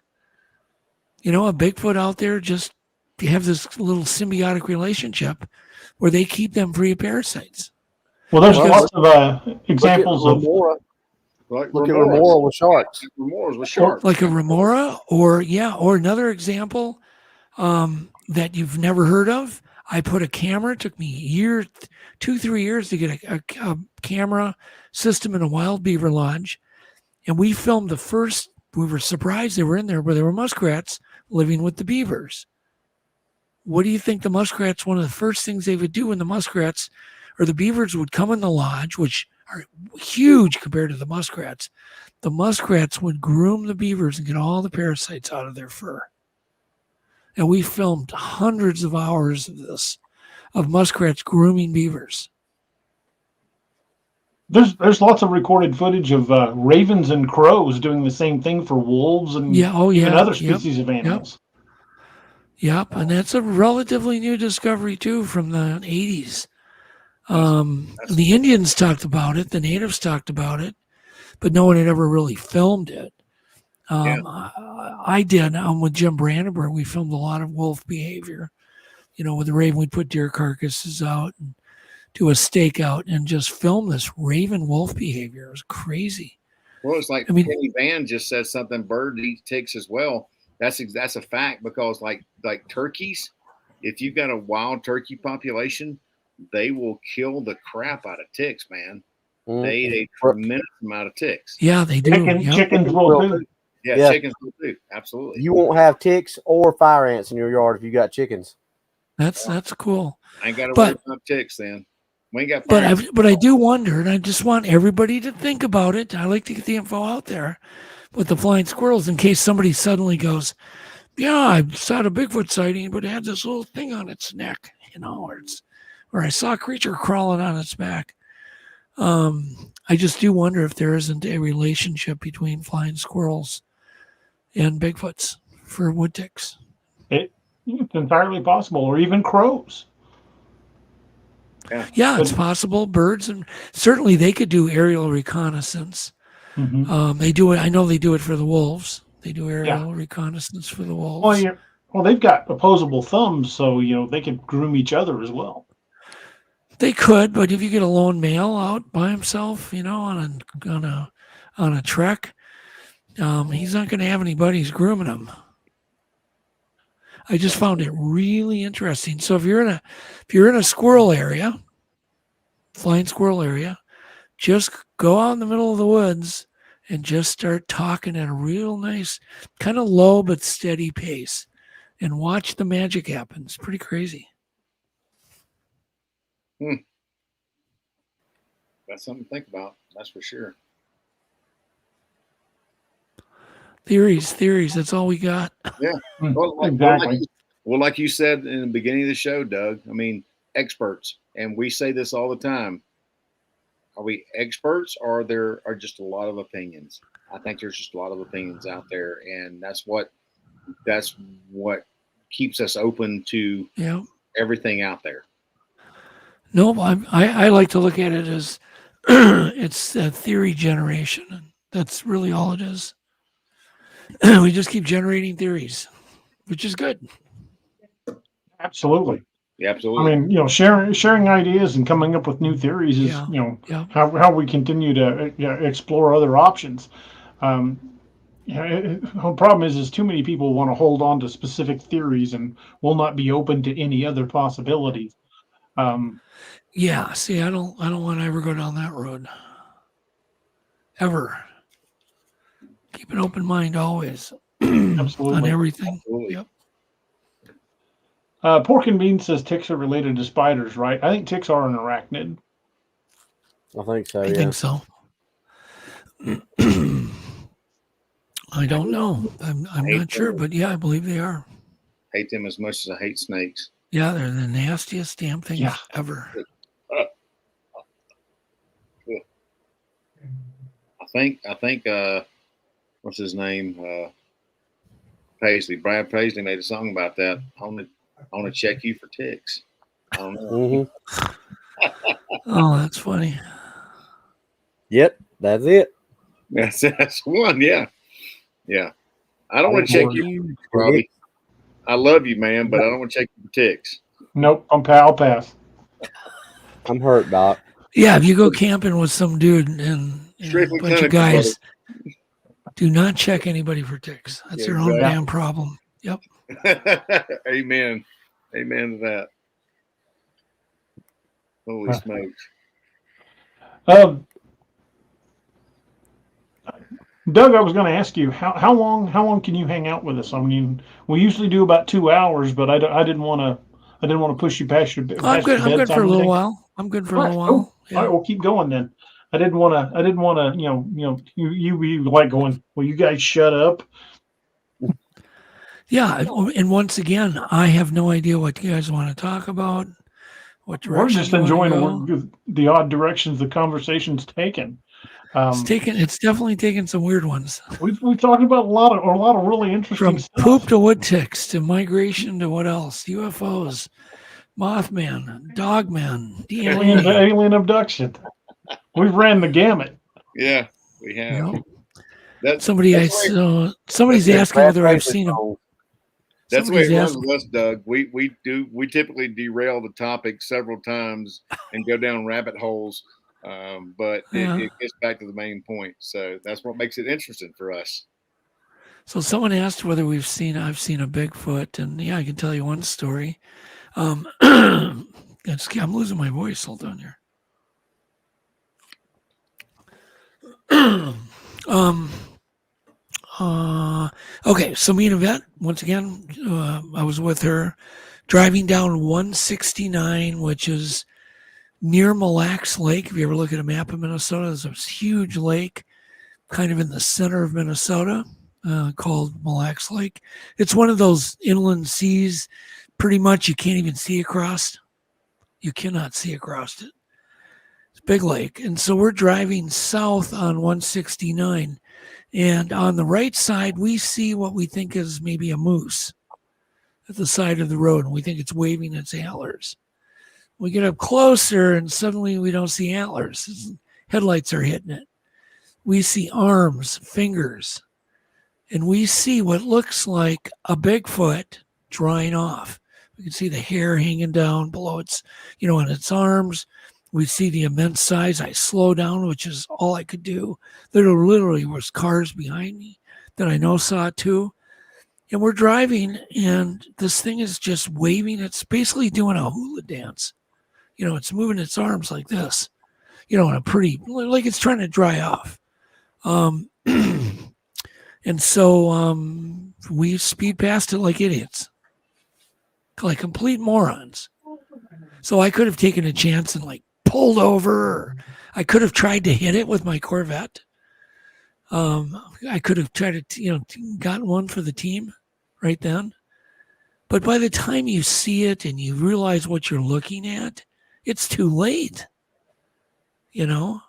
A Bigfoot out there just have this little symbiotic relationship where they keep them free of parasites. Well, there's lots of examples of look at remora with sharks. Remoras with sharks. Like a remora, or another example that you've never heard of. I put a camera. It took me 2-3 years to get a camera system in a wild beaver lodge, and we filmed the first. We were surprised they were in there, where there were muskrats living with the beavers. What do you think the muskrats? One of the first things they would do when the muskrats or the beavers would come in the lodge, which are huge compared to the muskrats would groom the beavers and get all the parasites out of their fur. And we filmed hundreds of hours of this, of muskrats grooming beavers. There's lots of recorded footage of ravens and crows doing the same thing for wolves and even other species of animals. Yep, and that's a relatively new discovery too from the 80s. The Indians talked about it, the natives talked about it, but no one had ever really filmed it. I did with Jim Brandenburg. We filmed a lot of wolf behavior. With the raven, we'd put deer carcasses out and do a stakeout and just film this raven wolf behavior. It was crazy. Well, it's like Kenny Van just said something. Bird eat ticks as well. That's a fact, because like turkeys, if you've got a wild turkey population, they will kill the crap out of ticks, man. They eat a tremendous amount of ticks. Yeah, they do. Chickens will too. Yeah, chickens will too. Absolutely. You won't have ticks or fire ants in your yard if you got chickens. That's cool. I ain't got to worry about ticks then. We ain't got. But I do wonder, and I just want everybody to think about it. I like to get the info out there with the flying squirrels in case somebody suddenly goes, "Yeah, I saw a Bigfoot sighting, but it had this little thing on its neck, or I saw a creature crawling on its back." I just do wonder if there isn't a relationship between flying squirrels and Bigfoots for wood ticks. It's entirely possible, or even crows. Yeah, it's possible. Birds, and certainly they could do aerial reconnaissance. Mm-hmm. They do it. I know they do it for the wolves. They do aerial reconnaissance for the wolves. Well, they've got opposable thumbs, so they can groom each other as well. They could, but if you get a lone male out by himself, on a trek, he's not going to have any buddies grooming him. I just found it really interesting. So if you're in a squirrel area, flying squirrel area, just go out in the middle of the woods and just start talking at a real nice, kind of low but steady pace, and watch the magic happen. It's pretty crazy. That's something to think about. That's for sure. Theories. That's all we got. Yeah. Well, exactly. Like you said in the beginning of the show, Doug, I mean, experts, and we say this all the time. Are we experts, or there are just a lot of opinions? I think there's just a lot of opinions out there, and that's what keeps us open to everything out there. No, I like to look at it as it's a theory generation, and that's really all it is. We just keep generating theories, which is good. Absolutely. Yeah, absolutely. I mean, sharing ideas and coming up with new theories is, how we continue to explore other options. The problem is too many people want to hold on to specific theories and will not be open to any other possibilities. See, I don't want to ever go down that road. Ever. Keep an open mind always. Absolutely. On everything. Absolutely. Yep. Pork and Bean says ticks are related to spiders, right? I think ticks are an arachnid. I think so. I think so. I don't know. I'm not sure, but I believe they are. Hate them as much as I hate snakes. Yeah, they're the nastiest damn things ever. I think what's his name? Paisley. Brad Paisley made a song about that. I want to check you for ticks. I don't know. Oh, that's funny. Yep, that's it. That's one. Yeah. I don't want to check you, Robbie. I love you, man, but I don't want to check you for ticks. Nope, I'll pass. I'm hurt, Doc. Yeah, if you go camping with some dude and a bunch of guys, do not check anybody for ticks. That's their own damn problem. Yep. Amen. Amen to that. Holy smokes. Doug, I was going to ask you how long can you hang out with us? I mean, we usually do about 2 hours, but I didn't want to push you past your. I'm good for a little while. I'm good for a little while. All right, we'll keep going then. I didn't want to, you be like going, well, you guys shut up. Yeah, and once again, I have no idea what you guys want to talk about. What We're direction just you want to enjoying go. the odd directions the conversation's taken. It's definitely taken some weird ones. We've talked about a lot of really interesting From stuff. poop to wood ticks to migration to what else? UFOs, Mothman, Dogman, DNA. Alien abduction. We've ran the gamut. Yeah, we have. You know, That's somebody's that's asking whether I've seen him. That's the way Somebody's it runs asking. with us, Doug. We typically derail the topic several times and go down rabbit holes, but Yeah. it gets back to the main point. So that's what makes it interesting for us. So someone asked whether I've seen a Bigfoot, and yeah, I can tell you one story. I'm losing my voice. Hold on here. Okay, so me and Yvette, once again, I was with her driving down 169, which is near Mille Lacs Lake. If you ever look at a map of Minnesota, there's this huge lake kind of in the center of Minnesota called Mille Lacs Lake. It's one of those inland seas, pretty much you can't even see across. You cannot see across it. It's a big lake. And so we're driving south on 169. And on the right side, we see what we think is maybe a moose at the side of the road. And we think it's waving its antlers. We get up closer and suddenly we don't see antlers. Headlights are hitting it. We see arms, fingers, and we see what looks like a Bigfoot drying off. We can see the hair hanging down below its, on its arms. We see the immense size. I slow down, which is all I could do. There literally was cars behind me that I know saw it too. And we're driving, and this thing is just waving. It's basically doing a hula dance. It's moving its arms like this, in a pretty, like it's trying to dry off. And so we speed past it like idiots, like complete morons. So I could have taken a chance and pulled over, or I could have tried to hit it with my Corvette. I could have tried to, gotten one for the team right then. But by the time you see it and you realize what you're looking at, it's too late. That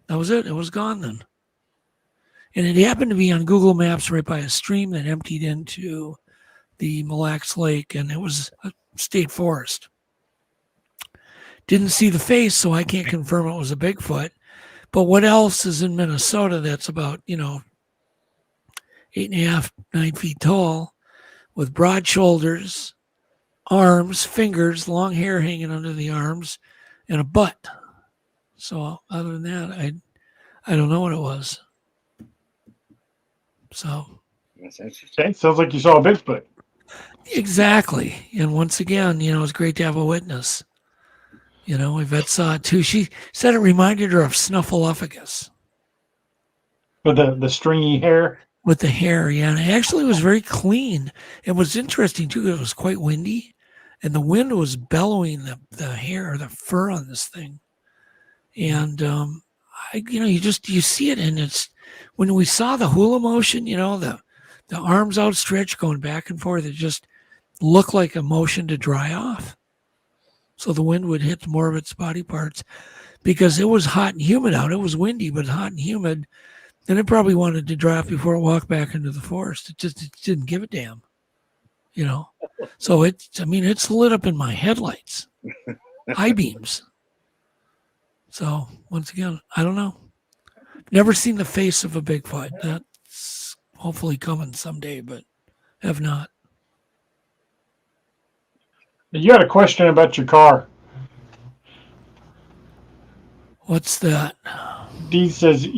was it. It was gone then. And it happened to be on Google Maps right by a stream that emptied into the Mille Lacs Lake, and it was a state forest. Didn't see the face, so I can't confirm it was a Bigfoot. But what else is in Minnesota that's about, 8.5, 9 feet tall, with broad shoulders, arms, fingers, long hair hanging under the arms, and a butt. So other than that, I don't know what it was. So That's interesting. Okay, sounds like you saw a Bigfoot. exactly. And once again, it's great to have a witness. Yvette saw it too. She said it reminded her of Snuffleupagus. With the stringy hair. With the hair, yeah. And it actually was very clean. It was interesting too. It was quite windy. And the wind was bellowing the hair, the fur on this thing. And you see it, and it's when we saw the hula motion, the arms outstretched going back and forth, it just looked like a motion to dry off. So the wind would hit more of its body parts because it was hot and humid out. It was windy, but hot and humid. And it probably wanted to dry off before it walked back into the forest. It didn't give a damn, So it's lit up in my headlights, high beams. So once again, I don't know. Never seen the face of a Bigfoot. That's hopefully coming someday, but have not. You had a question about your car. What's that? Dee says,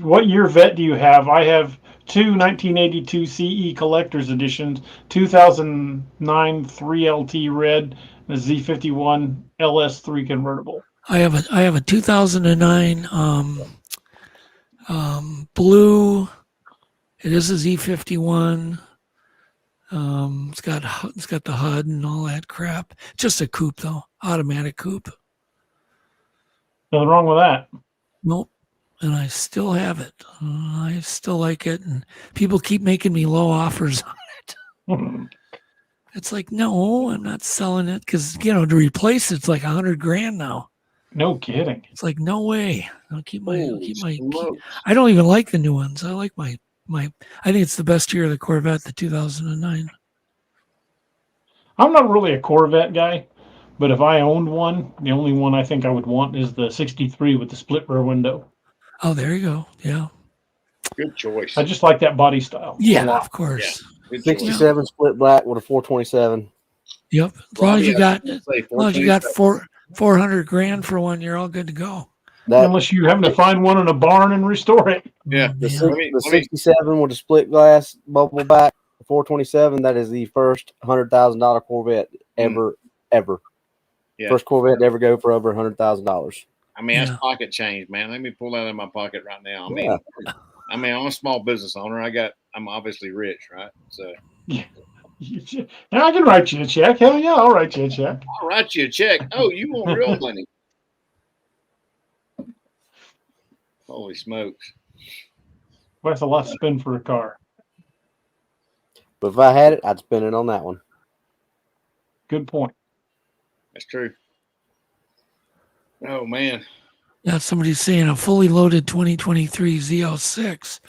what year vet do you have? I have two 1982 CE collector's editions, 2009 3LT red, and a Z51 LS3 convertible. I have a 2009 blue. It is a Z51. It's got the HUD and all that crap. Just a coupe though, automatic coupe. Nothing wrong with that. Nope. And I still have it. I still like it, and people keep making me low offers on It's like, no, I'm not selling it because to replace it's like $100,000 now. No kidding. It's like, no way. I'll keep my. Smokes. I don't even like the new ones. I like my. I think it's the best year of the Corvette, the 2009. I'm not really a Corvette guy, but if I owned one, the only one I think I would want is the 63 with the split rear window. Oh, there you go. Yeah. Good choice. I just like that body style. a Yeah, lot. of course. Good choice. 67 split black with a 427. Yep. As long as you got, Say as long as you got 427. $400,000 for one, you're all good to go. That Unless you happen to find one in a barn and restore it. Yeah. Oh, the, man. Let me- 67 with a split glass bubble back 427. That is the first $100,000 Corvette ever. Yeah. First Corvette to ever go for over $100,000. I mean, Yeah. that's pocket change, man. Let me pull that out of my pocket right now. Yeah. I'm a small business owner. I'm obviously rich, right? So Now I can write you a check. Hell yeah, I'll write you a check. I'll write you a check. Oh, you want real money? Holy smokes! That's a lot to spend for a car. But if I had it, I'd spend it on that one. Good point. That's true. Oh man, Yeah, somebody's saying a fully loaded 2023 Z06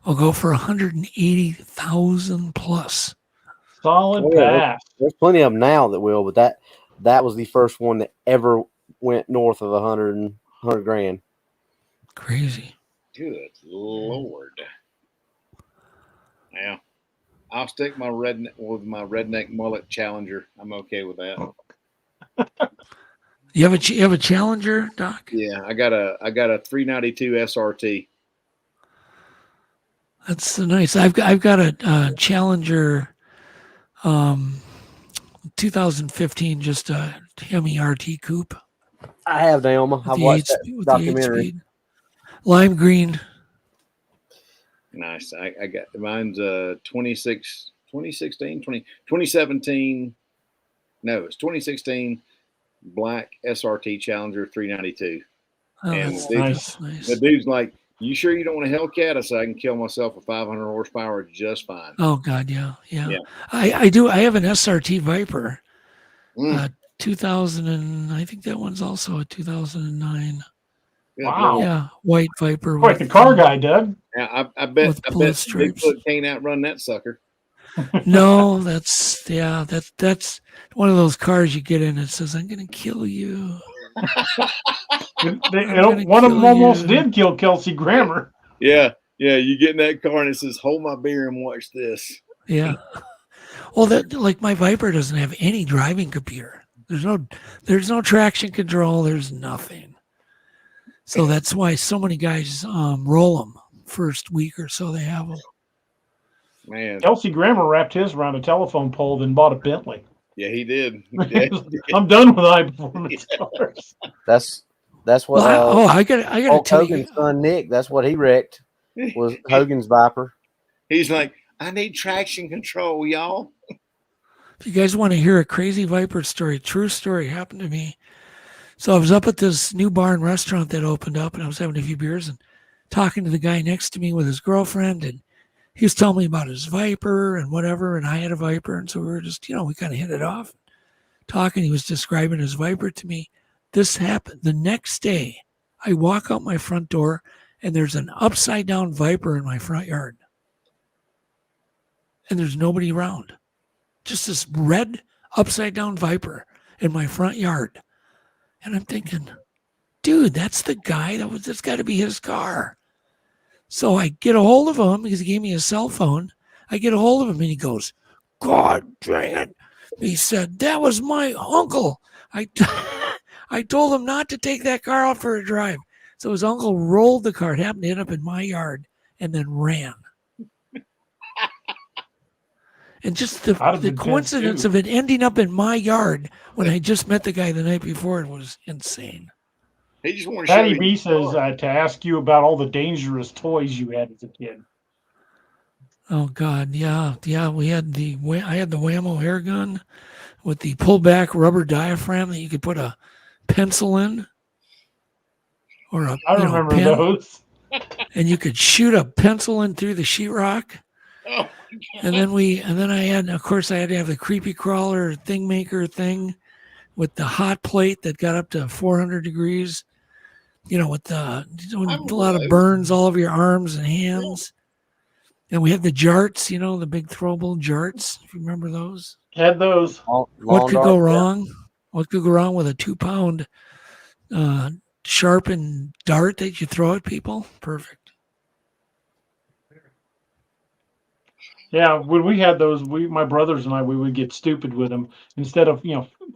will go for 180,000 plus. Solid Oh, yeah, pass. There's plenty of them now that will, but that was the first one that ever went north of 100 grand. Crazy. good lord! Yeah, I'll stick my redneck mullet Challenger. I'm okay with that. You have a Challenger, Doc? Yeah, I got a 392 SRT. That's nice. I've got a Challenger, 2015, just a Hemi RT coupe. I have Naoma. With I've the watched 8 that with the 8 documentary. speed. Lime green. Nice. I got mine's 2017. No, it's 2016 black SRT Challenger 392. Oh, And that's nice. nice. The dude's like, "You sure you don't want a Hellcat?" I said, "I can kill myself with 500 horsepower just fine." Oh God, yeah. Yeah. I do. I have an SRT Viper, Mm, 2000, and I think that one's also a 2009. good Wow. Lord. Yeah, white Viper. Quite the car guy, Doug. Yeah, I bet With bullet stripes. Bigfoot can't outrun that sucker. No, that's one of those cars you get in. It says, "I'm going to kill you." gonna One of them kill almost you. did kill Kelsey Grammer. Yeah, you get in that car and it says, "Hold my beer and watch this." Yeah. Well, that like my Viper doesn't have any driving computer. There's no traction control. There's nothing. So that's why so many guys roll them first week or so. They have them. Man, Kelsey Grammer wrapped his around a telephone pole, then bought a Bentley. yeah, he did. Yeah, I'm done with high performance cars. That's what Well, I got to Hulk tell you. Hogan's son Nick. That's what he wrecked. Was Hogan's Viper. He's like, "I need traction control, y'all." If you guys want to hear a crazy Viper story, true story, happened to me. So I was up at this new bar and restaurant that opened up, and I was having a few beers and talking to the guy next to me with his girlfriend, and he was telling me about his Viper and whatever, and I had a Viper, and so we were just, we kind of hit it off, talking. He was describing his Viper to me. This happened the next day. I walk out my front door, and there's an upside down Viper in my front yard, and there's nobody around. Just this red upside down Viper in my front yard. And I'm thinking, dude, that's the guy that's got to be his car. So I get a hold of him because he gave me his cell phone. I get a hold of him and he goes, "God dang it." He said, "That was my uncle. I told him not to take that car out for a drive." So his uncle rolled the car. It happened to end up in my yard and then ran. And just the coincidence of it ending up in my yard when I just met the guy the night before was insane. He just wanted to show Patty you. B says to ask you about all the dangerous toys you had as a kid. Oh God, yeah. We had I had the Whammo air gun with the pullback rubber diaphragm that you could put a pencil in, or I remember pen, those. and you could shoot a pencil in through the sheetrock. Oh, And then I had to have the creepy crawler thing maker thing with the hot plate that got up to 400 degrees. With a lot of burns all over your arms and hands. And we had the jarts, the big throwable jarts. If you remember those. Had those. What could go wrong? What could go wrong with a 2-pound sharpened dart that you throw at people? Perfect. Yeah, when we had those, my brothers and I, we would get stupid with them. Instead of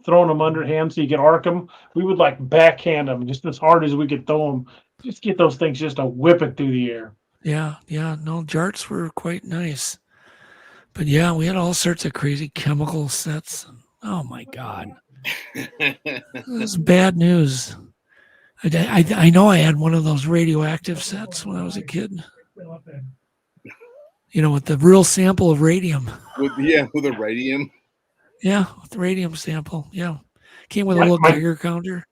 throwing them underhand so you could arc them, we would like backhand them just as hard as we could throw them. Just get those things just to whip it through the air. Yeah. No, jarts were quite nice. But yeah, we had all sorts of crazy chemical sets. Oh my God. This is bad news. I know I had one of those radioactive sets when I was a kid. With the real sample of radium. with a radium. Yeah, with the radium sample. Yeah. Came with a little Geiger counter.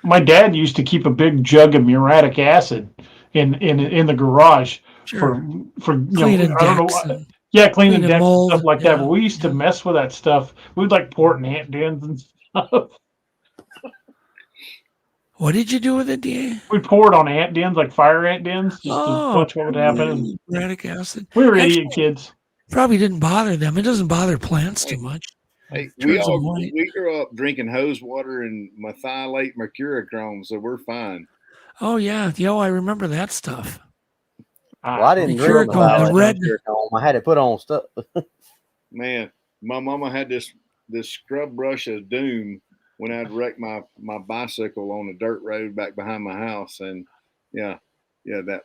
My dad used to keep a big jug of muriatic acid in the garage for cleaning I don't decks. know. Yeah, cleaning decks mold, and stuff like that. But we used to mess with that stuff. We'd like pour it in ant dens and stuff. What did you do with it, DA? We poured on ant dens, like fire ant dens, just to watch what would happen. Muriatic acid. We were idiot kids. Probably didn't bother them. It doesn't bother plants too much. Hey, we grew up drinking hose water and methylate mercurochrome, so we're fine. Oh yeah, I remember that stuff. Well, I didn't drink the red. I had it put on stuff. Man, my mama had this scrub brush of doom when I'd wreck my bicycle on a dirt road back behind my house, and that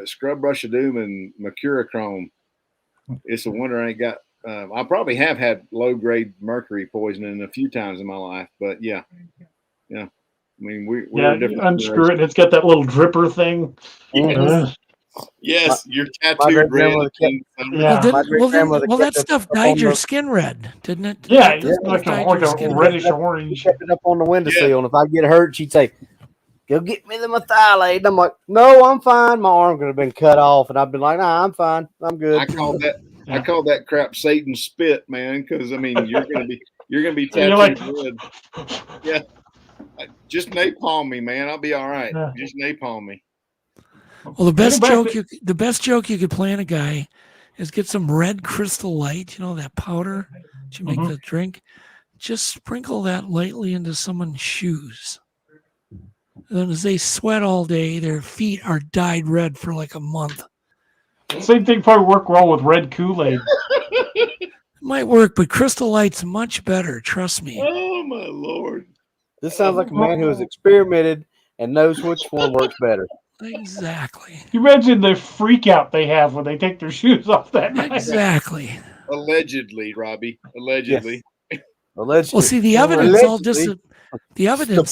scrub brush of doom and mercurochrome. It's a wonder I ain't got. I probably have had low grade mercury poisoning a few times in my life, but yeah. I mean, we're you unscrew it, and it's got that little dripper thing. Yes, your tattooed red. Well, that stuff dyed your skin red, didn't it? Yeah, it's like a reddish orange. She kept it up on the windowsill, and if I get hurt, she'd say, "Go get me the methylate." And I'm like, "No, I'm fine. My arm could have been cut off," and I've been like, "Nah, I'm fine. I'm good." I call that crap Satan's spit, man, because I mean you're gonna be tattooed red. Yeah, just napalm me, man. I'll be all right. Yeah. Just napalm me. Well, the best joke you could play on a guy is get some red crystal light, that powder that you make the drink. Just sprinkle that lightly into someone's shoes. And then as they sweat all day, their feet are dyed red for like a month. Same thing probably work well with red Kool-Aid. It might work, but crystal light's much better. Trust me. Oh my Lord! This sounds like a man who has experimented and knows which one works better. Exactly. You imagine the freak out they have when they take their shoes off that night. Exactly. Allegedly, Robbie. Allegedly. Yes. Allegedly. Well, see, the evidence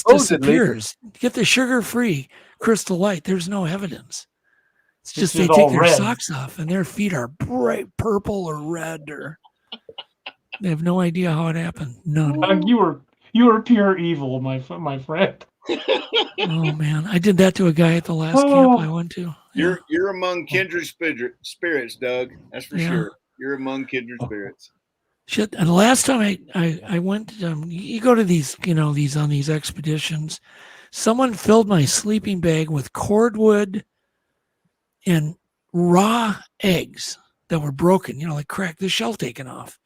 disappears. Get the sugar-free crystal light. There's no evidence. It's just they take their socks off and their feet are bright purple or red, or they have no idea how it happened. None. You were pure evil, my friend. Oh man, I did that to a guy at the last camp I went to. Yeah. You're among kindred spirits, Doug. That's for sure. You're among kindred spirits. Shit. And the last time I went, you go to these on these expeditions. Someone filled my sleeping bag with cordwood and raw eggs that were broken. Like cracked, the shell taken off.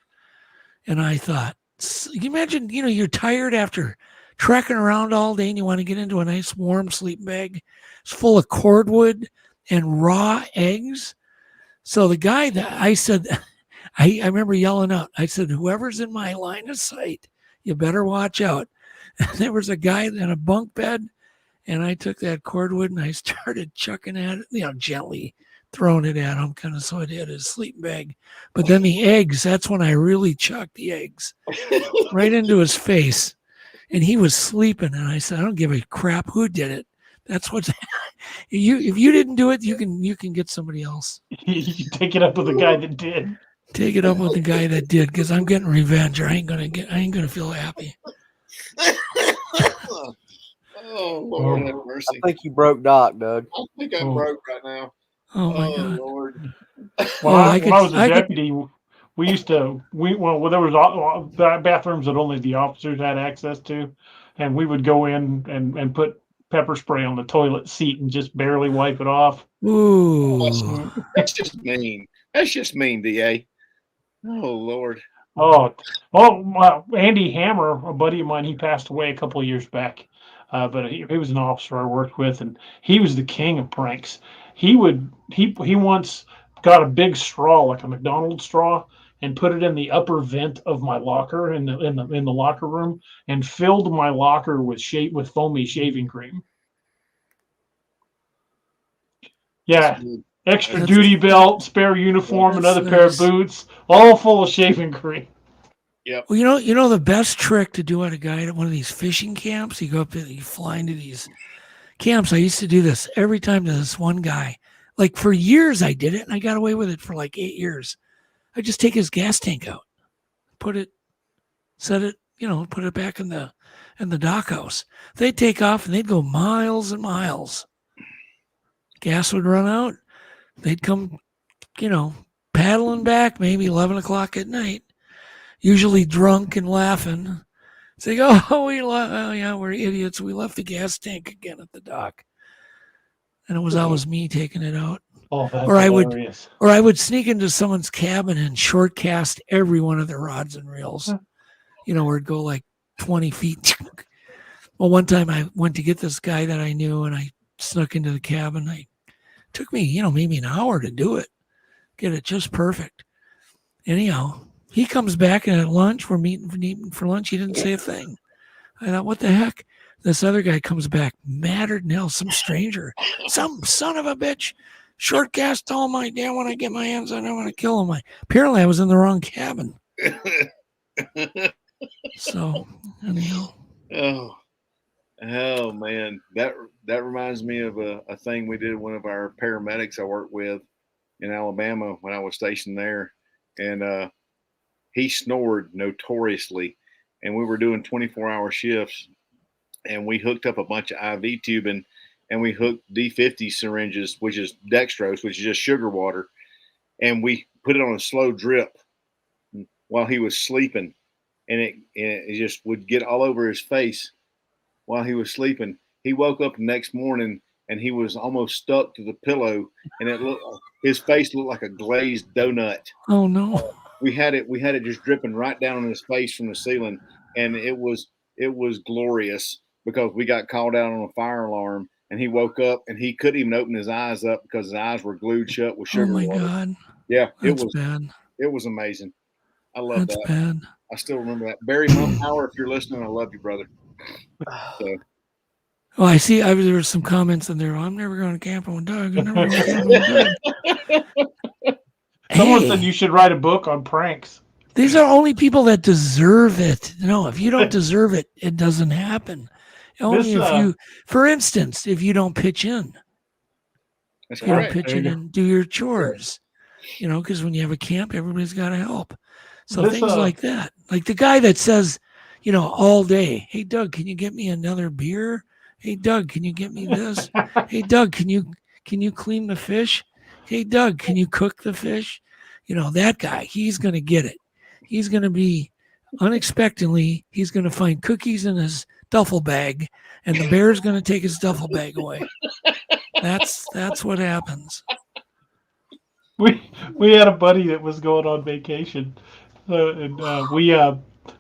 And I thought, you imagine, you're tired after trekking around all day and you want to get into a nice warm sleeping bag. It's full of cordwood and raw eggs. So the guy that I said, I remember yelling out, I said, "Whoever's in my line of sight, you better watch out." And there was a guy in a bunk bed, and I took that cordwood and I started chucking at it, gently throwing it at him, kind of so it hit his sleeping bag. But then the eggs, that's when I really chucked the eggs right into his face. And he was sleeping, and I said, "I don't give a crap who did it. That's what's if you didn't do it, you can get somebody else. You take it up with the guy that did. Take it up with the guy that did, because I'm getting revenge. Or I ain't gonna feel happy." Oh Lord have mercy! I think you broke Doc, Doug. I think I'm broke right now. Oh my God. Lord. When Oh, I was a deputy, we used to there was bathrooms that only the officers had access to, and we would go in and put pepper spray on the toilet seat and just barely wipe it off. Ooh. That's just mean. That's just mean, DA. Oh Lord. Andy Hammer, a buddy of mine, he passed away a couple of years back. But he was an officer I worked with, and he was the king of pranks. He once got a big straw, like a McDonald's straw, and put it in the upper vent of my locker in the locker room, and filled my locker with foamy shaving cream. Yeah, extra duty belt, spare uniform, another pair of boots, all full of shaving cream. Yep. Well, you know the best trick to do on a guy at one of these fishing camps. You go up there, you fly into these camps. I used to do this every time to this one guy. Like for years, I did it, and I got away with it for like 8 years. I just take his gas tank out, put it back in the dock house. They'd take off and they'd go miles and miles. Gas would run out. They'd come, paddling back maybe 11 o'clock at night, usually drunk and laughing. Say, we're idiots. We left the gas tank again at the dock. And it was always me taking it out. Oh, that's hilarious. I would sneak into someone's cabin and short cast every one of their rods and reels, where it'd go like 20 feet. Well, one time I went to get this guy that I knew, and I snuck into the cabin. It took me, maybe an hour to do it, get it just perfect. Anyhow, he comes back, and at lunch, we're meeting for lunch. He didn't say a thing. I thought, what the heck? This other guy comes back, madder than hell, some stranger, some son of a bitch, short cast all my damn. When I get my hands on him, I'm going to kill him. Apparently, I was in the wrong cabin. So, anyhow. Oh man, that reminds me of a thing we did. One of our paramedics I worked with in Alabama when I was stationed there, and he snored notoriously, and we were doing 24-hour shifts, and we hooked up a bunch of IV tubing, and we hooked D50 syringes, which is dextrose, which is just sugar water, and we put it on a slow drip while he was sleeping, and it just would get all over his face while he was sleeping. He woke up the next morning and he was almost stuck to the pillow, and his face looked like a glazed donut. Oh no. We had it just dripping right down on his face from the ceiling, and it was glorious because we got called out on a fire alarm, and he woke up and he couldn't even open his eyes up because his eyes were glued shut with sugar water. Oh my God. Yeah, That's bad. It was amazing. I love That's that. Bad. I still remember that. Barry Mumpower, if you're listening, I love you, brother. So. Well, I see. There were some comments in there. I'm never going to camp with Doug. I'm never going to camp with Doug. Someone said you should write a book on pranks. These are only people that deserve it. No, if you don't deserve it, it doesn't happen. Only if you, for instance, if you don't pitch in. That's you don't correct. pitch in and do your chores. Because when you have a camp, everybody's got to help. So things like that. Like the guy that says, all day, hey, Doug, can you get me another beer? Hey, Doug, can you get me this? Hey, Doug, can you clean the fish? Hey, Doug, can you cook the fish? That guy, he's going to get it. He's going to be unexpectedly, he's going to find cookies in his duffel bag, and the bear's going to take his duffel bag away. That's what happens. We had a buddy that was going on vacation, and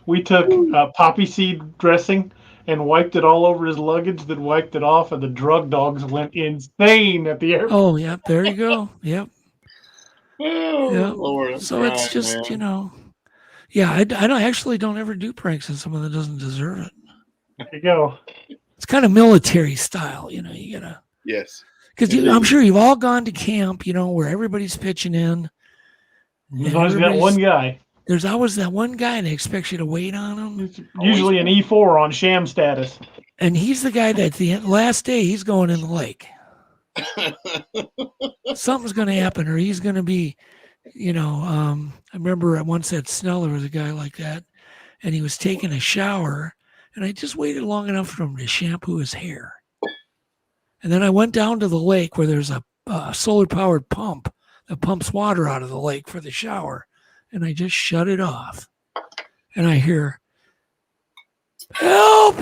we took poppy seed dressing and wiped it all over his luggage, then wiped it off, and the drug dogs went insane at the airport. Oh, yeah, there you go. Yep. Oh, yep. Lord, so right, it's just, man. I don't ever do pranks on someone that doesn't deserve it. There you go. It's kind of military style, you gotta. Yes. Because I'm sure you've all gone to camp, where everybody's pitching in. There's always got one guy. There's always that one guy that expects you to wait on him. It's usually an E4 on sham status. And he's the guy that the last day he's going in the lake. Something's going to happen, or he's going to be, I remember once at Snell, there was a guy like that, and he was taking a shower, and I just waited long enough for him to shampoo his hair. And then I went down to the lake where there's a solar powered pump that pumps water out of the lake for the shower. And I just shut it off. And I hear, help!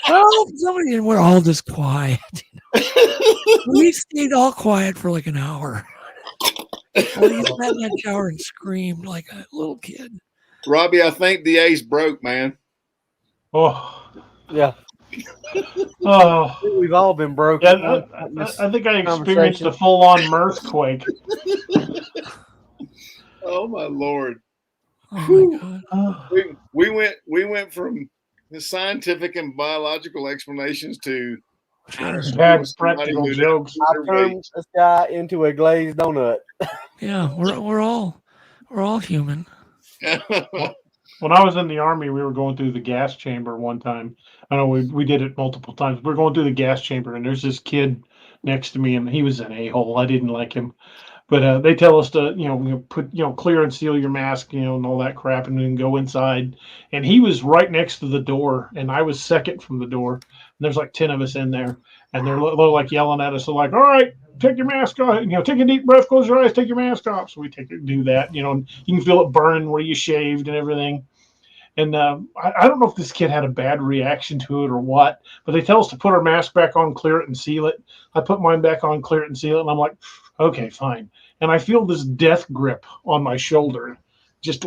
Help! Somebody, and we're all just quiet. We stayed all quiet for like an hour. He sat in that shower and screamed like a little kid. Robbie, I think the ace broke, man. Oh, Yeah. oh. We've all been broke. Yeah, I think I experienced a full-on mirthquake. Oh my Lord! Oh my God. We went from the scientific and biological explanations to Bad practical jokes. I turned this guy into a glazed donut. Yeah, we're all human. When I was in the Army, we were going through the gas chamber one time. I know we did it multiple times. We were going through the gas chamber, and there's this kid next to me, and he was an a-hole. I didn't like him. But they tell us to, put, clear and seal your mask, and all that crap, and then go inside. And he was right next to the door, and I was second from the door. And there's like 10 of us in there, and they're like yelling at us. They're like, all right, take your mask off. Take a deep breath, close your eyes, take your mask off. So we do that. You can feel it burn where you shaved and everything. And I don't know if this kid had a bad reaction to it or what, but they tell us to put our mask back on, clear it, and seal it. I put mine back on, clear it, and seal it. And I'm like, okay, fine. And I feel this death grip on my shoulder, just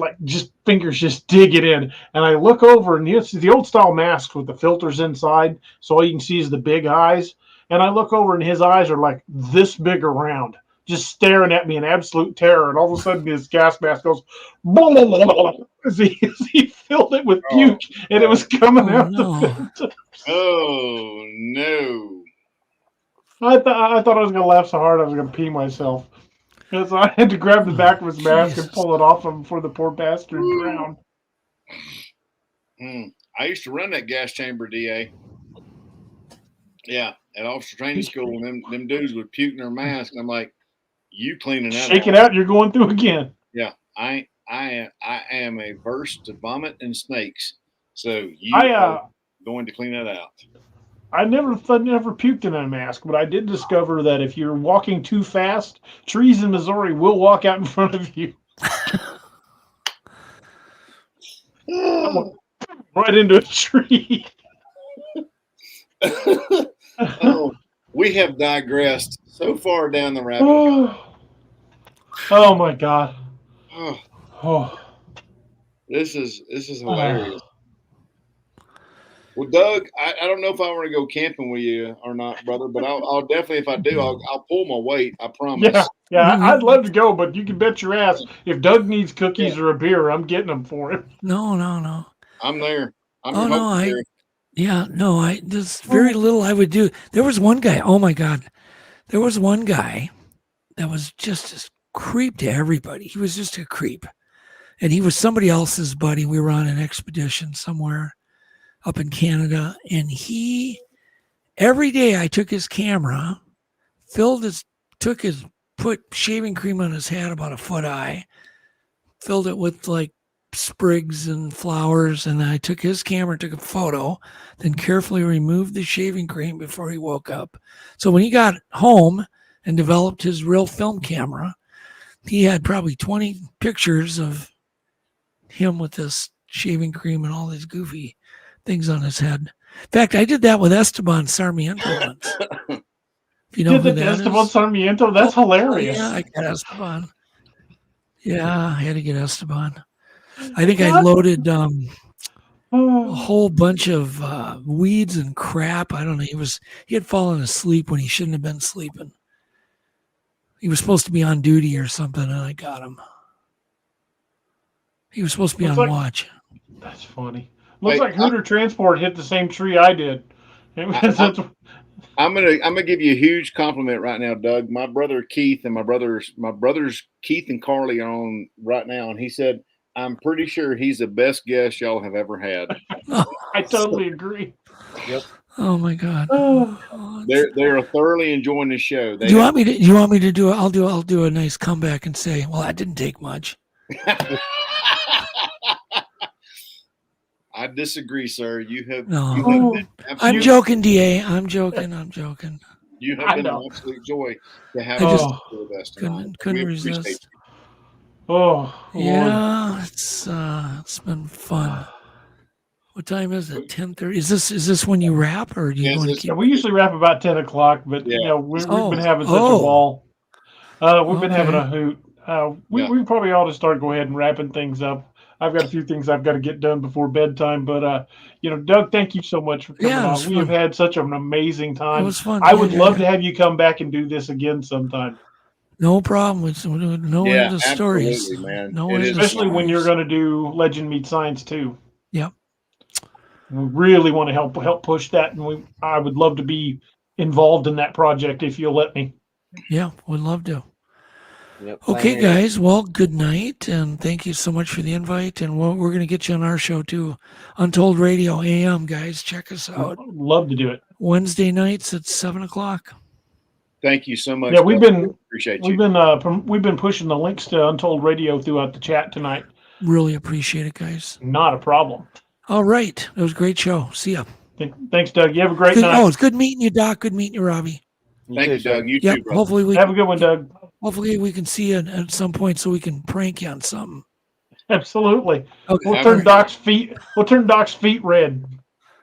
fingers just dig it in. And I look over, and it's the old style mask with the filters inside, so all you can see is the big eyes. And I look over, and his eyes are like this big around, just staring at me in absolute terror. And all of a sudden, this gas mask goes, blah, blah, blah, blah, as he filled it with puke, and it was coming out the filter. Oh no! I thought I was going to laugh so hard I was going to pee myself. Because I had to grab the back of his mask and pull it off him before the poor bastard drowned. I used to run that gas chamber, DA. Yeah, at officer training school, and them dudes would puke in their mask. I'm like, you cleaning that Shake it out, you're going through again. Yeah, I am averse to vomit and snakes. So you are going to clean that out. I never puked in a mask, but I did discover that if you're walking too fast, trees in Missouri will walk out in front of you. Right into a tree. Oh, we have digressed so far down the rabbit hole. Oh my God. Oh. This is hilarious. Well, Doug, I don't know if I want to go camping with you or not, brother, but I'll definitely, if I do, I'll pull my weight. I promise. Yeah, I'd love to go, but you can bet your ass if Doug needs cookies or a beer, I'm getting them for him. No. I'm there. There's very little I would do. There was one guy. Oh my God, there was one guy that was just a creep to everybody. He was just a creep, and he was somebody else's buddy. We were on an expedition somewhere up in Canada, and every day I took his camera, put shaving cream on his head about a foot high, filled it with like sprigs and flowers, and I took his camera, took a photo, then carefully removed the shaving cream before he woke up. So when he got home and developed his real film camera, he had probably 20 pictures of him with this shaving cream and all these goofy things on his head. In fact, I did that with Esteban Sarmiento once. If you know who that Esteban is. Sarmiento? That's hilarious. Yeah, I got Esteban. Yeah, I had to get Esteban. I think I loaded a whole bunch of weeds and crap. I don't know. He had fallen asleep when he shouldn't have been sleeping. He was supposed to be on duty or something, and I got him. He was supposed to be on watch. That's funny. Looks like Hooter Transport hit the same tree I did. I'm gonna give you a huge compliment right now, Doug. My brother Keith and my brothers Keith and Carly are on right now, and he said, I'm pretty sure he's the best guest y'all have ever had. I totally agree. Yep. Oh my God. They're thoroughly enjoying the show. Do you want me to do it? I'll do a nice comeback and say, well, that didn't take much. I disagree, sir. You have. No. I'm joking, DA. I'm joking. You have I been an know. absolute joy to have I us just with us tonight. couldn't We appreciate resist. you. Oh, Lord. Yeah, it's been fun. What time is it? 10:30. Is this when you wrap, or do you Yes, want to it's- Yeah, keep? we usually wrap about 10 o'clock, but Yeah. you know we've Oh, been having such a oh. ball. We've been having Okay. a hoot. Yeah. We probably ought to start go ahead and wrapping things up. I've got a few things I've got to get done before bedtime, but you know, Doug, thank you so much for coming Yeah, it was on. We have fun. had such an amazing It time. was fun. I Yeah, would yeah, love yeah. to have you come back and do this again sometime, No problem. It's no Yeah, end of stories. absolutely, man. No It end is of especially when you're stories. going to do Legend Meet Science too. Yep. We really want to help push that, and I would love to be involved in that project if you'll let me. Yeah, would love to. Yep. Same Okay, here. guys. Well, good night, and thank you so much for the invite. And we're going to get you on our show too, Untold Radio AM. Guys, check us out Love to do it. Wednesday nights at 7 o'clock. Thank you so much. Yeah, we've Doug. been Appreciate we've you. been we've been pushing the links to Untold Radio throughout the chat tonight. Really appreciate it, guys. Not a problem. All right, it was a great show. See ya. Thanks, Doug. You have a great Good, night. it's good meeting you, Doc. Good meeting you, Robbie. Thank too, you, sir. Doug. You Yep. too, brother. Have a good one, Doug. Hopefully we can see you at some point so we can prank you on something. Absolutely. Okay. We'll Have turn a- Doc's feet. We'll turn Doc's feet red.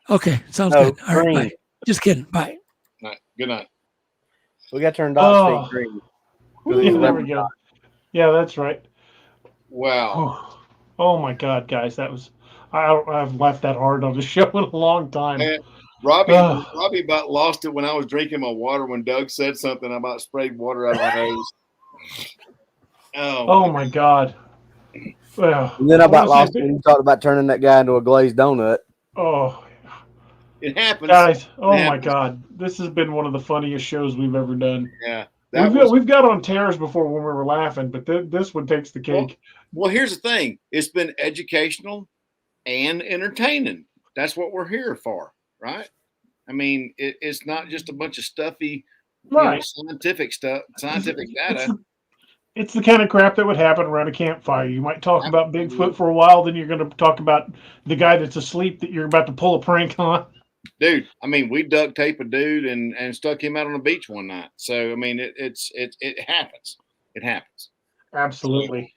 Okay. Sounds No, good. All right. green. Bye. Just kidding. Bye. Good night. We got to turn Doc's Oh. feet green. Yeah, there we go. Yeah, that's right. Wow. Oh my God, guys, that was. I've laughed that hard on the show in a long time. Man, Robbie Ugh. about lost it when I was drinking my water when Doug said something about sprayed water out of my nose. Oh my God. Well, And then I about honestly, lost it when you talked about turning that guy into a glazed donut. Oh, It happens. guys! Oh It my happens. God, this has been one of the funniest shows we've ever done. Yeah. We've got on tears before when we were laughing, but this one takes the cake. Well, here's the thing. It's been educational and entertaining. That's what we're here for, right? I mean, it's not just a bunch of stuffy, Right. scientific stuff, scientific data. It's the kind of crap that would happen around a campfire. You might talk about Absolutely. Bigfoot for a while, then you're going to talk about the guy that's asleep that you're about to pull a prank on. Dude, I mean, we duct tape a dude and stuck him out on the beach one night. So I mean, it happens. It happens. Absolutely.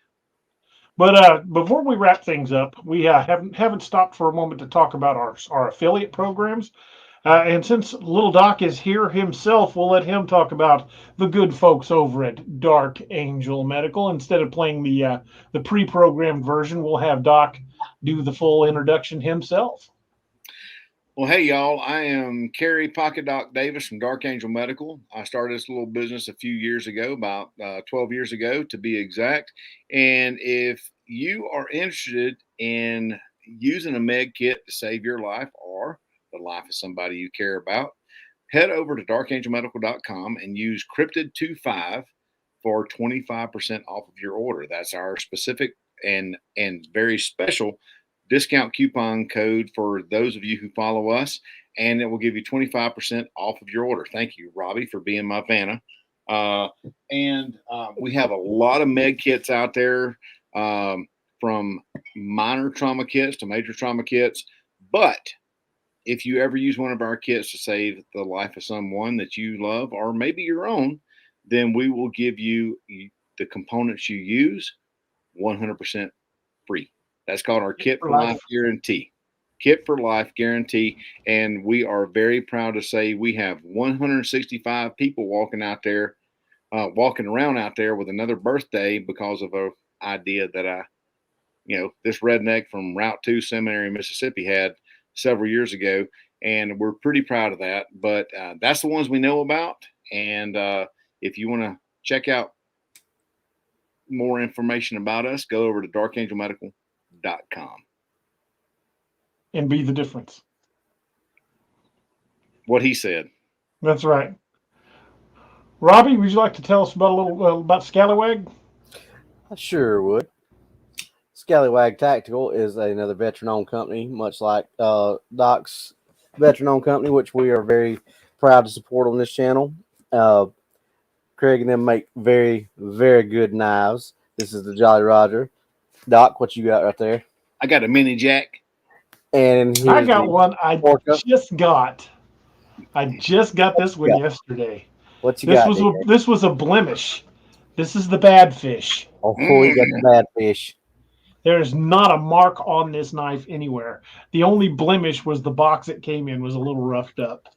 But before we wrap things up, we haven't stopped for a moment to talk about our affiliate programs. And since Little Doc is here himself, we'll let him talk about the good folks over at Dark Angel Medical. Instead of playing the pre-programmed version, we'll have Doc do the full introduction himself. Well, hey, y'all. I am Kerry Pocket Doc Davis from Dark Angel Medical. I started this little business a few years ago, about 12 years ago to be exact. And if you are interested in using a med kit to save your life or the life of somebody you care about, head over to darkangelmedical.com and use Cryptid25 for 25% off of your order. That's our specific and very special discount coupon code for those of you who follow us, and it will give you 25% off of your order. Thank you, Robbie, for being my Vanna. We have a lot of med kits out there, from minor trauma kits to major trauma kits. But if you ever use one of our kits to save the life of someone that you love, or maybe your own, then we will give you the components you use 100% free. That's called our Kit for Life Guarantee. Kit for Life Guarantee. And we are very proud to say we have 165 people walking around out there with another birthday because of an idea that this redneck from Route 2 Seminary, Mississippi had several years ago. And we're pretty proud of that. But that's the ones we know about. And if you want to check out more information about us, go over to darkangelmedical.com And be the difference. What he said. That's right. Robbie, would you like to tell us about a little about Scallywag? I sure would. Scallywag Tactical is another veteran-owned company, much like Doc's veteran-owned company, which we are very proud to support on this channel. Craig and them make very, very good knives. This is the Jolly Roger. Doc, what you got right there? I got a mini jack. I And here's got the one I Orca. just got. I just got this one yesterday. What you This got? was DJ? this was a blemish. This is the bad fish. Oh, we got the bad fish. There is not a mark on this knife anywhere. The only blemish was the box it came in was a little roughed up.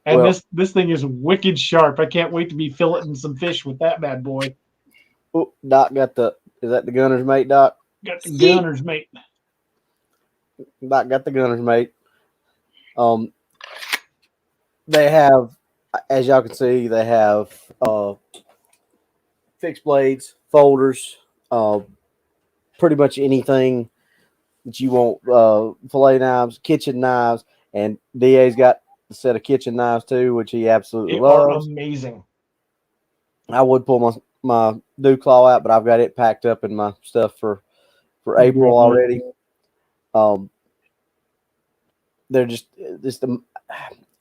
And Well, this thing is wicked sharp. I can't wait to be filleting some fish with that bad boy. oh, Doc got the. Is that the gunner's mate, Doc? Got the gunner's mate. Doc got the gunner's mate. They have, as y'all can see, they have fixed blades, folders, pretty much anything that you want. Fillet knives, kitchen knives, and DA's got a set of kitchen knives too, which he absolutely They are loves. amazing. I would pull my dew claw out, but I've got it packed up in my stuff for April already. They're just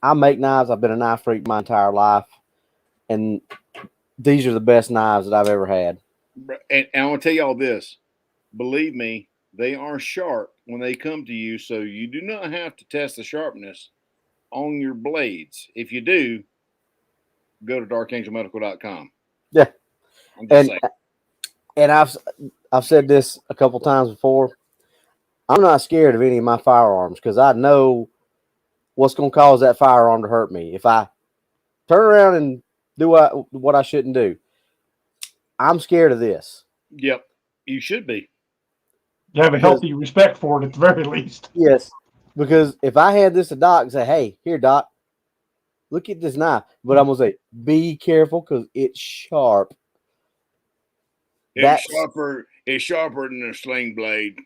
I make knives. I've been a knife freak my entire life, and these are the best knives that I've ever had. And I want to tell you all this. Believe me, they are sharp when they come to you, so you do not have to test the sharpness on your blades. If you do, go to darkangelmedical.com. Yeah. I'm just saying. And I've said this a couple times before. I'm not scared of any of my firearms because I know what's going to cause that firearm to hurt me. If I turn around and do what I shouldn't do, I'm scared of this. Yep, you should be. You have a healthy respect for it at the very least. Yes, because if I had this to Doc and say, "Hey, here, Doc, look at this knife," but I'm gonna say, "Be careful because it's sharp." It's sharper than a sling blade.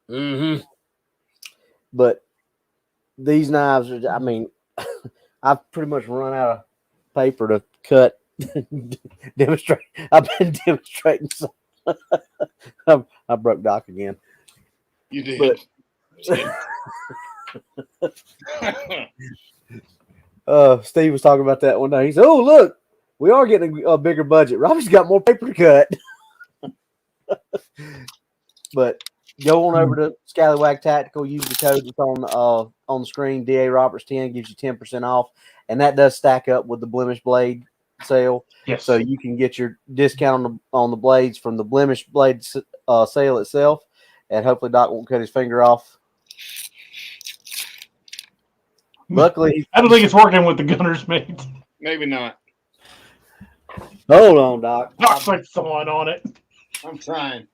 Mm-hmm. But these knives are, I mean, I've pretty much run out of paper to cut. Demonstrate. I've been demonstrating some. I broke Doc again. You did. Steve was talking about that one day. He said, "Oh, look, we are getting a bigger budget. Robbie's got more paper to cut." But go on over to Scallywag Tactical. Use the code that's on the screen. DA Roberts 10 gives you 10% off, and that does stack up with the Blemish Blade sale. Yes. So you can get your discount on the blades from the Blemish Blade sale itself, and hopefully Doc won't cut his finger off. Luckily, I don't think it's working with the gunner's mate. Maybe not. hold on, Doc. Doc's like thawing on it. I'm trying.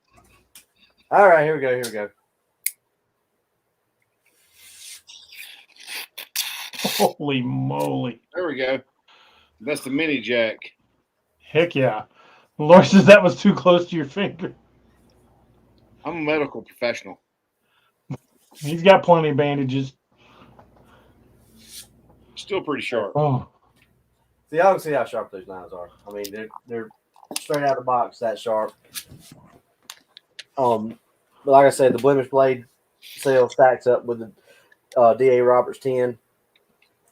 All right, here we go. Holy moly. There we go. That's the mini jack. Heck yeah. Lord says that was too close to your finger. I'm a medical professional. He's got plenty of bandages. Still pretty sharp. Oh. See, y'all can see how sharp those knives are. I mean, they're straight out of the box that sharp. But like I said, the Blemish Blade sale stacks up with the DA Roberts 10,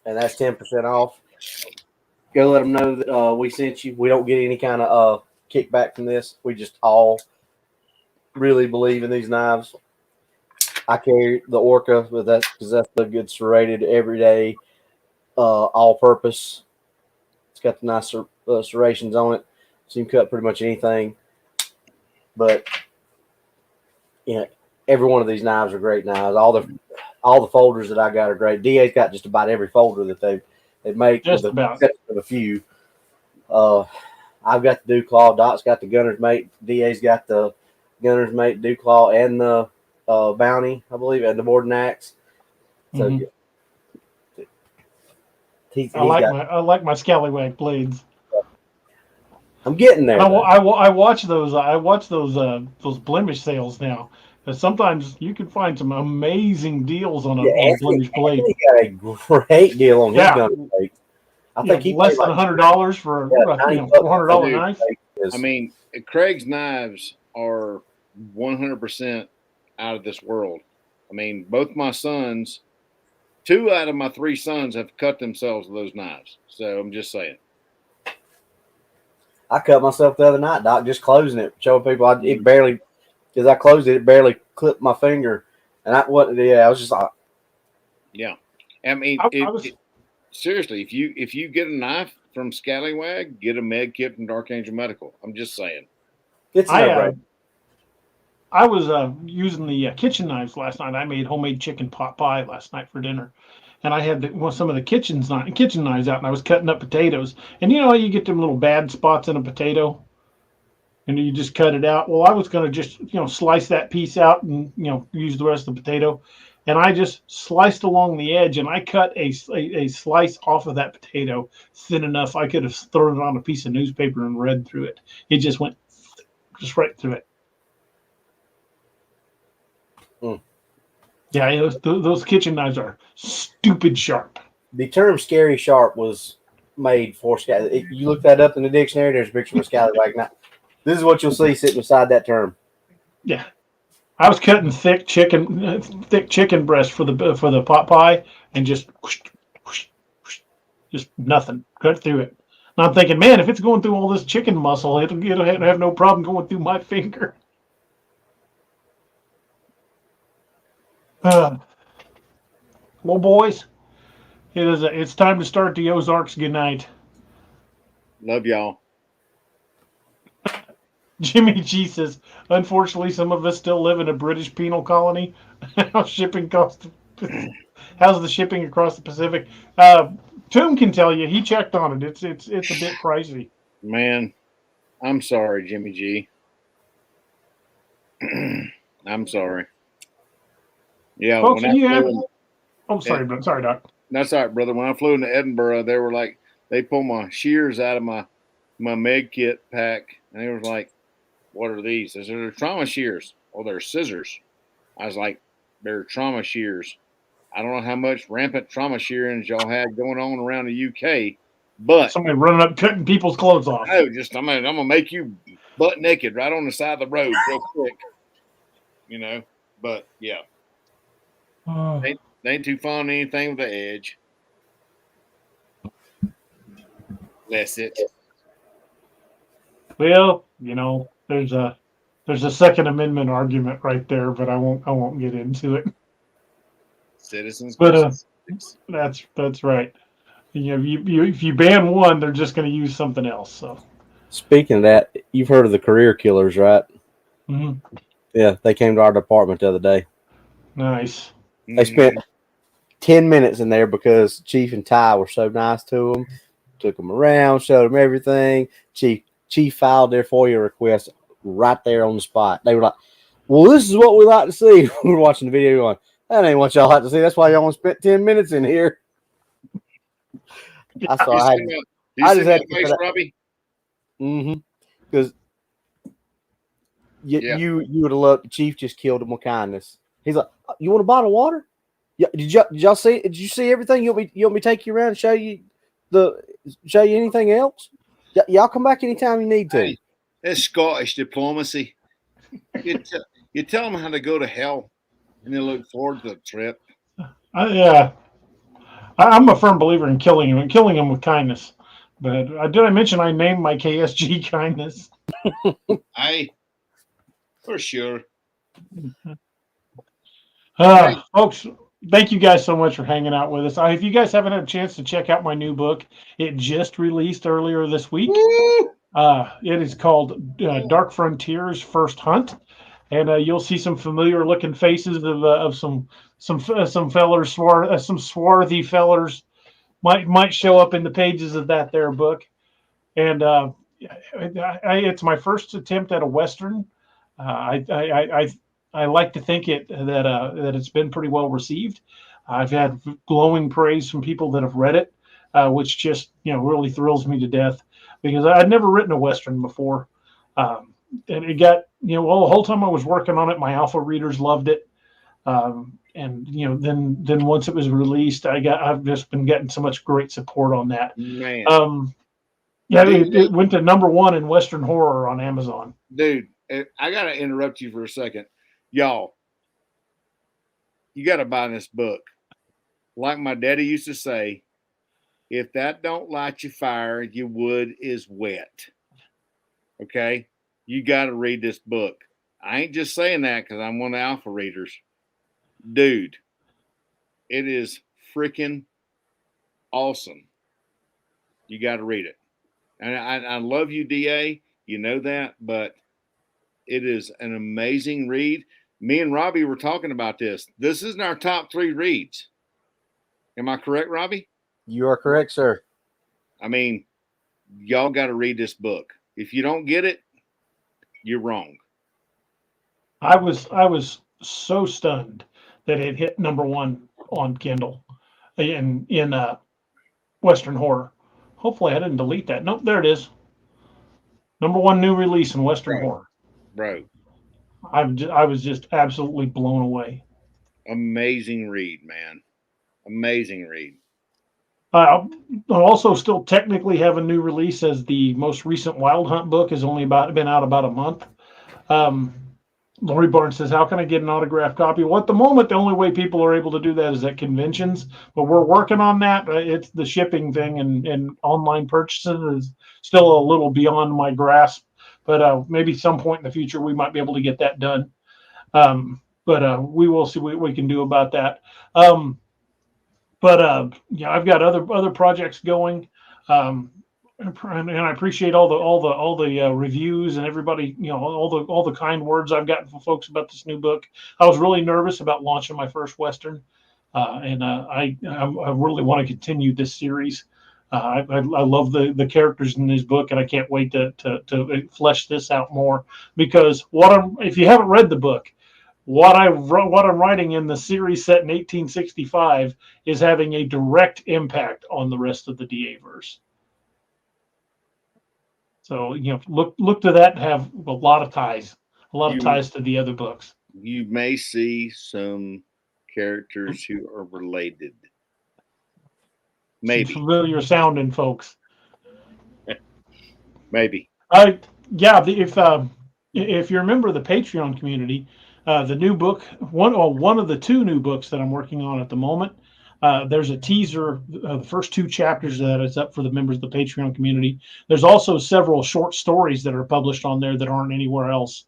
and that's 10% off. Go let them know that we sent you. We don't get any kind of kickback from this. We just all really believe in these knives. I carry the Orca, but that's because that's the good serrated everyday, all-purpose. It's got the nice serrations on it, so you can cut pretty much anything. But every one of these knives are great knives. All the folders that I got are great. DA's got just about every folder that they make, Just with about. exception of a few. I've got the dew claw. Doc's got the gunner's mate. DA's got the gunner's mate, dew claw, and the bounty, I believe, and the Borden axe. So I like my scallywag blades. I'm getting there. I watch those. I watch those blemish sales now. Because sometimes you can find some amazing deals on a blemish blade. He got a great deal on his gunner's mate. I think he less than $100 for a $400 knife. I mean, Craig's knives are 100% out of this world. I mean, both my sons, 2 out of my 3 sons have cut themselves with those knives. So I'm just saying. I cut myself the other night, Doc, just closing it, showing people it barely, because I closed it, it barely clipped my finger. And I was just like, yeah. I mean, seriously, if you get a knife from Scallywag, get a med kit from Dark Angel Medical. I'm just saying. It's I no I was using the kitchen knives last night. I made homemade chicken pot pie last night for dinner, and I had some of the kitchen knives out, and I was cutting up potatoes. And you know how you get them little bad spots in a potato, and you just cut it out. Well, I was going to just slice that piece out and use the rest of the potato, and I just sliced along the edge, and I cut a slice off of that potato thin enough I could have thrown it on a piece of newspaper and read through it. It just went just right through it. Mm. Yeah, those kitchen knives are stupid sharp. The term "scary sharp" was made for scallywag. You look that up in the dictionary. There's a picture of a scallywag. Now, this is what you'll see sitting beside that term. Yeah, I was cutting thick chicken breast for the pot pie, and just whoosh, whoosh, whoosh, just nothing cut through it. And I'm thinking, man, if it's going through all this chicken muscle, it'll have no problem going through my finger. Well, boys, it's time to start the Ozarks. Good night. Love y'all. Jimmy G says, unfortunately, some of us still live in a British penal colony. How's the shipping across the Pacific? Toom can tell you. He checked on it. It's a bit pricey. Man, I'm sorry, Jimmy G. I'm sorry. Yeah, Folks, when sorry, Doc. That's all right, brother. When I flew into Edinburgh, they were like, they pulled my shears out of my med kit pack, and they were like, "What are these?" I said, "They're trauma shears." "Oh, they're scissors." I was like, "They're trauma shears." I don't know how much rampant trauma shearing y'all had going on around the UK, but Somebody running up cutting people's clothes off. no, I'm gonna make you butt naked right on the side of the road real quick, But yeah, they ain't too fond of anything with the edge. That's it. Well, there's a Second Amendment argument right there, but I won't get into it. Citizens. But that's right. If you ban one, they're just going to use something else. So, Speaking of that, you've heard of the career killers, right? mm-hmm. Yeah, they came to our department the other day. Nice. They spent 10 minutes in there because Chief and Ty were so nice to them. Took them around, showed them everything. Chief filed their FOIA request right there on the spot. They were like, "Well, this is what we like to see." We were watching the video going, "That ain't what y'all like to see. That's why y'all only spent 10 minutes in here." I saw. I just had to Robbie. Because you would have loved. The Chief just killed him with kindness. He's like, "You want a bottle of water? Yeah. Did y'all see? Did you see everything? You want me to take you around and show you anything else? Y'all come back anytime you need to." Hey, that's Scottish diplomacy. You tell them how to go to hell, and they look forward to the trip. Yeah, I'm a firm believer in killing him with kindness. But did I mention I named my KSG kindness? Aye, for sure. Folks, thank you guys so much for hanging out with us. If you guys haven't had a chance to check out my new book, it just released earlier this week. It is called Dark Frontiers First Hunt, and you'll see some familiar looking faces of some fellers, some swarthy fellers might show up in the pages of that there book. And it's my first attempt at a Western. I like to think that it's been pretty well received. I've had glowing praise from people that have read it, which just really thrills me to death because I'd never written a Western before, and it got the whole time I was working on it, my alpha readers loved it, and then once it was released, I've just been getting so much great support on that. Man, it went to #1 in Western horror on Amazon. Dude, I gotta interrupt you for a second. Y'all, you got to buy this book. Like my daddy used to say, if that don't light your fire, your wood is wet. Okay? You got to read this book. I ain't just saying that because I'm one of the alpha readers. Dude, it is freaking awesome. You got to read it. And I love you, DA. You know that, but it is an amazing read. Me and Robbie were talking about this. This isn't our top 3 reads. Am I correct, Robbie? You are correct, sir. I mean, y'all got to read this book. If you don't get it, you're wrong. I was so stunned that it hit #1 on Kindle in Western horror. Hopefully, I didn't delete that. Nope, there it is. #1 new release in Western horror. Bro, I was just absolutely blown away. amazing read, man. Amazing read. I also still technically have a new release, as the most recent Wild Hunt book has only been out about a month. Lori Barnes says, how can I get an autographed copy? Well, at the moment, the only way people are able to do that is at conventions, but we're working on that. It's the shipping thing, and online purchases is still a little beyond my grasp, but maybe some point in the future we might be able to get that done. But we will see what we can do about that. Yeah, I've got other projects going. And I appreciate all the reviews and everybody, all the kind words I've gotten from folks about this new book. I was really nervous about launching my first Western, and I really want to continue this series. I love the characters in this book, and I can't wait to flesh this out more, because if you haven't read the book, what I'm writing in the series set in 1865 is having a direct impact on the rest of the DA-verse. So, look to that and have a lot of ties to the other books. You may see some characters who are related. Maybe. Some familiar sounding folks. Maybe. Yeah. If you're a member of the Patreon community, the new book, one of the 2 new books that I'm working on at the moment, there's a teaser, the first 2 chapters that is up for the members of the Patreon community. There's also several short stories that are published on there that aren't anywhere else.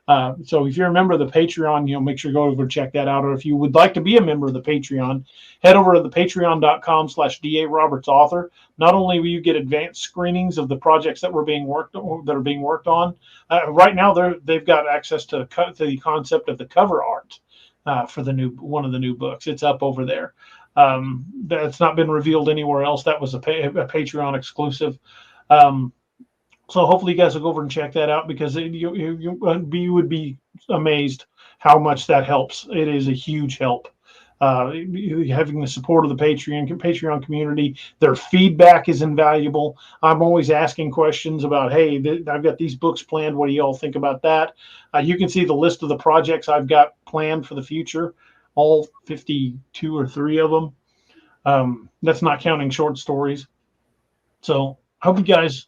So if you're a member of the Patreon, make sure you go over and check that out. Or if you would like to be a member of the Patreon, head over to the patreon.com/DA-RobertsAuthor. Not only will you get advanced screenings of the projects that are being worked on, right now they've got access to the concept of the cover art for one of the new books. It's up over there. That's not been revealed anywhere else. That was a Patreon exclusive. So hopefully you guys will go over and check that out, because you would be amazed how much that helps. It is a huge help. Having the support of the Patreon community, their feedback is invaluable. I'm always asking questions about, hey, I've got these books planned. What do you all think about that? You can see the list of the projects I've got planned for the future, all 52 or 3 of them. That's not counting short stories. So I hope you guys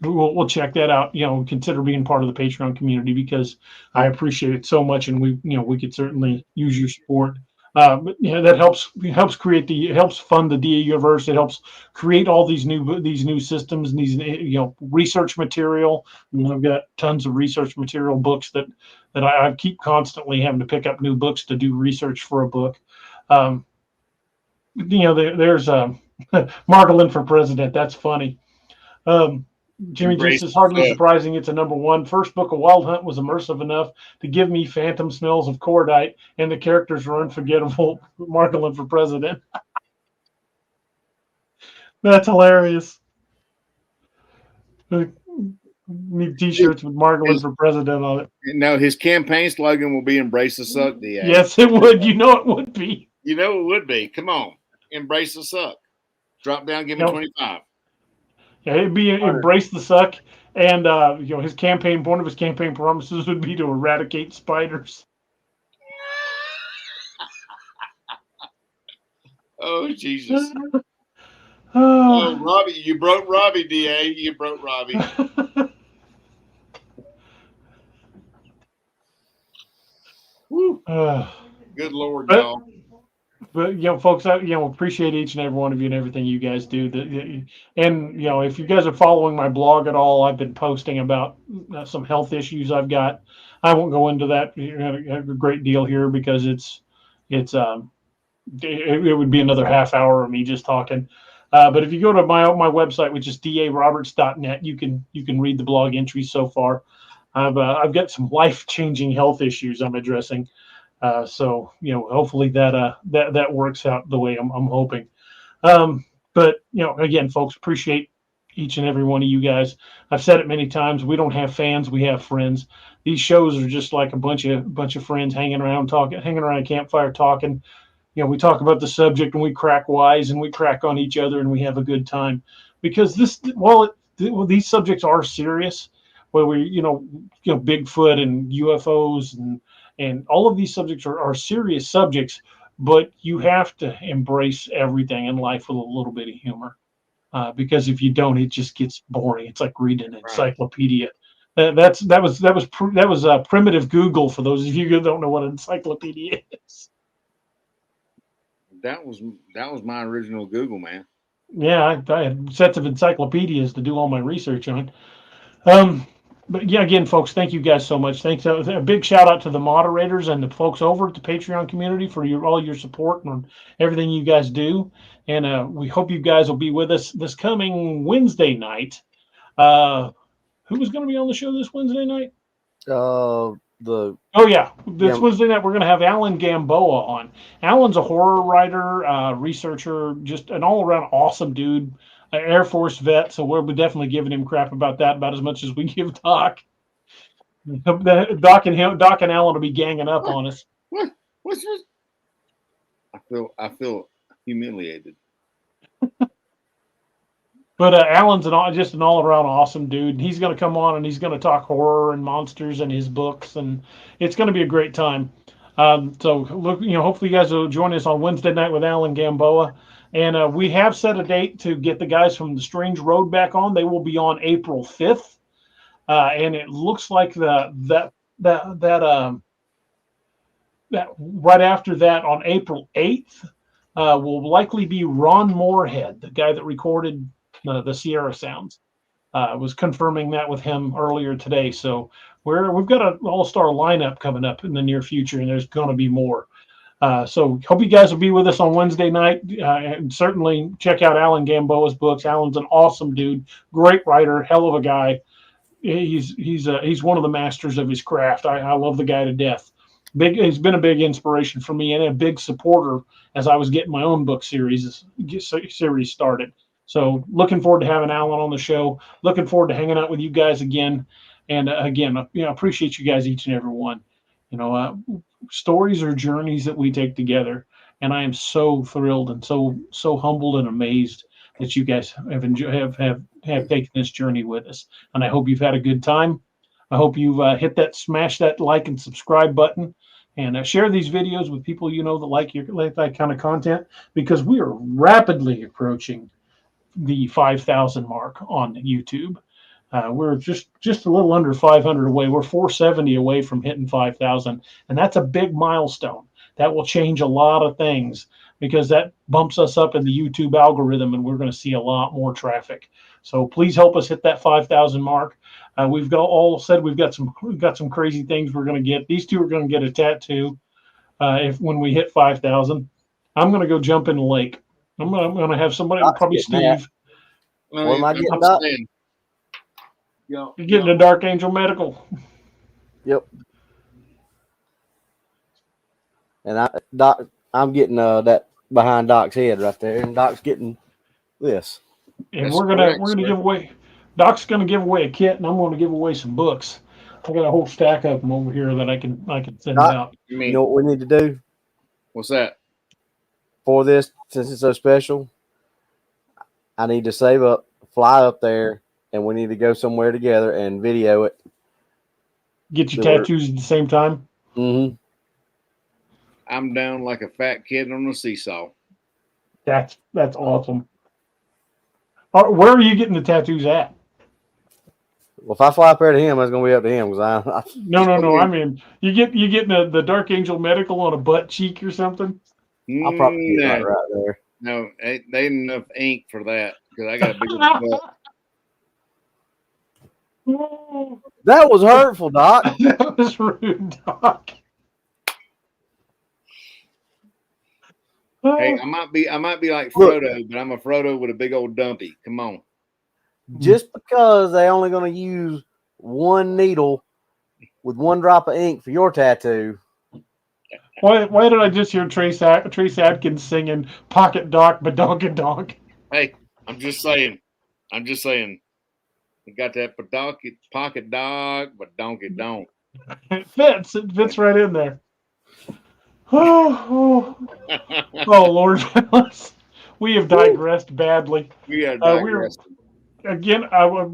we'll check that out. Consider being part of the Patreon community, because I appreciate it so much, and we could certainly use your support. But that helps fund the DA universe. It helps create all these new systems and these research material. I've got tons of research material books that I keep constantly having to pick up new books to do research for a book. There's Margolin for president. That's funny. Jimmy just is hardly surprising it's a #1. First book of Wild Hunt was immersive enough to give me phantom smells of cordite, and the characters were unforgettable. Margolin for president. That's hilarious. Need t-shirts with Margolin for president on it. No, his campaign slogan will be "Embrace the Suck." DA. Yes, it would. It would be. It would be. Come on, embrace the suck. Drop down, give me 25. Yeah, it'd be embrace the suck, and one of his campaign promises would be to eradicate spiders. Oh Jesus! Oh, Robbie, you broke Robbie, DA. You broke Robbie. Good Lord, y'all. But folks, I appreciate each and every one of you and everything you guys do. And if you guys are following my blog at all, I've been posting about some health issues I've got. I won't go into that a great deal here, because it would be another half hour of me just talking. But if you go to my website, which is daroberts.net, you can read the blog entries so far. I've got some life-changing health issues I'm addressing. So hopefully that works out the way I'm hoping. But again, folks, appreciate each and every one of you guys. I've said it many times. We don't have fans, we have friends. These shows are just like a bunch of friends hanging around a campfire talking. We talk about the subject and we crack wise and we crack on each other and we have a good time. Because these subjects are serious, where we Bigfoot and UFOs and all of these subjects are serious subjects, but you have to embrace everything in life with a little bit of humor. Because if you don't, it just gets boring. It's like reading an encyclopedia. That was primitive Google for those of you who don't know what an encyclopedia is. That was my original Google, man. Yeah, I had sets of encyclopedias to do all my research on. But yeah, again, folks, thank you guys so much. Thanks. A big shout out to the moderators and the folks over at the Patreon community for all your support and everything you guys do. And we hope you guys will be with us this coming Wednesday night. Who was going to be on the show this Wednesday night? Wednesday night we're going to have Alan Gamboa on. Alan's a horror writer, researcher, just an all-around awesome dude. Air Force vet, so we'll be definitely giving him crap about that about as much as we give Doc. Doc and Alan will be ganging up on us. What's this? I feel humiliated. But Alan's just an all-around awesome dude. He's going to come on and he's going to talk horror and monsters and his books, and it's going to be a great time. So look, hopefully you guys will join us on Wednesday night with Alan Gamboa. And we have set a date to get the guys from the Strange Road back on. They will be on April 5th. And it looks like that right after that on April 8th will likely be Ron Moorhead, the guy that recorded the Sierra Sounds. Was confirming that with him earlier today. So we've got an all-star lineup coming up in the near future, and there's going to be more. So hope you guys will be with us on Wednesday night. And certainly check out Alan Gamboa's books. Alan's an awesome dude, great writer, hell of a guy. He's one of the masters of his craft. I love the guy to death. He's been a big inspiration for me and a big supporter as I was getting my own book series started. So looking forward to having Alan on the show. Looking forward to hanging out with you guys again. And again, appreciate you guys, each and every one. Stories are journeys that we take together, and I am so thrilled and so humbled and amazed that you guys have taken this journey with us. And I hope you've had a good time. I hope you've smash that like and subscribe button, and share these videos with people that like that kind of content, because we are rapidly approaching the 5,000 mark on YouTube. We're just a little under 500 away. We're 470 away from hitting 5,000, and that's a big milestone. That will change a lot of things, because that bumps us up in the YouTube algorithm, and we're going to see a lot more traffic. So please help us hit that 5,000 mark. We've got some crazy things we're going to get. These two are going to get a tattoo when we hit 5,000. I'm going to go jump in the lake. I'm going to have somebody, probably Steve. What am I getting up? You're getting a Dark Angel Medical. Yep. And I'm getting that behind Doc's head right there, and Doc's getting this. And we're gonna give away. Doc's gonna give away a kit, and I'm gonna give away some books. I got a whole stack of them over here that I can send out. You know what we need to do? What's that? For this, since it's so special, I need to save up, fly up there, and we need to go somewhere together and video it. Get your tattoos at the same time? Mm-hmm. I'm down like a fat kid on a seesaw. That's awesome. Where are you getting the tattoos at? Well, if I fly up there to him, it's going to be up to him. No. I mean, you getting the Dark Angel Medical on a butt cheek or something? I'll probably get that right there. No, they ain't enough ink for that, because I got a big butt. That was hurtful, Doc. That was rude, Doc. Hey, I might be like Frodo, but I'm a Frodo with a big old dumpy. Come on. Just because they only going to use one needle with one drop of ink for your tattoo. Why did I just hear Trace Adkins singing "Pocket Doc, Badonka Donk"? Hey, I'm just saying. We got that pocket dog, but donkey don't. It fits right in there. Oh Lord, we have digressed badly. We are digressing. Again,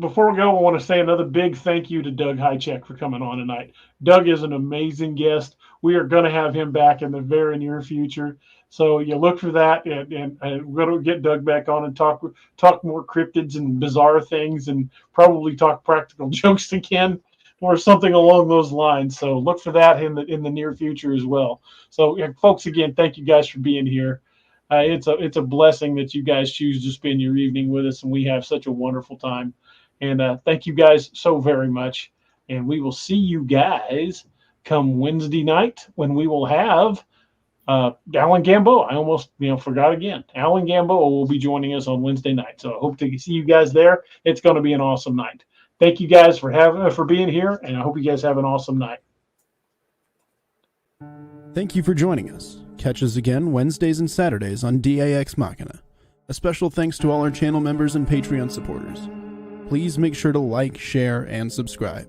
before we go, I want to say another big thank you to Doug Hajicek for coming on tonight. Doug is an amazing guest. We are going to have him back in the very near future. So you look for that, and we're going to get Doug back on and talk more cryptids and bizarre things, and probably talk practical jokes again, or something along those lines. So look for that in the near future as well. So, folks, again, thank you guys for being here. It's a blessing that you guys choose to spend your evening with us, and we have such a wonderful time. And thank you guys so very much. And we will see you guys come Wednesday night when we will have Alan Gamboa. I almost forgot again. Alan Gamboa will be joining us on Wednesday night. So I hope to see you guys there. It's going to be an awesome night. Thank you guys for being here, and I hope you guys have an awesome night. Thank you for joining us. Catch us again Wednesdays and Saturdays on DAX Machina. A special thanks to all our channel members and Patreon supporters. Please make sure to like, share, and subscribe.